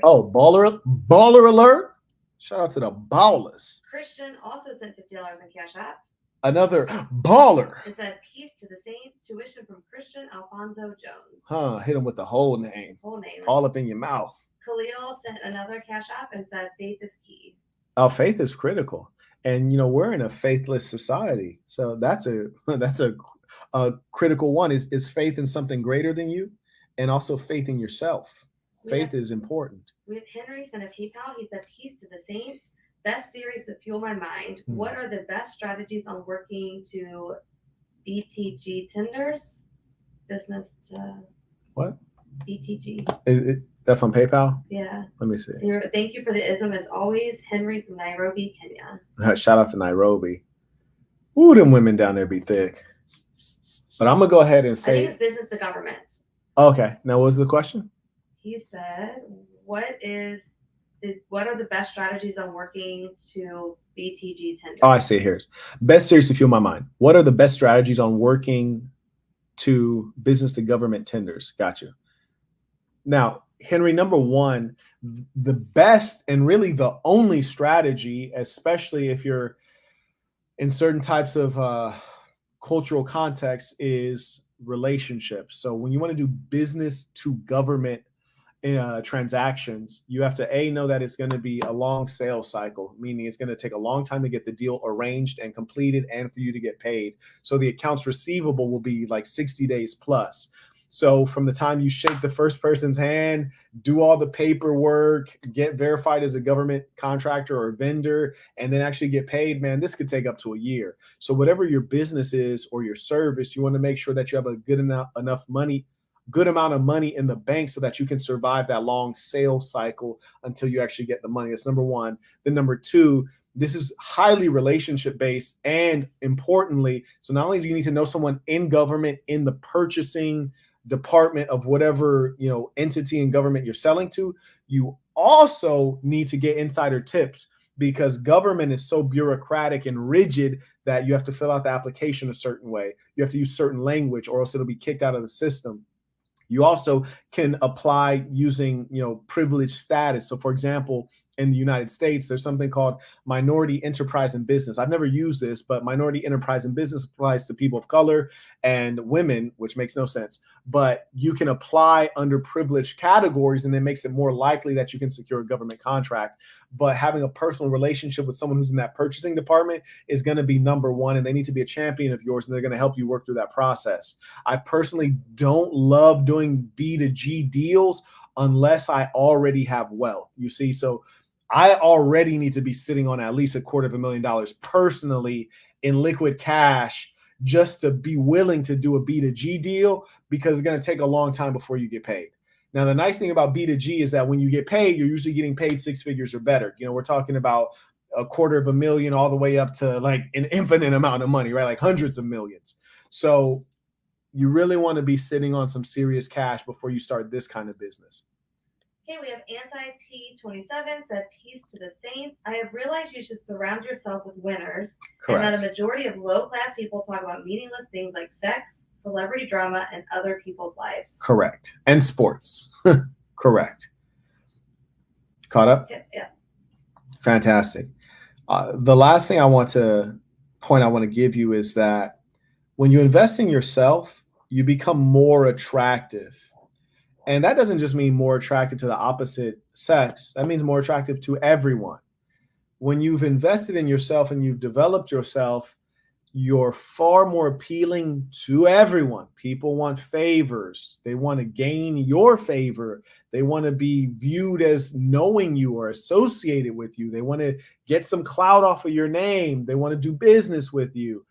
Oh, baller alert. Shout out to the ballers. Christian also sent $50 on Cash App. Another baller. It said, peace to the Saints, tuition from Christian Alfonso Jones. Hit him with the whole name. All up in your mouth. Khalil sent another Cash App and said, faith is key. Oh, faith is critical. And, you know, we're in a faithless society. So that's a critical one is faith in something greater than you and also faith in yourself. Faith is important. We have Henry sent a PayPal. He said, peace to the Saints. Best series to fuel my mind. What are the best strategies on working to BTG tenders? Business to what? BTG. That's on PayPal? Yeah. Let me see. Thank you for the ism as always. Henry from Nairobi, Kenya. Shout out to Nairobi. Ooh, them women down there be thick. But I'm going to go ahead and say. I think it's business to government. Okay. Now, what was the question? He said, what are the best strategies on working to BTG tenders? Oh, I see it here. Best series to fuel my mind. What are the best strategies on working to business to government tenders? Gotcha. Now, Henry, number one, the best and really the only strategy, especially if you're in certain types of cultural contexts, is relationships. So when you want to do business to government transactions, you have to know that it's going to be a long sales cycle, meaning it's going to take a long time to get the deal arranged and completed and for you to get paid. So the accounts receivable will be like 60 days plus. So from the time you shake the first person's hand, do all the paperwork, get verified as a government contractor or vendor, and then actually get paid, man, this could take up to a year. So whatever your business is or your service, you want to make sure that you have a good amount of money in the bank so that you can survive that long sales cycle until you actually get the money. That's number one. Then number two, this is highly relationship based. And importantly, so not only do you need to know someone in government, in the purchasing department of whatever, you know, entity in government you're selling to, you also need to get insider tips because government is so bureaucratic and rigid that you have to fill out the application a certain way. You have to use certain language or else it'll be kicked out of the system. You also can apply using, you know, privileged status. So for example, in the United States, there's something called minority enterprise and business. I've never used this, but minority enterprise and business applies to people of color and women, which makes no sense. But you can apply under privileged categories, and it makes it more likely that you can secure a government contract. But having a personal relationship with someone who's in that purchasing department is going to be number one, and they need to be a champion of yours, and they're going to help you work through that process. I personally don't love doing B2G deals unless I already have wealth. You see, so I already need to be sitting on at least $250,000 personally in liquid cash just to be willing to do a B2G deal because it's going to take a long time before you get paid. Now, the nice thing about B2G is that when you get paid, you're usually getting paid six figures or better. You know, we're talking about $250,000 all the way up to like an infinite amount of money, right? Like hundreds of millions. So you really want to be sitting on some serious cash before you start this kind of business. Okay, we have Anti-T27 said, peace to the saints. I have realized you should surround yourself with winners, and that a Correct. majority of low-class people talk about meaningless things like sex, celebrity drama, and other people's lives. Correct. And sports. Correct. Caught up? Yeah. Fantastic. The last thing I want to give you is that when you invest in yourself, you become more attractive. And that doesn't just mean more attractive to the opposite sex. That means more attractive to everyone. When you've invested in yourself and you've developed yourself, you're far more appealing to everyone. People want favors. They want to gain your favor. They want to be viewed as knowing you or associated with you. They want to get some clout off of your name. They want to do business with you.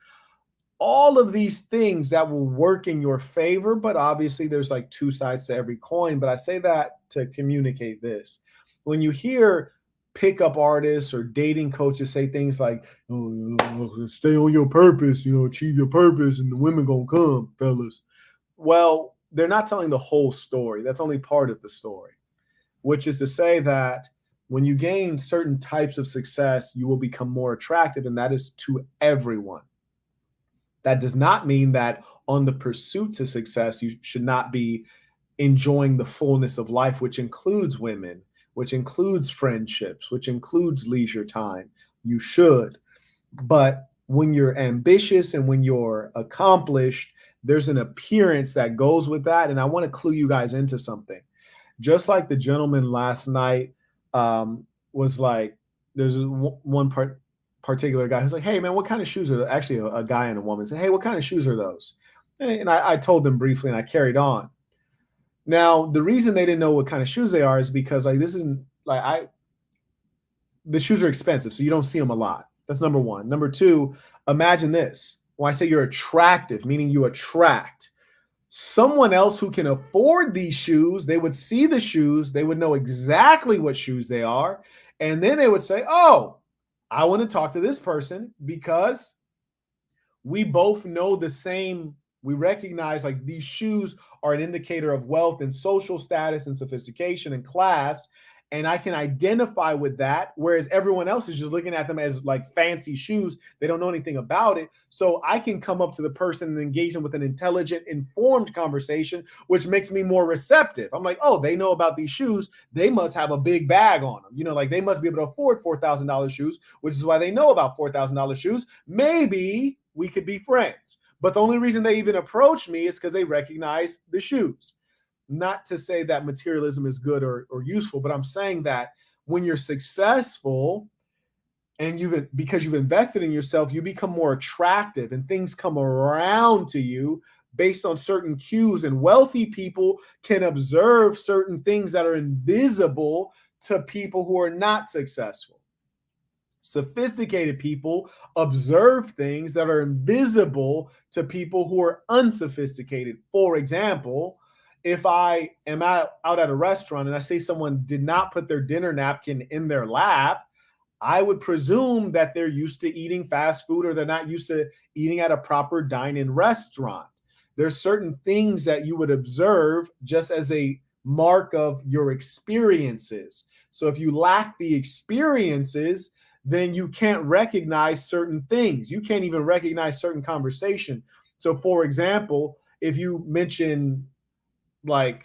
All of these things that will work in your favor, but obviously there's like two sides to every coin. But I say that to communicate this. When you hear pickup artists or dating coaches say things like, oh, stay on your purpose, achieve your purpose and the women gonna come, fellas. Well, they're not telling the whole story. That's only part of the story, which is to say that when you gain certain types of success, you will become more attractive, and that is to everyone. That does not mean that on the pursuit to success, you should not be enjoying the fullness of life, which includes women, which includes friendships, which includes leisure time. You should. But when you're ambitious and when you're accomplished, there's an appearance that goes with that. And I want to clue you guys into something. Just like the gentleman last night was like, there's one particular guy who's like, hey, man, what kind of shoes are those? Actually, a guy and a woman said, hey, what kind of shoes are those? And I told them briefly and I carried on. Now, the reason they didn't know what kind of shoes they are is because like this isn't like the shoes are expensive, so you don't see them a lot. That's number one. Number two, imagine this. When I say you're attractive, meaning you attract someone else who can afford these shoes, they would see the shoes, they would know exactly what shoes they are, and then they would say, oh, I want to talk to this person because we both know the same. We recognize like these shoes are an indicator of wealth and social status and sophistication and class. And I can identify with that, whereas everyone else is just looking at them as like fancy shoes. They don't know anything about it. So I can come up to the person and engage them with an intelligent, informed conversation, which makes me more receptive. I'm like, oh, they know about these shoes. They must have a big bag on them. Like they must be able to afford $4,000 shoes, which is why they know about $4,000 shoes. Maybe we could be friends. But the only reason they even approach me is because they recognize the shoes. Not to say that materialism is good or useful, but I'm saying that when you're successful and because you've invested in yourself, you become more attractive and things come around to you based on certain cues. And wealthy people can observe certain things that are invisible to people who are not successful. Sophisticated people observe things that are invisible to people who are unsophisticated. For example, if I am out at a restaurant and I say someone did not put their dinner napkin in their lap, I would presume that they're used to eating fast food or they're not used to eating at a proper dine-in restaurant. There's certain things that you would observe just as a mark of your experiences. So if you lack the experiences, then you can't recognize certain things. You can't even recognize certain conversation. So for example, if you mention like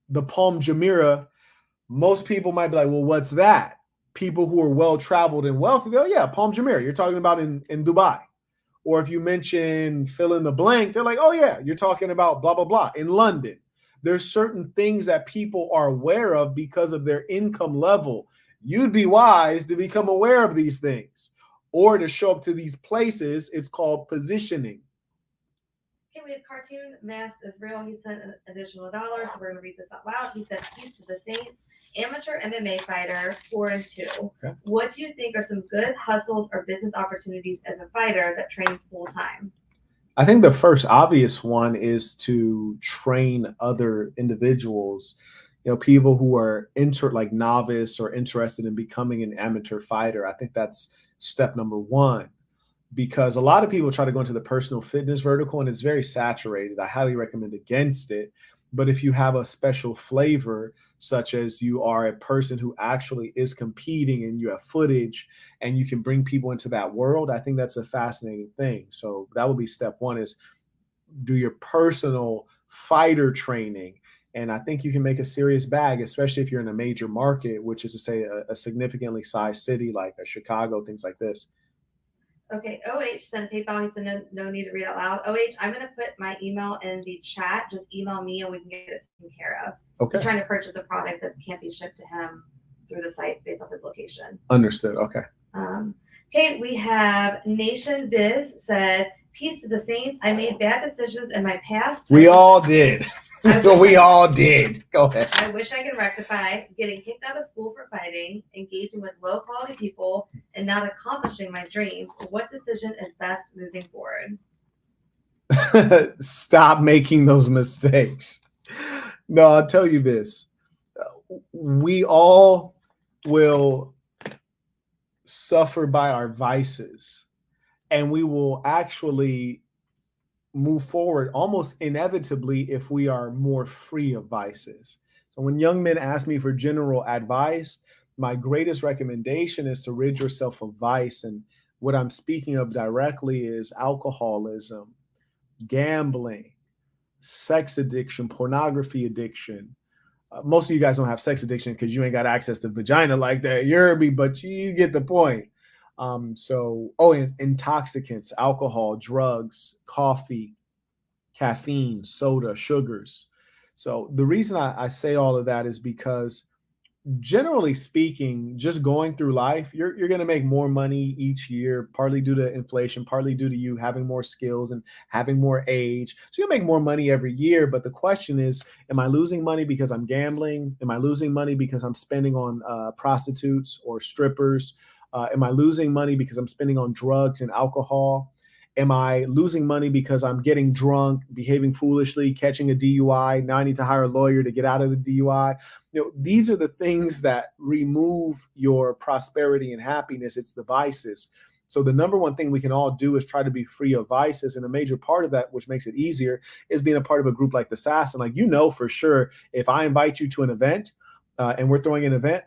the Palm Jumeirah, most people might be like, well, what's that? People who are well-traveled and wealthy, they're, yeah, Palm Jumeirah. You're talking about in Dubai. Or if you mention fill in the blank, they're like, oh yeah, you're talking about blah, blah, blah in London. There's certain things that people are aware of because of their income level. You'd be wise to become aware of these things or to show up to these places. It's called positioning. Okay, we have Cartoon Mask is Real. He sent an additional $1, so we're going to read this out loud. He said, peace to the saints. Amateur MMA fighter, 4-2. Okay. What do you think are some good hustles or business opportunities as a fighter that trains full-time? I think the first obvious one is to train other individuals, people who are like novice or interested in becoming an amateur fighter. I think that's step number one, because a lot of people try to go into the personal fitness vertical and it's very saturated. I highly recommend against it But if you have a special flavor, such as you are a person who actually is competing and you have footage and you can bring people into that world, I think that's a fascinating thing. So that would be step one, is do your personal fighter training. And I think you can make a serious bag, especially if you're in a major market, which is to say a significantly sized city like a Chicago, things like this. Okay, OH sent PayPal. He said no need to read out loud. OH, I'm going to put my email in the chat. Just email me and we can get it taken care of. Okay. He's trying to purchase a product that can't be shipped to him through the site based off his location. Understood. Okay. Okay, we have Nation Biz said, peace to the saints. I made bad decisions in my past. We all did. We all did. Go ahead. I wish I could rectify getting kicked out of school for fighting, engaging with low quality people, and not accomplishing my dreams. What decision is best moving forward? Stop making those mistakes. No, I'll tell you this. We all will suffer by our vices, and we will actually move forward almost inevitably if we are more free of vices. So when young men ask me for general advice, my greatest recommendation is to rid yourself of vice. And what I'm speaking of directly is alcoholism, gambling, sex addiction, pornography addiction. Most of you guys don't have sex addiction because you ain't got access to vagina like that. You heard me, but you get the point. And intoxicants, alcohol, drugs, coffee, caffeine, soda, sugars. So the reason I say all of that is because, generally speaking, just going through life, you're going to make more money each year, partly due to inflation, partly due to you having more skills and having more age. So you'll make more money every year. But the question is, am I losing money because I'm gambling? Am I losing money because I'm spending on prostitutes or strippers? Am I losing money because I'm spending on drugs and alcohol? Am I losing money because I'm getting drunk, behaving foolishly, catching a DUI? Now I need to hire a lawyer to get out of the DUI. These are the things that remove your prosperity and happiness. It's the vices. So the number one thing we can all do is try to be free of vices. And a major part of that, which makes it easier, is being a part of a group like the SAS. And like, for sure, if I invite you to an event and we're throwing an event,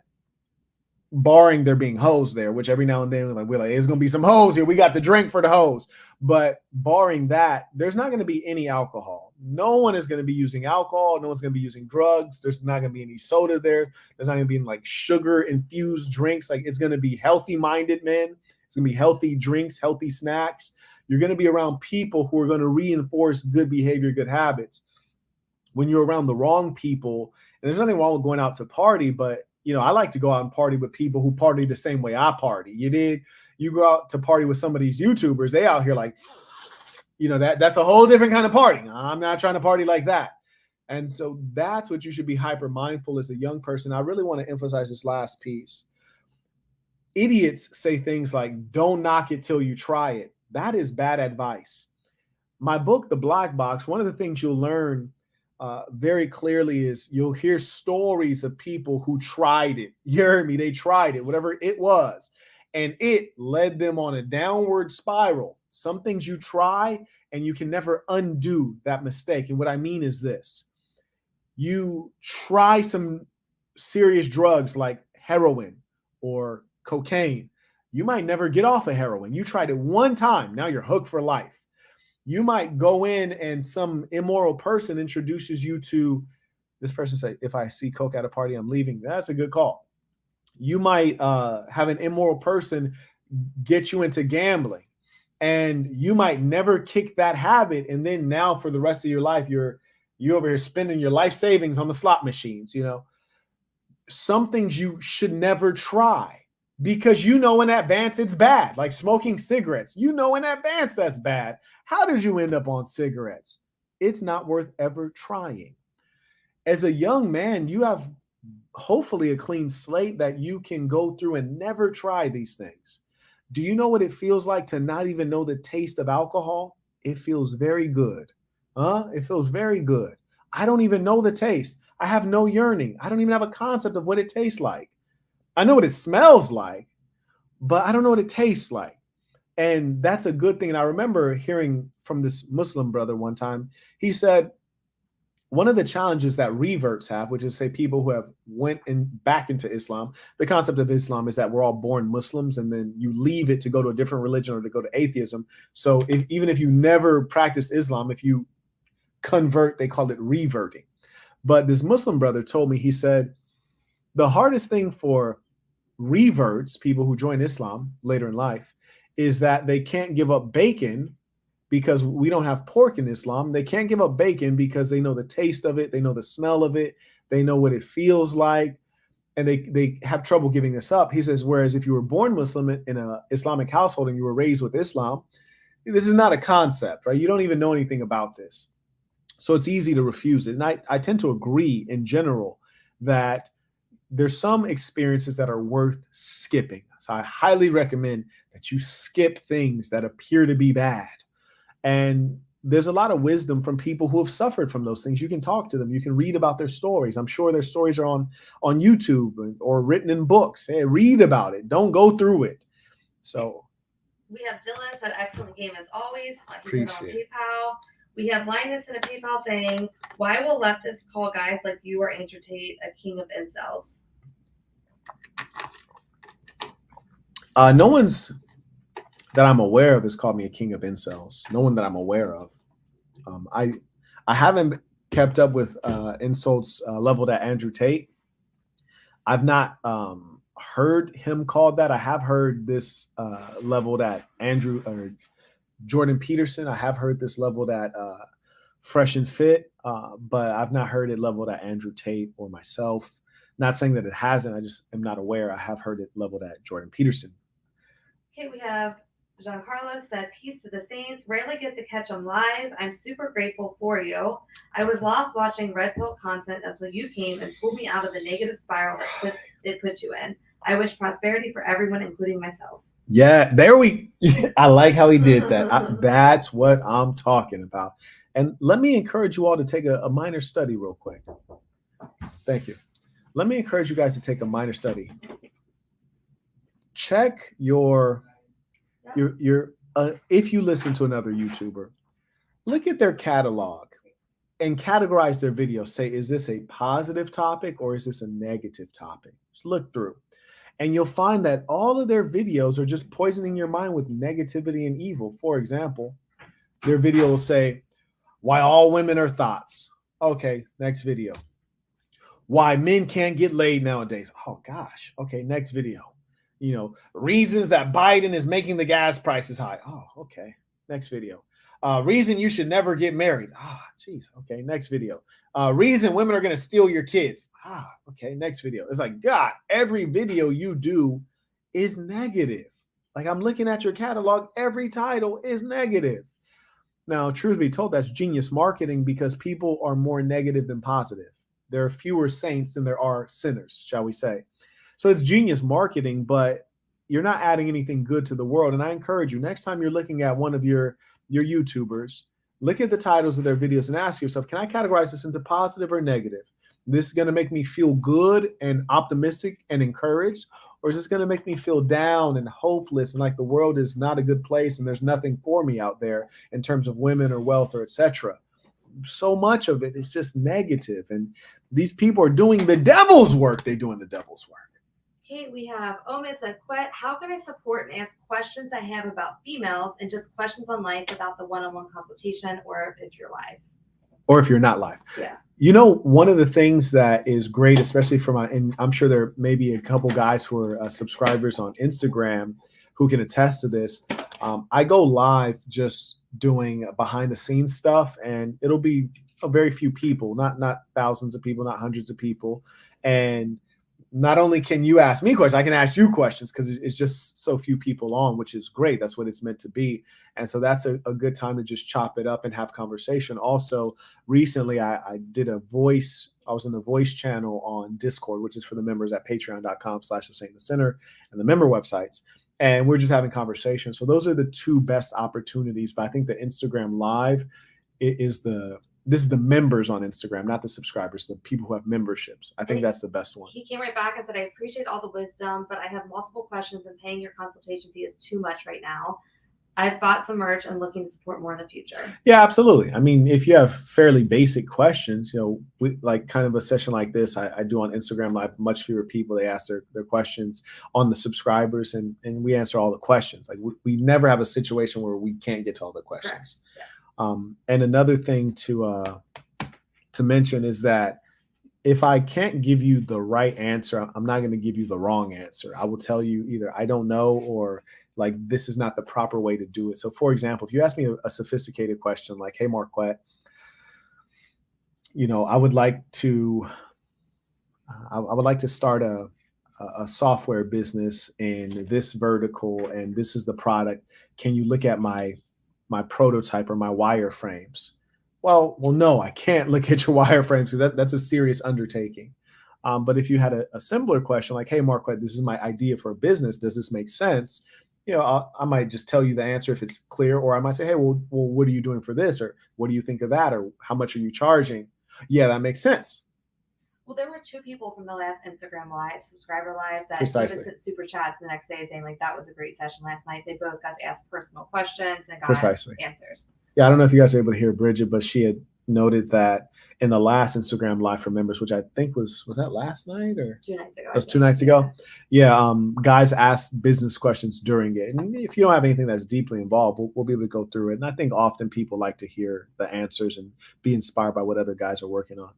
barring there being hoes there, which every now and then we're like, there's going to be some hoes here. We got the drink for the hoes. But barring that, there's not going to be any alcohol. No one is going to be using alcohol. No one's going to be using drugs. There's not going to be any soda there. There's not going to be like sugar infused drinks. Like, it's going to be healthy minded men. It's going to be healthy drinks, healthy snacks. You're going to be around people who are going to reinforce good behavior, good habits. When you're around the wrong people, and there's nothing wrong with going out to party, but I like to go out and party with people who party the same way I party. You go out to party with some of these YouTubers, they out here like, that's a whole different kind of party. I'm not trying to party like that. And so that's what you should be hyper mindful as a young person. I really want to emphasize this last piece. Idiots say things like, don't knock it till you try it. That is bad advice. My book, The Black Box, one of the things you'll learn very clearly is you'll hear stories of people who tried it. You heard me? They tried it, whatever it was, and it led them on a downward spiral. Some things you try and you can never undo that mistake. And what I mean is this: you try some serious drugs like heroin or cocaine. You might never get off of heroin. You tried it one time. Now you're hooked for life. You might go in and some immoral person introduces you to this person, say, if I see coke at a party, I'm leaving. That's a good call. You might have an immoral person get you into gambling, and you might never kick that habit. And then now for the rest of your life, you're over here spending your life savings on the slot machines. Some things you should never try, because in advance it's bad. Like smoking cigarettes, in advance that's bad. How did you end up on cigarettes? It's not worth ever trying. As a young man, you have hopefully a clean slate that you can go through and never try these things. Do you know what it feels like to not even know the taste of alcohol? It feels very good. It feels very good. I don't even know the taste. I have no yearning. I don't even have a concept of what it tastes like. I know what it smells like, but I don't know what it tastes like. And that's a good thing. And I remember hearing from this Muslim brother one time, he said, one of the challenges that reverts have, which is say people who have went back into Islam, the concept of Islam is that we're all born Muslims and then you leave it to go to a different religion or to go to atheism. So even if you never practice Islam, if you convert, they call it reverting. But this Muslim brother told me, he said, the hardest thing for reverts, people who join Islam later in life, is that they can't give up bacon because we don't have pork in Islam. They can't give up bacon because they know the taste of it. They know the smell of it. They know what it feels like. And they have trouble giving this up. He says, whereas if you were born Muslim in an Islamic household and you were raised with Islam, this is not a concept, right? You don't even know anything about this. So it's easy to refuse it. And I tend to agree in general that there's some experiences that are worth skipping. So I highly recommend that you skip things that appear to be bad. And there's a lot of wisdom from people who have suffered from those things. You can talk to them. You can read about their stories. I'm sure their stories are on YouTube or written in books. Hey, read about it. Don't go through it. So we have Dylan said, excellent game as always. Appreciate on PayPal. We have Linus in a PayPal saying, why will leftists call guys like you or Andrew Tate a king of incels? No one's that I'm aware of has called me a king of incels. No one that I'm aware of. I haven't kept up with insults leveled at Andrew Tate. I've not heard him called that. I have heard this leveled at Andrew or Jordan Peterson. I have heard this leveled at Fresh and Fit, but I've not heard it leveled at Andrew Tate or myself. Not saying that it hasn't. I just am not aware. I have heard it leveled at Jordan Peterson. Okay, we have Giancarlo said, peace to the Saints. Rarely get to catch them live. I'm super grateful for you. I was lost watching Red Pill content until you came and pulled me out of the negative spiral that it put you in. I wish prosperity for everyone, including myself. Yeah, I like how he did that. That's what I'm talking about. And let me encourage you all to take a minor study real quick. Thank you. Let me encourage you guys to take a minor study. Check your if you listen to another YouTuber, look at their catalog and categorize their videos. Say, is this a positive topic or is this a negative topic? Just look through. And you'll find that all of their videos are just poisoning your mind with negativity and evil. For example, their video will say, why all women are thoughts. Okay, next video. Why men can't get laid nowadays. Oh, gosh. Okay, next video. Reasons that Biden is making the gas prices high. Oh, okay. Next video. Reason you should never get married. Geez. Okay. Next video. Reason women are going to steal your kids. Okay. Next video. It's like, God, every video you do is negative. Like, I'm looking at your catalog. Every title is negative. Now, truth be told, that's genius marketing because people are more negative than positive. There are fewer saints than there are sinners, shall we say. So it's genius marketing, but you're not adding anything good to the world. And I encourage you, next time you're looking at one of your YouTubers, look at the titles of their videos and ask yourself, can I categorize this into positive or negative? This is going to make me feel good and optimistic and encouraged, or is this going to make me feel down and hopeless and like the world is not a good place and there's nothing for me out there in terms of women or wealth or etc. So much of it is just negative. And these people are doing the devil's work. They're doing the devil's work. Okay, we have Omid said, how can I support and ask questions I have about females and just questions on life without the one-on-one consultation or if you're live? Or if you're not live. Yeah. One of the things that is great, especially for and I'm sure there may be a couple guys who are subscribers on Instagram who can attest to this. I go live just doing behind the scenes stuff, and it'll be a very few people, not thousands of people, not hundreds of people. And not only can you ask me questions, I can ask you questions because it's just so few people on, which is great. That's what it's meant to be. And so that's a good time to just chop it up and have conversation. Also, recently I did I was in the voice channel on Discord, which is for the members at patreon.com/the-saint-the-sinner and the member websites. And we're just having conversations. So those are the two best opportunities. But I think the Instagram Live this is the members on Instagram, not the subscribers, the people who have memberships. I think that's the best one. He came right back and said, I appreciate all the wisdom, but I have multiple questions and paying your consultation fee is too much right now. I've bought some merch and looking to support more in the future. Yeah, absolutely. I mean, if you have fairly basic questions, we like kind of a session like this, I do on Instagram Live, much fewer people, they ask their questions on the subscribers and we answer all the questions. Like we never have a situation where we can't get to all the questions. Yeah. And another thing to mention is that if I can't give you the right answer, I'm not going to give you the wrong answer. I will tell you either I don't know or like this is not the proper way to do it. So, for example, if you ask me a sophisticated question like, "Hey, Marquett, I would like to, start a software business in this vertical, and this is the product. Can you look at my prototype or my wireframes?" Well, no, I can't look at your wireframes because that's a serious undertaking. But if you had a simpler question like, "Hey, Marquette, this is my idea for a business. Does this make sense?" I might just tell you the answer if it's clear, or I might say, "Hey, well, what are you doing for this? Or what do you think of that? Or how much are you charging?" Yeah, that makes sense. Well, there were 2 people from the last Instagram Live, subscriber live, that Precisely. even sent super chats the next day saying like that was a great session last night. They both got to ask personal questions and got Precisely. answers. Yeah, I don't know if you guys were able to hear Bridget, but she had noted that in the last Instagram Live for members, which I think was that last night or 2 nights ago. it was 2 nights ago. Yeah, guys asked business questions during it, and if you don't have anything that's deeply involved, we'll be able to go through it. And I think often people like to hear the answers and be inspired by what other guys are working on.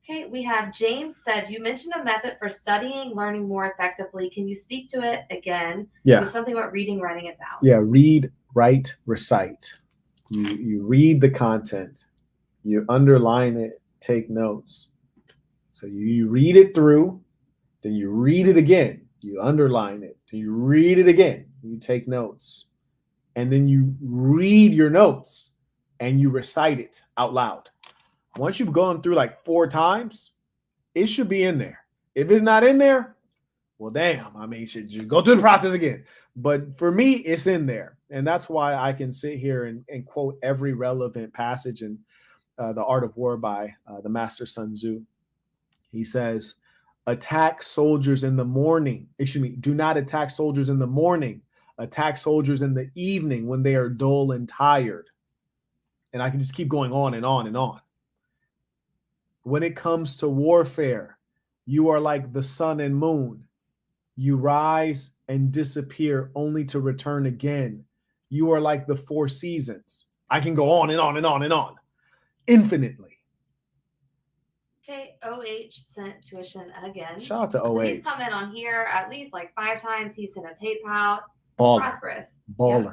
Okay, we have James said, you mentioned a method for studying, learning more effectively. Can you speak to it again? Yeah. It was something about reading, writing it down. Yeah, read, write, recite. You read the content, you underline it, take notes. So you read it through, then you read it again, you underline it, then you read it again, you take notes, and then you read your notes and you recite it out loud. Once you've gone through like 4 times, it should be in there. If it's not in there, well, damn, I mean, should you go through the process again? But for me, it's in there. And that's why I can sit here and quote every relevant passage in The Art of War by the Master Sun Tzu. He says, attack soldiers in the morning. Excuse me, do not attack soldiers in the morning. Attack soldiers in the evening when they are dull and tired. And I can just keep going on and on and on. When it comes to warfare, you are like the sun and moon. You rise and disappear only to return again. You are like the 4 seasons. I can go on and on and on and on infinitely. Okay, OH sent tuition again. Shout out to OH. So he's come in on here at least like 5 times. He sent a PayPal. Baller. Prosperous. Baller. Yeah.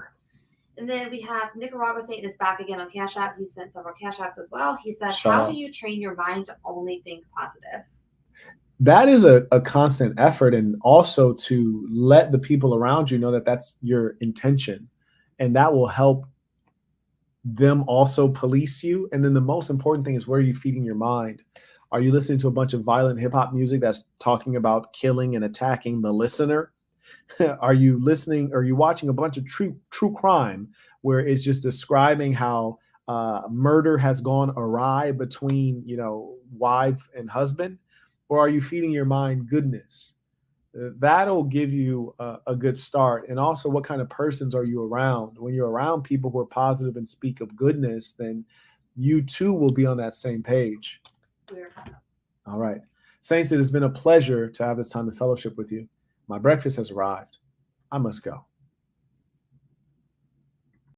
And then we have Nicaragua Saint is back again on Cash App. He sent several Cash Apps as well. He said, how do you train your mind to only think positive? That is a constant effort, and also to let the people around you know that that's your intention, and that will help them also police you. And then the most important thing is, where are you feeding your mind? Are you listening to a bunch of violent hip hop music that's talking about killing and attacking the listener? Are you listening? Are you watching a bunch of true crime where it's just describing how murder has gone awry between wife and husband? Or are you feeding your mind goodness? That'll give you a good start. And also, what kind of persons are you around? When you're around people who are positive and speak of goodness, then you too will be on that same page. All right. Saints, it has been a pleasure to have this time of fellowship with you. My breakfast has arrived. I must go.